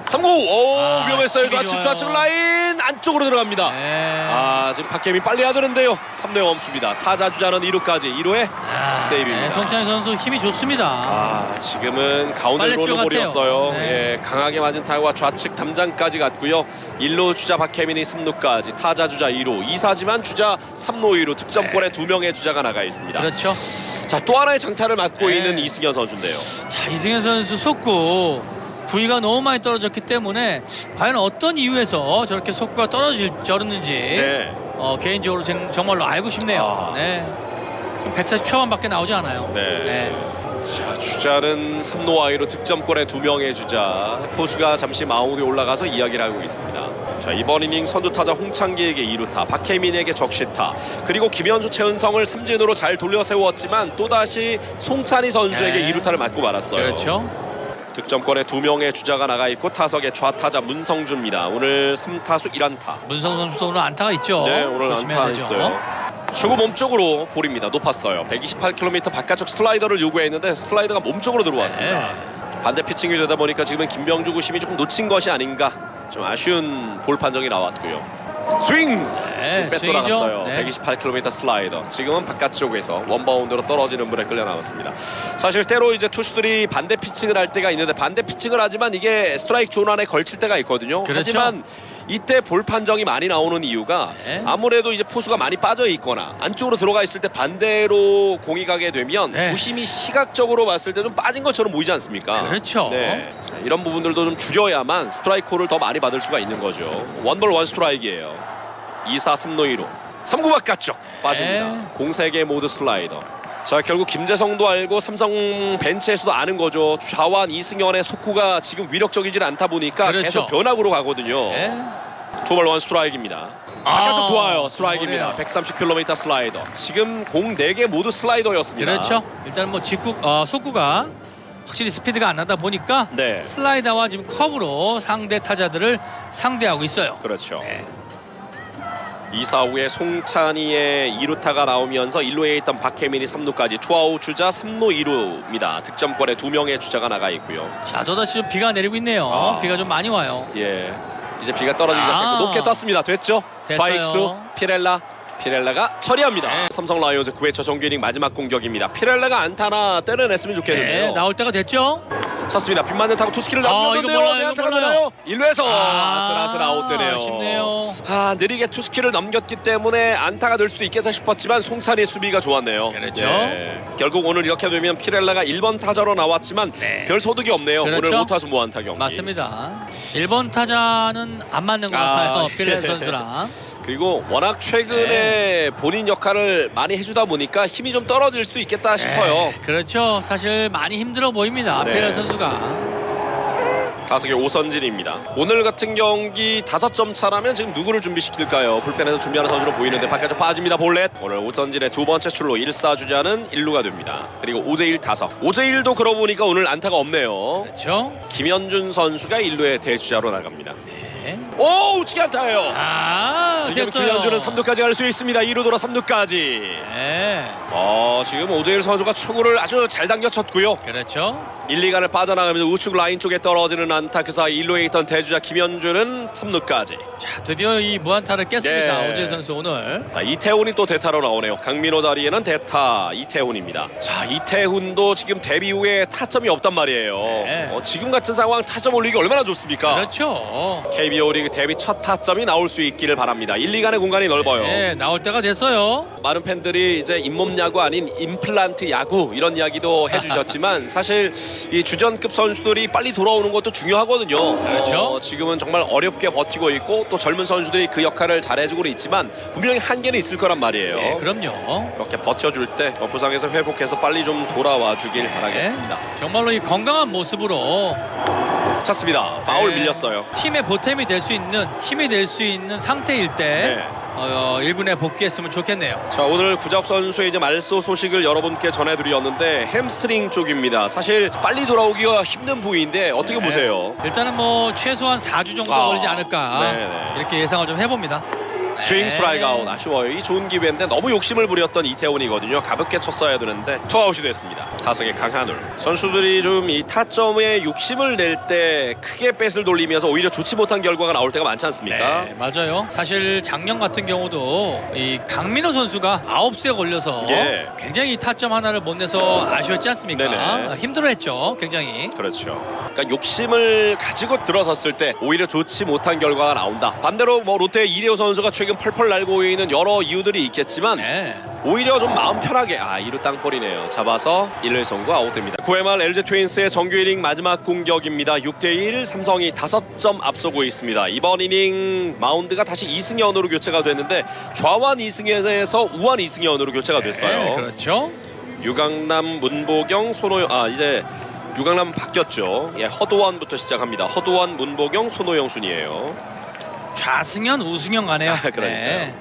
[SPEAKER 1] 3구! 오, 위험했어요. 좌측 라인 안쪽으로 들어갑니다.
[SPEAKER 2] 네.
[SPEAKER 1] 지금 박혜민 빨리 해야 되는데요. 3대 멈춥니다. 타자 주자는 2루까지. 2루에 세이브입니다.
[SPEAKER 2] 네, 송찬희 선수 힘이 좋습니다.
[SPEAKER 1] 지금은 가운데 들어오는 볼이었어요.
[SPEAKER 2] 네.
[SPEAKER 1] 예, 강하게 맞은 타구가 좌측 담장까지 갔고요. 1루 주자 박혜민이 3루까지, 타자 주자 2루, 2사지만 주자 3루 2루 득점권에 2명의 주자가 나가 있습니다.
[SPEAKER 2] 그렇죠.
[SPEAKER 1] 자, 또 하나의 장타를 맡고
[SPEAKER 2] 네.
[SPEAKER 1] 있는 이승현 선수인데요.
[SPEAKER 2] 자, 이승현 선수 속구 구위가 너무 많이 떨어졌기 때문에 과연 어떤 이유에서 저렇게 속구가 떨어졌는지
[SPEAKER 1] 네.
[SPEAKER 2] 개인적으로 정말로 알고 싶네요. 네. 지금 140 초반밖에 나오지 않아요.
[SPEAKER 1] 네. 자, 주자는 3루 와이로 득점권에 2명의 주자. 포수가 잠시 마운드에 올라가서 이야기를 하고 있습니다. 자, 이번 이닝 선두타자 홍창기에게 2루타, 박혜민에게 적시타, 그리고 김현수 최은성을 삼진으로 잘 돌려 세웠지만 또다시 송찬희 선수에게
[SPEAKER 2] 네.
[SPEAKER 1] 2루타를 맞고 말았어요.
[SPEAKER 2] 그렇죠.
[SPEAKER 1] 득점권에 2명의 주자가 나가 있고 타석에 좌타자 문성주입니다. 오늘 3타수 1안타.
[SPEAKER 2] 문성 선수도 오늘 안타가 있죠.
[SPEAKER 1] 네, 오늘
[SPEAKER 2] 조심해야
[SPEAKER 1] 안타
[SPEAKER 2] 되죠.
[SPEAKER 1] 있어요. 초구 몸쪽으로 볼입니다. 높았어요. 128km 바깥쪽 슬라이더를 요구했는데 슬라이더가 몸쪽으로 들어왔습니다.
[SPEAKER 2] 네.
[SPEAKER 1] 반대 피칭이 되다 보니까 지금은 김병주 구심이 조금 놓친 것이 아닌가, 좀 아쉬운 볼 판정이 나왔고요. 스윙!
[SPEAKER 2] 네,
[SPEAKER 1] 지금 빼돌아갔어요.
[SPEAKER 2] 스윙이죠. 네.
[SPEAKER 1] 128km 슬라이더. 지금은 바깥쪽에서 원바운드로 떨어지는 물에 끌려 나왔습니다. 사실 때로 이제 투수들이 반대 피칭을 할 때가 있는데 반대 피칭을 하지만 이게 스트라이크 존 안에 걸칠 때가 있거든요.
[SPEAKER 2] 그렇죠.
[SPEAKER 1] 하지만 이때 볼 판정이 많이 나오는 이유가
[SPEAKER 2] 네.
[SPEAKER 1] 아무래도 이제 포수가 많이 빠져 있거나 안쪽으로 들어가 있을 때 반대로 공이 가게 되면
[SPEAKER 2] 네.
[SPEAKER 1] 부심이 시각적으로 봤을 때 좀 빠진 것처럼 보이지 않습니까?
[SPEAKER 2] 그렇죠.
[SPEAKER 1] 네. 이런 부분들도 좀 줄여야만 스트라이크 콜을 더 많이 받을 수가 있는 거죠. 원볼 원 스트라이크예요. 2사 3루 2루 3구 바깥쪽 빠집니다.
[SPEAKER 2] 네.
[SPEAKER 1] 공 3개 모두 슬라이더. 자, 결국 김재성도 알고 삼성 벤치에서도 아는 거죠. 좌완 이승현의 속구가 지금 위력적이질 않다 보니까
[SPEAKER 2] 그렇죠.
[SPEAKER 1] 계속 변화구로 가거든요.
[SPEAKER 2] 네.
[SPEAKER 1] 투볼 원 스트라이크입니다. 바깥쪽 좋아요. 스트라이크입니다.
[SPEAKER 2] 그래요.
[SPEAKER 1] 130km 슬라이더. 지금 공 4개 모두 슬라이더였습니다.
[SPEAKER 2] 그렇죠. 일단 뭐 속구가 확실히 스피드가 안 나다 보니까
[SPEAKER 1] 네.
[SPEAKER 2] 슬라이더와 지금 커브로 상대 타자들을 상대하고 있어요.
[SPEAKER 1] 그렇죠.
[SPEAKER 2] 네.
[SPEAKER 1] 2사 후에 송찬희의 2루타가 나오면서 1루에 있던 박혜민이 3루까지 투아웃 주자 3루 2루입니다. 득점권에 2명의 주자가 나가 있고요.
[SPEAKER 2] 자, 또다시 좀 비가 내리고 있네요.
[SPEAKER 1] 아.
[SPEAKER 2] 비가 좀 많이 와요.
[SPEAKER 1] 예, 이제 비가 떨어지기 시작했고
[SPEAKER 2] 아.
[SPEAKER 1] 높게 떴습니다. 됐죠?
[SPEAKER 2] 됐어요.
[SPEAKER 1] 좌익수 피렐라가 처리합니다.
[SPEAKER 2] 네.
[SPEAKER 1] 삼성 라이온즈 9회 초 정규 이닝 마지막 공격입니다. 피렐라가 안타나 때려냈으면 좋겠는데요.
[SPEAKER 2] 네, 나올 때가 됐죠.
[SPEAKER 1] 쳤습니다. 빗 맞는 타구 투스키를
[SPEAKER 2] 이거
[SPEAKER 1] 넘겼는데요.
[SPEAKER 2] 몰라요,
[SPEAKER 1] 네,
[SPEAKER 2] 이거
[SPEAKER 1] 안타가
[SPEAKER 2] 몰라요.
[SPEAKER 1] 나요. 1루에서 아슬아슬 아웃되네요.
[SPEAKER 2] 아쉽네요.
[SPEAKER 1] 느리게 투스키를 넘겼기 때문에 안타가 될 수도 있겠다 싶었지만 송찬희의 수비가 좋았네요.
[SPEAKER 2] 그렇죠.
[SPEAKER 1] 네. 결국 오늘 이렇게 되면 피렐라가 1번 타자로 나왔지만
[SPEAKER 2] 네.
[SPEAKER 1] 별 소득이 없네요.
[SPEAKER 2] 그렇죠.
[SPEAKER 1] 오늘 5타수 무안타 경기.
[SPEAKER 2] 맞습니다. 1번 타자는 안 맞는 것
[SPEAKER 1] 아,
[SPEAKER 2] 같아요.
[SPEAKER 1] 예.
[SPEAKER 2] 필레 선수랑.
[SPEAKER 1] 그리고 워낙 최근에
[SPEAKER 2] 네.
[SPEAKER 1] 본인 역할을 많이 해주다 보니까 힘이 좀 떨어질 수도 있겠다 싶어요.
[SPEAKER 2] 네, 그렇죠. 사실 많이 힘들어 보입니다.
[SPEAKER 1] 네.
[SPEAKER 2] 필레 선수가.
[SPEAKER 1] 타석의 오선진입니다. 오늘 같은 경기 5점 차라면 지금 누구를 준비시킬까요? 불펜에서 준비하는 선수로 보이는데 바깥쪽 빠집니다. 볼넷. 오늘 오선진의 두 번째 출루 1사 주자는 1루가 됩니다. 그리고 오재일 타석. 오재일도 그러고 보니까 오늘 안타가 없네요.
[SPEAKER 2] 그렇죠.
[SPEAKER 1] 김현준 선수가 1루에 대주자로 나갑니다.
[SPEAKER 2] 네.
[SPEAKER 1] 오, 우측에 안타예요. 지금
[SPEAKER 2] 됐어요.
[SPEAKER 1] 김현준은 3루까지 갈 수 있습니다. 2루 돌아 3루까지.
[SPEAKER 2] 네.
[SPEAKER 1] 지금 오재일 선수가 초구를 아주 잘 당겨쳤고요.
[SPEAKER 2] 그렇죠.
[SPEAKER 1] 1, 2간을 빠져나가면서 우측 라인 쪽에 떨어지는 안타. 그 사이 1루에 있던 대주자 김현준은 3루까지.
[SPEAKER 2] 자, 드디어 이 무안타를 깼습니다.
[SPEAKER 1] 네.
[SPEAKER 2] 오재 선수 오늘.
[SPEAKER 1] 이태훈이 또 대타로 나오네요. 강민호 자리에는 대타 이태훈입니다. 자, 이태훈도 지금 데뷔 후에 타점이 없단 말이에요.
[SPEAKER 2] 네.
[SPEAKER 1] 지금 같은 상황 타점 올리기 얼마나 좋습니까?
[SPEAKER 2] 그렇죠.
[SPEAKER 1] KBO 리그 데뷔 첫 타점이 나올 수 있기를 바랍니다. 1, 2간의 공간이 넓어요.
[SPEAKER 2] 네, 나올 때가 됐어요.
[SPEAKER 1] 많은 팬들이 이제 잇몸 야구 아닌 임플란트 야구 이런 이야기도 해주셨지만 사실 이 주전급 선수들이 빨리 돌아오는 것도 중요하거든요.
[SPEAKER 2] 그렇죠.
[SPEAKER 1] 지금은 정말 어렵게 버티고 있고 또 젊은 선수들이 그 역할을 잘해주고 있지만 분명히 한계는 있을 거란 말이에요.
[SPEAKER 2] 네, 그럼요.
[SPEAKER 1] 그렇게 버텨줄 때 부상에서 회복해서 빨리 좀 돌아와 주길 바라겠습니다.
[SPEAKER 2] 정말로 이 건강한 모습으로
[SPEAKER 1] 찼습니다. 파울
[SPEAKER 2] 네.
[SPEAKER 1] 밀렸어요.
[SPEAKER 2] 팀의 보탬이 될 수 있는 힘이 될 수 있는 상태일 때
[SPEAKER 1] 네.
[SPEAKER 2] 1군에 복귀했으면 좋겠네요.
[SPEAKER 1] 자, 오늘 구자욱 선수의 이제 말소 소식을 여러분께 전해드렸는데 햄스트링 쪽입니다. 사실 빨리 돌아오기가 힘든 부위인데 어떻게
[SPEAKER 2] 네.
[SPEAKER 1] 보세요?
[SPEAKER 2] 일단은 뭐 최소한 4주 정도 걸리지 않을까
[SPEAKER 1] 네네.
[SPEAKER 2] 이렇게 예상을 좀 해봅니다.
[SPEAKER 1] 스윙 스트라이크 아웃. 아쉬워요. 이 좋은 기회인데 너무 욕심을 부렸던 이태훈이거든요. 가볍게 쳤어야 되는데 투아웃이 됐습니다. 타석의 강한울. 선수들이 좀 이 타점에 욕심을 낼 때 크게 뱃을 돌리면서 오히려 좋지 못한 결과가 나올 때가 많지 않습니까?
[SPEAKER 2] 네, 맞아요. 사실 작년 같은 경우도 이 강민호 선수가 9수에 걸려서
[SPEAKER 1] 예.
[SPEAKER 2] 굉장히 타점 하나를 못 내서 아쉬웠지 않습니까?
[SPEAKER 1] 네네.
[SPEAKER 2] 힘들어했죠, 굉장히.
[SPEAKER 1] 그렇죠. 그러니까 욕심을 가지고 들어섰을 때 오히려 좋지 못한 결과가 나온다. 반대로 뭐 롯데 이대호 선수가 최근 펄펄 날고 있는 여러 이유들이 있겠지만
[SPEAKER 2] 네.
[SPEAKER 1] 오히려 좀 마음 편하게 2루 땅볼이네요. 잡아서 1루 성구 아웃됩니다. 9회 말 LG 트윈스의 정규 이닝 마지막 공격입니다. 6대1 삼성이 5점 앞서고 있습니다. 이번 이닝 마운드가 다시 이승현으로 교체가 됐는데 좌완 이승현에서 우완 이승현으로 교체가 됐어요.
[SPEAKER 2] 네, 그렇죠.
[SPEAKER 1] 유강남, 문보경, 손호영. 이제 유강남 바뀌었죠. 예, 허도환부터 시작합니다. 허도환, 문보경, 손호영 순이에요.
[SPEAKER 2] 좌승현, 우승현 가네요.
[SPEAKER 1] 그러니까요.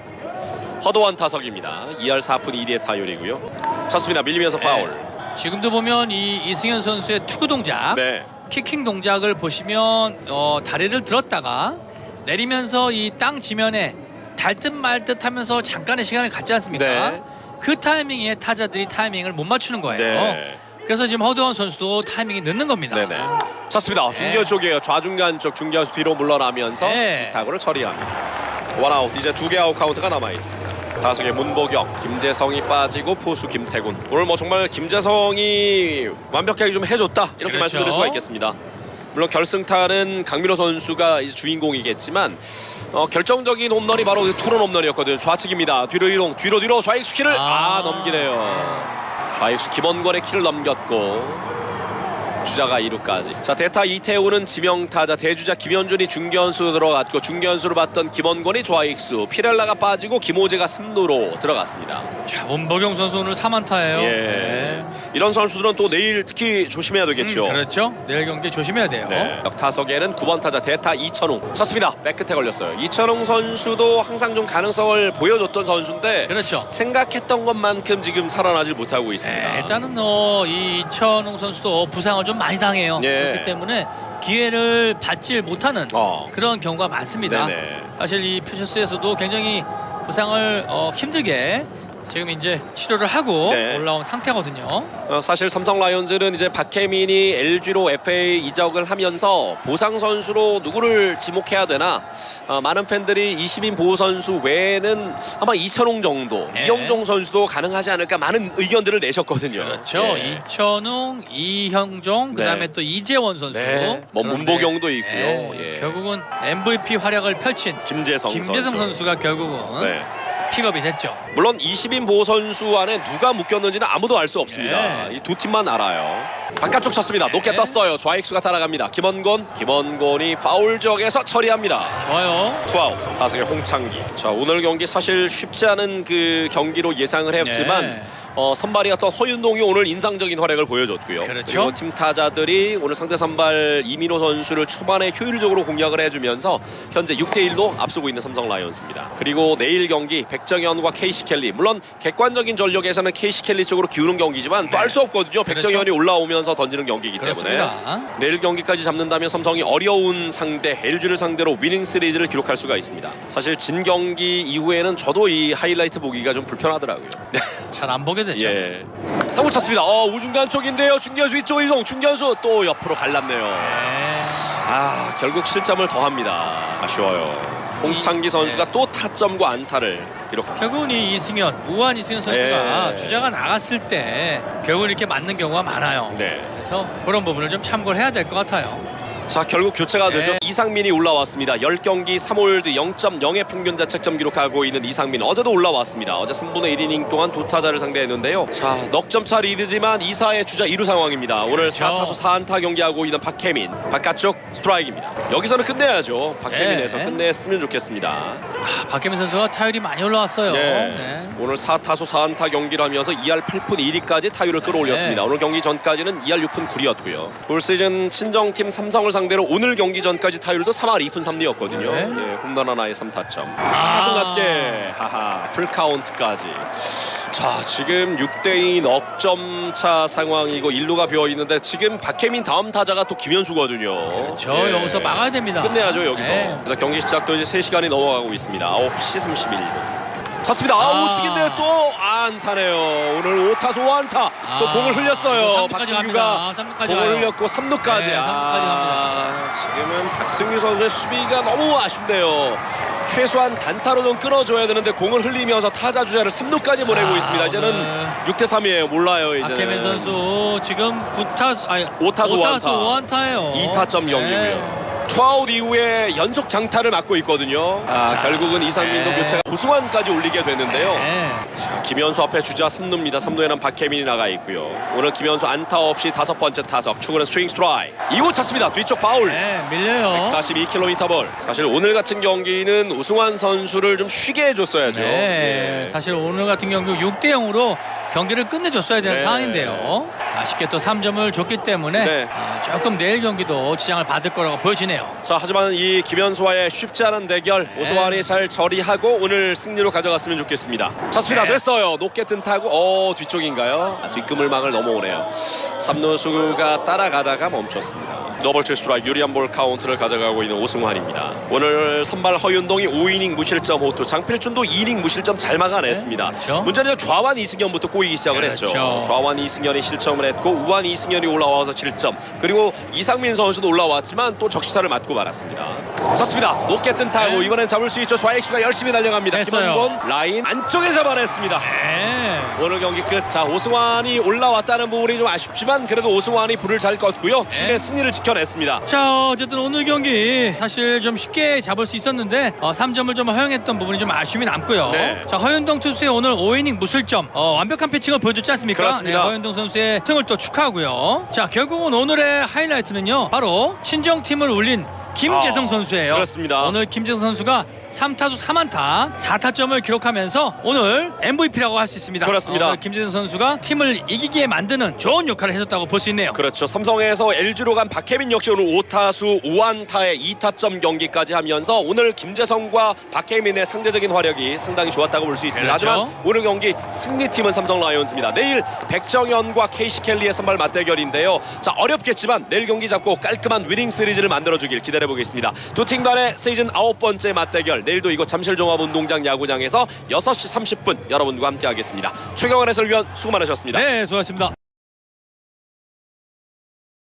[SPEAKER 1] 허도환 타석입니다. 2할 4푼 1리의 타율이고요. 쳤습니다. 밀리면서 파울.
[SPEAKER 2] 지금도 보면 이 이승현 선수의 투구 동작,
[SPEAKER 1] 네.
[SPEAKER 2] 키킹 동작을 보시면 다리를 들었다가 내리면서 이 땅 지면에 달 듯 말 듯 하면서 잠깐의 시간을 갖지 않습니까?
[SPEAKER 1] 네.
[SPEAKER 2] 그 타이밍에 타자들이 타이밍을 못 맞추는 거예요.
[SPEAKER 1] 네.
[SPEAKER 2] 그래서 지금 허도원 선수도 타이밍이 늦는 겁니다.
[SPEAKER 1] 네네. 쳤습니다. 중견 쪽이에요. 좌중간 쪽 중견수 뒤로 물러나면서
[SPEAKER 2] 네.
[SPEAKER 1] 이 타구를 처리합니다. 원아웃. 이제 2개 아웃 카운트가 남아 있습니다. 타석에 문보경, 김재성이 빠지고 포수 김태군. 오늘 뭐 정말 김재성이 완벽하게 좀 해줬다 이렇게
[SPEAKER 2] 그렇죠.
[SPEAKER 1] 말씀드릴 수가 있겠습니다. 물론 결승타는 강민호 선수가 이제 주인공이겠지만 결정적인 홈런이 바로 그 투런 홈런이었거든요. 좌측입니다. 뒤로 이동, 뒤로 좌익수 키를 넘기네요. 좌익수 김원권의 키를 넘겼고 주자가 2루까지. 자, 대타 이태우는 지명타자, 대주자 김현준이 중견수로 들어갔고 중견수로 봤던 김원권이 좌익수, 피렐라가 빠지고 김호재가 3루로 들어갔습니다.
[SPEAKER 2] 자, 문보경 선수 오늘 3안타예요.
[SPEAKER 1] 예.
[SPEAKER 2] 네.
[SPEAKER 1] 이런 선수들은 또 내일 특히 조심해야 되겠죠.
[SPEAKER 2] 그렇죠. 내일 경기 조심해야 돼요.
[SPEAKER 1] 네. 타석에는 9번 타자 대타 이천웅 쳤습니다. 백끝에 걸렸어요. 이천웅 선수도 항상 좀 가능성을 보여줬던 선수인데
[SPEAKER 2] 그렇죠.
[SPEAKER 1] 생각했던 것만큼 지금 살아나질 못하고 있습니다.
[SPEAKER 2] 네, 일단은 이천웅 선수도 부상을 좀 많이 당해요.
[SPEAKER 1] 예.
[SPEAKER 2] 그렇기 때문에 기회를 받지 못하는 그런 경우가 많습니다.
[SPEAKER 1] 네네.
[SPEAKER 2] 사실 이 퓨처스에서도 굉장히 부상을 힘들게 지금 이제 치료를 하고
[SPEAKER 1] 네.
[SPEAKER 2] 올라온 상태거든요.
[SPEAKER 1] 사실 삼성 라이온즈는 이제 박혜민이 LG로 FA 이적을 하면서 보상 선수로 누구를 지목해야 되나 많은 팬들이 20인 보호 선수 외에는 아마 이천웅 정도,
[SPEAKER 2] 네.
[SPEAKER 1] 이영종 선수도 가능하지 않을까 많은 의견들을 내셨거든요.
[SPEAKER 2] 그렇죠.
[SPEAKER 1] 예.
[SPEAKER 2] 이천웅, 이형종, 그다음에
[SPEAKER 1] 네.
[SPEAKER 2] 또 이재원 선수,
[SPEAKER 1] 네. 뭐
[SPEAKER 2] 그런데,
[SPEAKER 1] 문보경도 있고요.
[SPEAKER 2] 예. 결국은 MVP 활약을 펼친
[SPEAKER 1] 김재성
[SPEAKER 2] 선수가 결국은
[SPEAKER 1] 네.
[SPEAKER 2] 픽업이 됐죠.
[SPEAKER 1] 물론 20인 보호 선수 안에 누가 묶였는지는 아무도 알 수 없습니다.
[SPEAKER 2] 네.
[SPEAKER 1] 이 두 팀만 알아요. 바깥쪽 쳤습니다. 높게 떴어요. 좌익수가 따라갑니다. 김원곤이 파울 지역에서 처리합니다.
[SPEAKER 2] 좋아요.
[SPEAKER 1] 투아웃. 타석의 홍창기. 자, 오늘 경기 사실 쉽지 않은 그 경기로 예상을 했지만
[SPEAKER 2] 네.
[SPEAKER 1] 선발이었던 허윤동이 오늘 인상적인 활약을 보여줬고요.
[SPEAKER 2] 그렇죠.
[SPEAKER 1] 그리고 팀 타자들이 오늘 상대 선발 이민호 선수를 초반에 효율적으로 공략을 해주면서 현재 6대1로 앞서고 있는 삼성 라이온즈입니다. 그리고 내일 경기 백정현과 케이시 켈리. 물론 객관적인 전력에서는 케이시 켈리 쪽으로 기우는 경기지만 또 알 수 없거든요. 백정현이
[SPEAKER 2] 그렇죠.
[SPEAKER 1] 올라오면서 던지는 경기이기
[SPEAKER 2] 그렇습니다.
[SPEAKER 1] 때문에 내일 경기까지 잡는다면 삼성이 어려운 상대 LG를 상대로 위닝 시리즈를 기록할 수가 있습니다. 사실 진 경기 이후에는 저도 이 하이라이트 보기가 좀 불편하더라고요.
[SPEAKER 2] 잘 안 보게 됐죠.
[SPEAKER 1] 예. 3구 쳤습니다. 우중간 쪽인데요. 중견수 위쪽 이동. 중견수 또 옆으로 갈랐네요.
[SPEAKER 2] 네.
[SPEAKER 1] 결국 실점을 더합니다. 아쉬워요. 홍창기 선수가 또 타점과 안타를 기록합니다.
[SPEAKER 2] 결국은 이 이승현, 우한 이승현 선수가
[SPEAKER 1] 예.
[SPEAKER 2] 주자가 나갔을 때 결국은 이렇게 맞는 경우가 많아요.
[SPEAKER 1] 네.
[SPEAKER 2] 그래서 그런 부분을 좀 참고를 해야 될 것 같아요.
[SPEAKER 1] 자, 결국 교체가 되죠.
[SPEAKER 2] 네.
[SPEAKER 1] 이상민이 올라왔습니다. 10경기 3홀드 0.0의 평균 자책점 기록하고 있는 이상민. 어제도 올라왔습니다. 어제 3분의 1이닝 동안 두 타자를 상대했는데요. 자, 넉점 차 리드지만 2사의 주자 2루 상황입니다. 오늘
[SPEAKER 2] 그렇죠.
[SPEAKER 1] 4타수 4안타 경기하고 있는 박혜민. 바깥쪽 스트라이크입니다. 여기서는 끝내야죠. 박혜민에서
[SPEAKER 2] 네.
[SPEAKER 1] 끝냈으면 좋겠습니다.
[SPEAKER 2] 박혜민 선수가 타율이 많이 올라왔어요. 네.
[SPEAKER 1] 오늘 4타수 4안타 경기를 하면서 2할 8푼 1리까지 타율을 끌어올렸습니다.
[SPEAKER 2] 네.
[SPEAKER 1] 오늘 경기 전까지는 2할 6푼 9리였고요. 올 시즌 친정팀 삼성을 상대로 오늘 경기 전까지 타율도 3할 2푼 3리였거든요.
[SPEAKER 2] 네.
[SPEAKER 1] 예, 홈런 하나에 3타점. 아주 낮게 풀카운트까지. 자, 지금 6대2 넉점 차 상황이고 1루가 비어있는데 지금 박혜민 다음 타자가 또 김현수거든요.
[SPEAKER 2] 그렇죠.
[SPEAKER 1] 예.
[SPEAKER 2] 여기서 막아야 됩니다.
[SPEAKER 1] 끝내야죠 여기서.
[SPEAKER 2] 네.
[SPEAKER 1] 그래서 경기 시작도 이제 3시간이 넘어가고 있습니다. 9시 31분. 쳤습니다. 우측인데 또 안타네요. 오늘 5타수 5안타. 또 공을 흘렸어요.
[SPEAKER 2] 3루까지
[SPEAKER 1] 박승규가
[SPEAKER 2] 갑니다. 3루까지
[SPEAKER 1] 공을
[SPEAKER 2] 와요.
[SPEAKER 1] 흘렸고 3루까지.
[SPEAKER 2] 네, 3루까지 갑니다.
[SPEAKER 1] 지금은 박승규 선수의 수비가 너무 아쉽네요. 최소한 단타로 좀 끊어줘야 되는데 공을 흘리면서 타자 주자를 3루까지 보내고 있습니다. 이제는 6대 3이에요. 몰라요 이제.
[SPEAKER 2] 박혜민 선수 지금
[SPEAKER 1] 5타수
[SPEAKER 2] 5안타예요.
[SPEAKER 1] 2타점 경기고요. 투아웃 이후에 연속 장타를 맞고 있거든요. 결국은 이상민도
[SPEAKER 2] 네.
[SPEAKER 1] 교체가 우승환까지 올리게 되는데요.
[SPEAKER 2] 네.
[SPEAKER 1] 자, 김현수 앞에 주자 3루입니다. 3루에는 박혜민이 나가 있고요. 오늘 김현수 안타 없이 5번째 타석. 축구는 스윙 스트라이크. 2구 찼습니다. 뒤쪽 파울.
[SPEAKER 2] 네, 밀려요.
[SPEAKER 1] 142km 볼. 사실 오늘 같은 경기는 우승환 선수를 좀 쉬게 해줬어야죠.
[SPEAKER 2] 네,
[SPEAKER 1] 예.
[SPEAKER 2] 사실 오늘 같은 경우 6대 0으로 경기를 끝내줬어야 되는
[SPEAKER 1] 네.
[SPEAKER 2] 상황인데요. 아쉽게 또 3점을 줬기 때문에
[SPEAKER 1] 네.
[SPEAKER 2] 조금 내일 경기도 지장을 받을 거라고 보여지네요.
[SPEAKER 1] 자, 하지만 이 김현수와의 쉽지 않은 대결 오승환이 잘 처리하고 오늘 승리로 가져갔으면 좋겠습니다. 찼습니다.
[SPEAKER 2] 네.
[SPEAKER 1] 됐어요. 높게 뜬 타고 뒤쪽인가요? 뒷그물망을 넘어오네요. 삼루수가 따라가다가 멈췄습니다. 더블 트스트라이크 유리한 볼 카운트를 가져가고 있는 오승환입니다. 오늘 선발 허윤동이 5이닝 무실점 호투, 장필준도 2이닝 무실점 잘 막아냈습니다.
[SPEAKER 2] 네, 그렇죠.
[SPEAKER 1] 문제는 좌완 이승현부터 꼬이기 시작을
[SPEAKER 2] 그렇죠.
[SPEAKER 1] 했죠. 좌완 이승현이 실점을 했고 우완 이승현이 올라와서 실점, 그리고 이상민 선수도 올라왔지만 또 적시타를 맞고 말았습니다. 쳤습니다. 높게 뜬 타구.
[SPEAKER 2] 네.
[SPEAKER 1] 이번엔 잡을 수 있죠. 좌익수가 열심히 달려갑니다.
[SPEAKER 2] 됐어요.
[SPEAKER 1] 김원곤 라인 안쪽에 잡아냈습니다.
[SPEAKER 2] 네.
[SPEAKER 1] 오늘 경기 끝. 자, 오승환이 올라왔다는 부분이 좀 아쉽지만 그래도 오승환이 불을 잘 껐고요. 팀의 승리를 지켜냈습니다.
[SPEAKER 2] 자, 어쨌든 오늘 경기 사실 좀 쉽게 잡을 수 있었는데 3점을 좀 허용했던 부분이 좀 아쉬움이 남고요.
[SPEAKER 1] 네.
[SPEAKER 2] 자, 허윤동 투수의 오늘 5이닝 무실점 완벽한 피칭을 보여줬지 않습니까?
[SPEAKER 1] 그렇습니다.
[SPEAKER 2] 네, 허윤동 선수의 승을 또 축하하고요. 자, 결국은 오늘의 하이라이트는요, 바로 친정팀을 울린 김재성 선수예요.
[SPEAKER 1] 그렇습니다.
[SPEAKER 2] 오늘 김재성 선수가 3타수 3안타 4타점을 기록하면서 오늘 MVP라고 할 수 있습니다.
[SPEAKER 1] 그렇습니다.
[SPEAKER 2] 오늘 김재성 선수가 팀을 이기게 만드는 좋은 역할을 해줬다고 볼 수 있네요.
[SPEAKER 1] 그렇죠. 삼성에서 LG로 간 박혜민 역시 오늘 5타수 5안타에 2타점 경기까지 하면서 오늘 김재성과 박혜민의 상대적인 활약이 상당히 좋았다고 볼 수 있습니다.
[SPEAKER 2] 그렇죠.
[SPEAKER 1] 하지만 오늘 경기 승리팀은 삼성 라이온즈입니다. 내일 백정현과 케이시 켈리의 선발 맞대결인데요. 자, 어렵겠지만 내일 경기 잡고 깔끔한 위닝 시리즈를 만들어주길 기다려보겠습니다. 두 팀 간의 시즌 9번째 맞대결, 내일도 이곳 잠실종합운동장 야구장에서 6시 30분 여러분과 함께하겠습니다. 최경환 해설위원 수고 많으셨습니다.
[SPEAKER 2] 네, 수고하셨습니다.